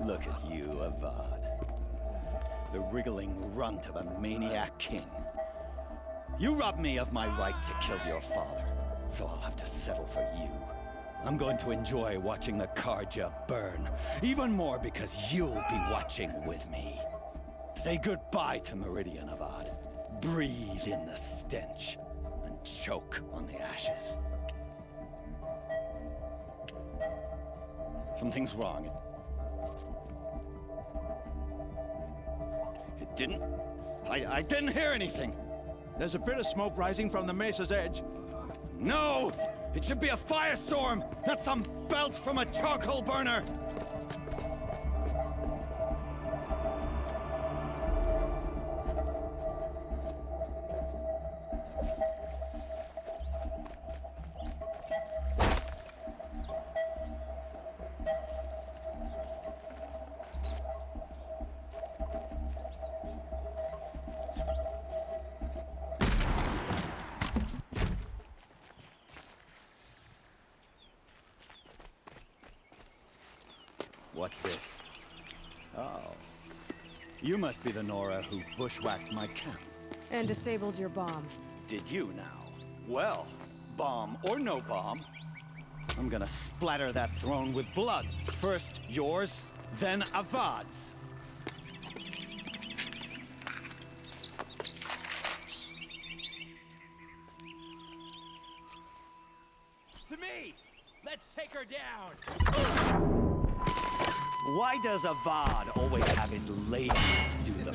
Look at you, Avad. The wriggling runt of a maniac king. You robbed me of my right to kill your father, so I'll have to settle for you. I'm going to enjoy watching the Karja burn, even more because you'll be watching with me. Say goodbye to Meridian, Avad. Breathe in the stench, and choke on the ashes. Something's wrong. It didn't... I didn't hear anything. There's a bit of smoke rising from the mesa's edge. No! It should be a firestorm, not some belch from a charcoal burner! What's this? Oh. You must be the Nora who bushwhacked my camp. And disabled your bomb. Did you now? Well, bomb or no bomb, I'm gonna splatter that throne with blood. First yours, then Avad's. To me! Let's take her down! Why does Avad always have his ladies do the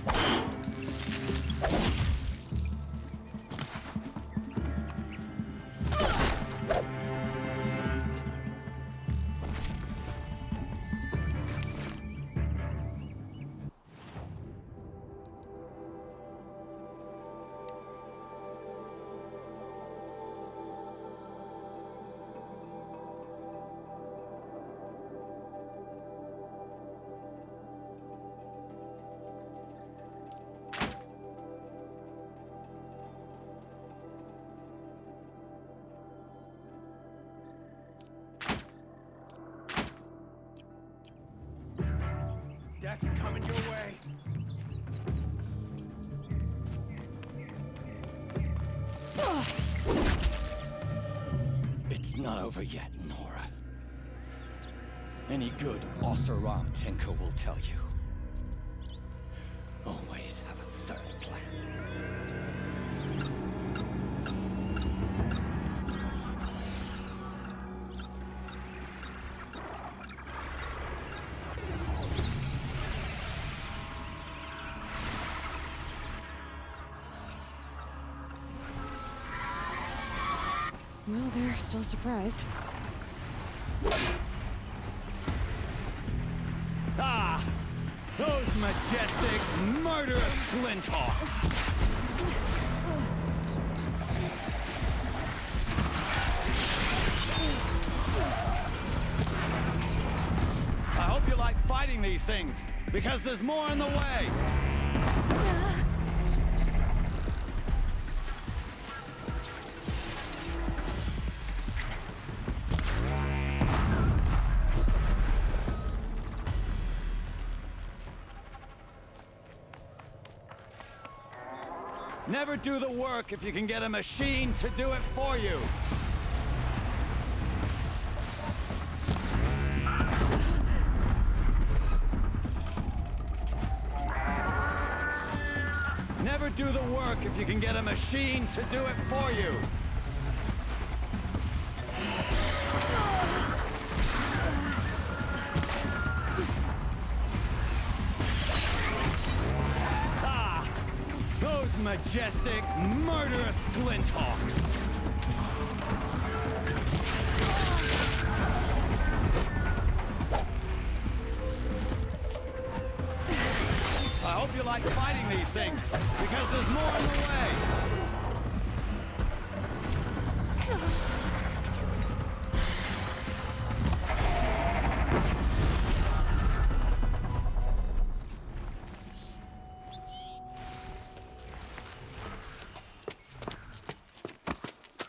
That's coming your way. It's not over yet, Nora. Any good Oseram tinker will tell you. Always have a third plan. Well, they're still surprised. Ah! Those majestic, murderous Glinthawks! I hope you like fighting these things, because there's more on the way! Never do the work if you can get a machine to do it for you. Never do the work if you can get a machine to do it for you. Those majestic, murderous Glinthawks! I hope you like fighting these things, because there's more on the way!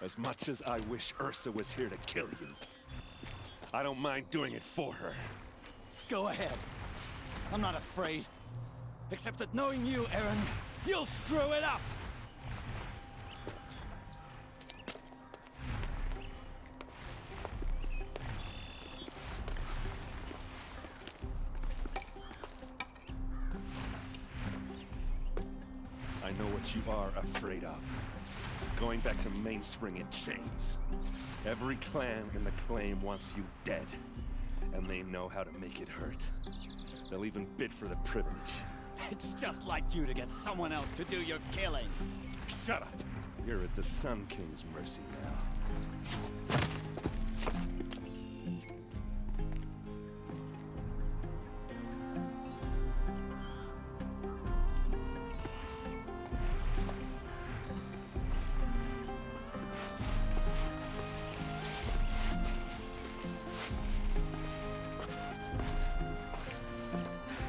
As much as I wish Ursa was here to kill you, I don't mind doing it for her. Go ahead. I'm not afraid. Except that knowing you, Aaron, you'll screw it up! I know what you are afraid of. Going back to Mainspring in chains. Every clan in the claim wants you dead. And they know how to make it hurt. They'll even bid for the privilege. It's just like you to get someone else to do your killing. Shut up! You're at the Sun King's mercy now.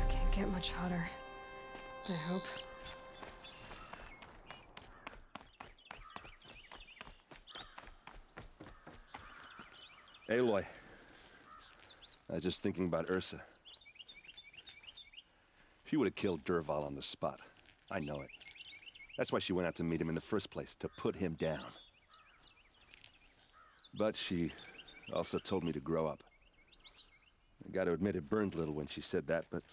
Can't get much hotter. I hope. Aloy. I was just thinking about Ursa. She would have killed Dervahl on the spot. I know it. That's why she went out to meet him in the first place, to put him down. But she also told me to grow up. I gotta admit it burned a little when she said that, but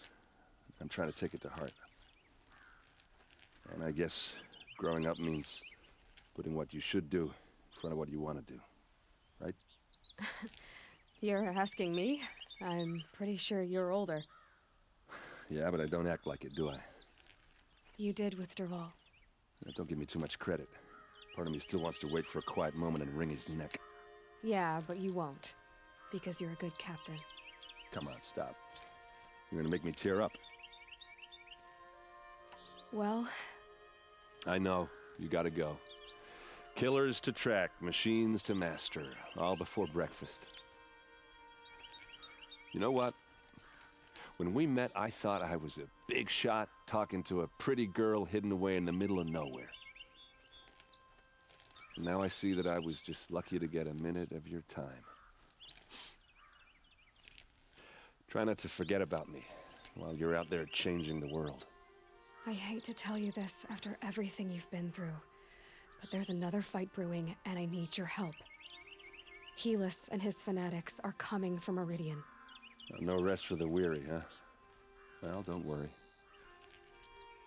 I'm trying to take it to heart. And I guess growing up means putting what you should do in front of what you want to do, right? You're asking me? I'm pretty sure you're older. Yeah, but I don't act like it, do I? You did with Dervahl. Don't give me too much credit. Part of me still wants to wait for a quiet moment and wring his neck. Yeah, but you won't. Because you're a good captain. Come on, stop. You're gonna make me tear up. Well... I know. You gotta go. Killers to track, machines to master. All before breakfast. You know what? When we met, I thought I was a big shot talking to a pretty girl hidden away in the middle of nowhere. And now I see that I was just lucky to get a minute of your time. Try not to forget about me while you're out there changing the world. I hate to tell you this after everything you've been through, but there's another fight brewing, and I need your help. Helis and his fanatics are coming for Meridian. No rest for the weary, huh? Well, don't worry.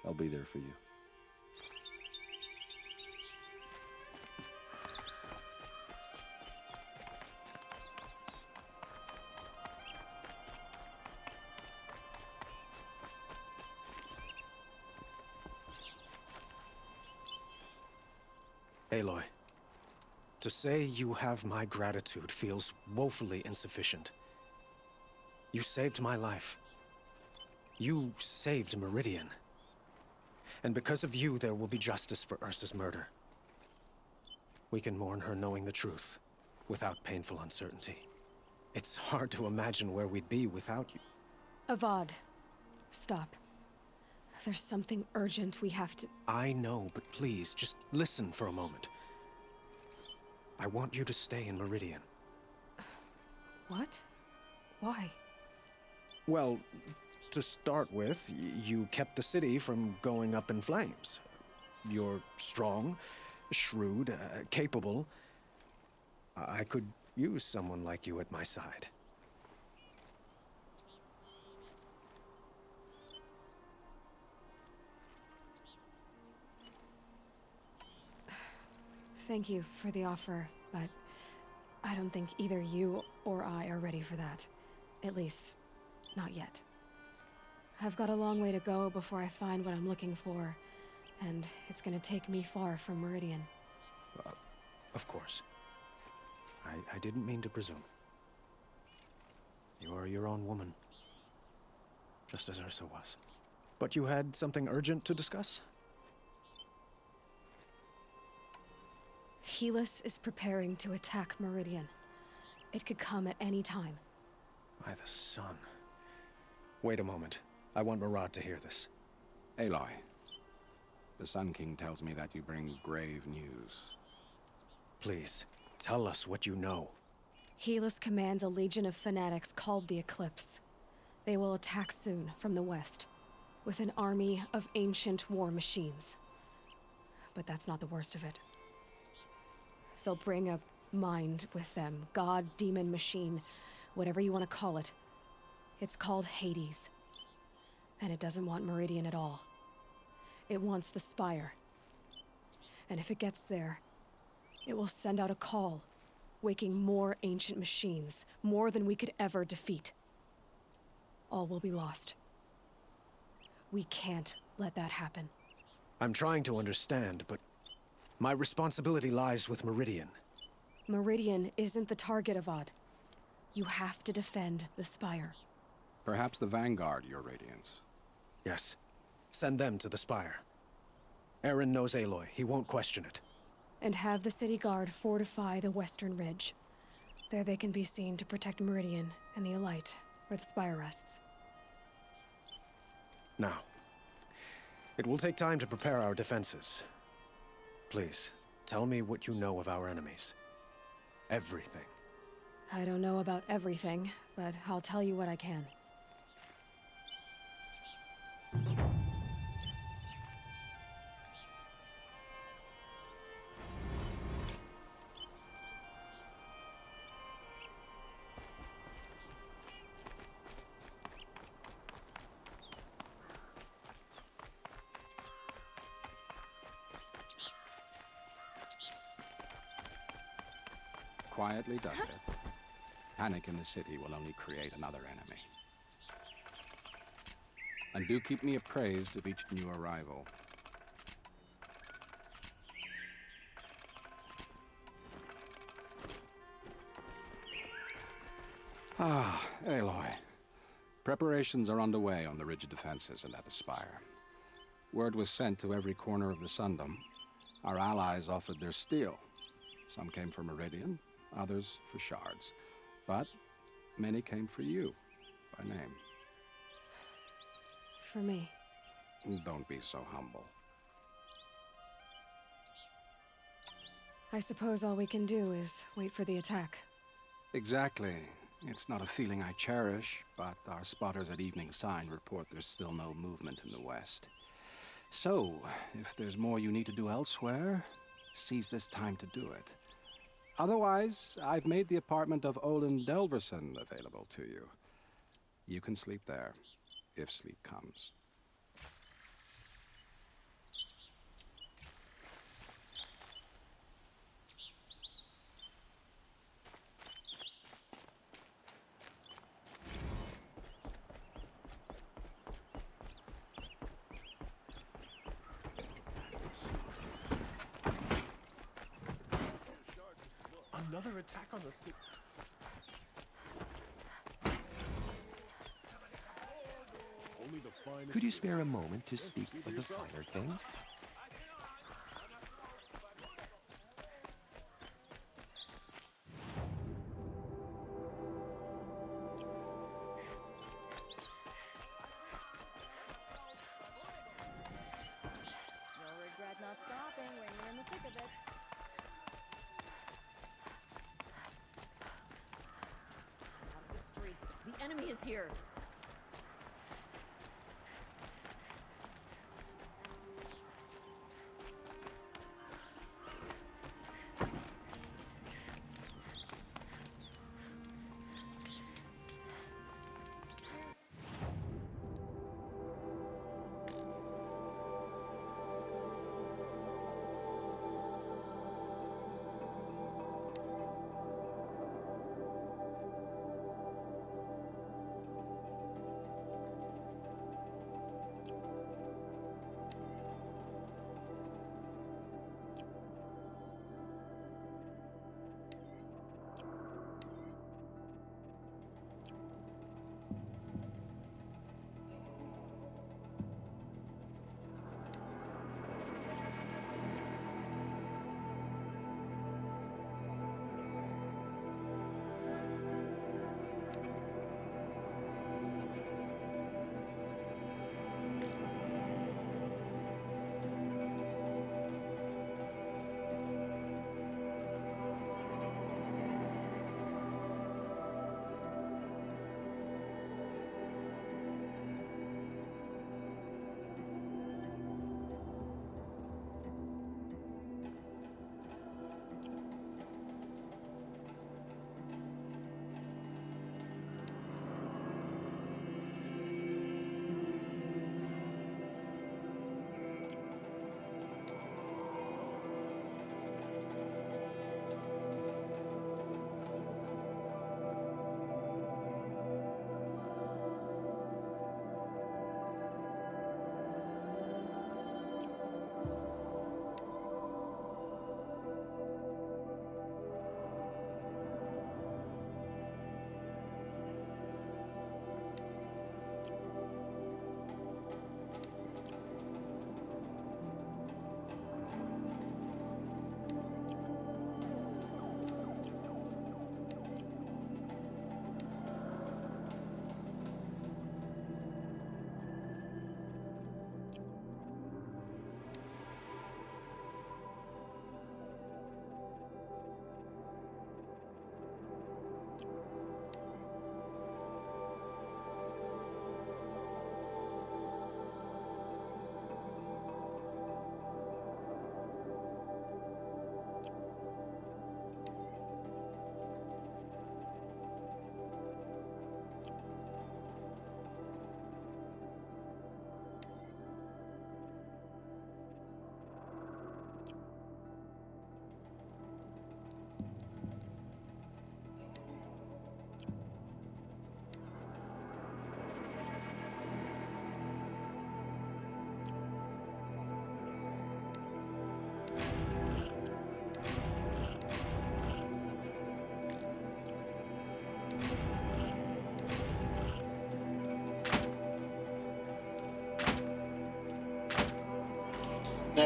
I'll be there for you. Aloy, to say you have my gratitude feels woefully insufficient. You saved my life. You saved Meridian. And because of you, there will be justice for Ursa's murder. We can mourn her knowing the truth, without painful uncertainty. It's hard to imagine where we'd be without you. Avad, stop. There's something urgent we have to... I know, but please, just listen for a moment. I want you to stay in Meridian. What? Why? Well, to start with, you kept the city from going up in flames. You're strong, shrewd, capable. I could use someone like you at my side. Thank you for the offer, but I don't think either you or I are ready for that. At least, not yet. I've got a long way to go before I find what I'm looking for, and it's gonna take me far from Meridian. Of course. I didn't mean to presume. You are your own woman. Just as Ursa was. But you had something urgent to discuss? Helis is preparing to attack Meridian. It could come at any time. By the sun. Wait a moment. I want Murad to hear this. Aloy, the Sun King tells me that you bring grave news. Please, tell us what you know. Helis commands a legion of fanatics called the Eclipse. They will attack soon from the west, with an army of ancient war machines. But that's not the worst of it. They'll bring a mind with them, god, demon, machine, whatever you want to call it. It's called Hades. And it doesn't want Meridian at all. It wants the Spire. And if it gets there, it will send out a call, waking more ancient machines, more than we could ever defeat. All will be lost. We can't let that happen. I'm trying to understand, but my responsibility lies with Meridian. Meridian isn't the target, Avad. You have to defend the Spire. Perhaps the Vanguard, Your Radiance. Yes. Send them to the Spire. Aaron knows Aloy. He won't question it. And have the city guard fortify the western ridge. There they can be seen to protect Meridian and the Elite, where the Spire rests. Now, it will take time to prepare our defenses. Please, tell me what you know of our enemies. Everything. I don't know about everything, but I'll tell you what I can. Quietly does it. Panic in the city will only create another enemy. And do keep me appraised of each new arrival. Ah, Aloy. Preparations are underway on the ridge defenses and at the Spire. Word was sent to every corner of the Sundom. Our allies offered their steel. Some came for Meridian, others for shards. But many came for you, by name. For me. Don't be so humble. I suppose all we can do is wait for the attack. Exactly. It's not a feeling I cherish, but our spotters at Evening Sign report there's still no movement in the west. So, if there's more you need to do elsewhere, seize this time to do it. Otherwise, I've made the apartment of Olin Delverson available to you. You can sleep there, if sleep comes. Another attack on the city. Could you spare a moment to speak of the finer things? You'll regret not stopping when you're in the thick of it. Out of the streets. The enemy is here.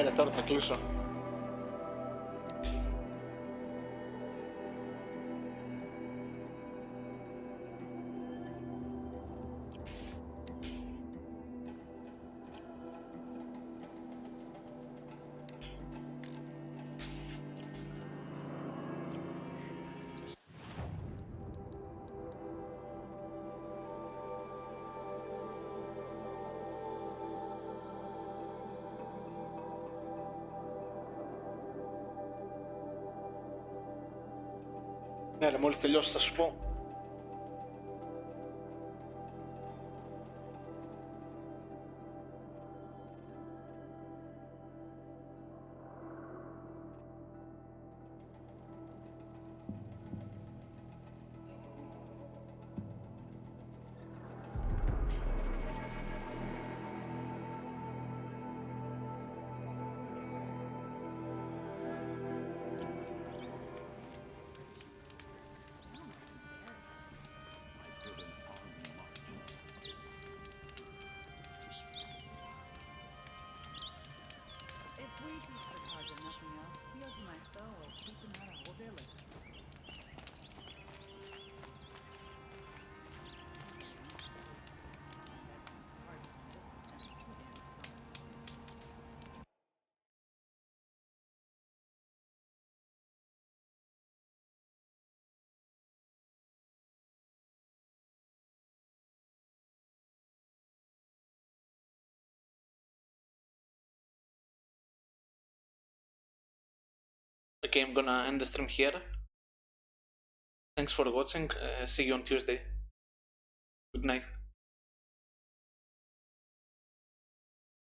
και τώρα θα κλείσω. Ναι, ρε, μόλις τελειώσει θα σου πω. If we teach the Kaja nothing else, feel to my soul, teach him how to hold their liquor. Okay, I'm gonna end the stream here. Thanks for watching. See you on Tuesday. Good night.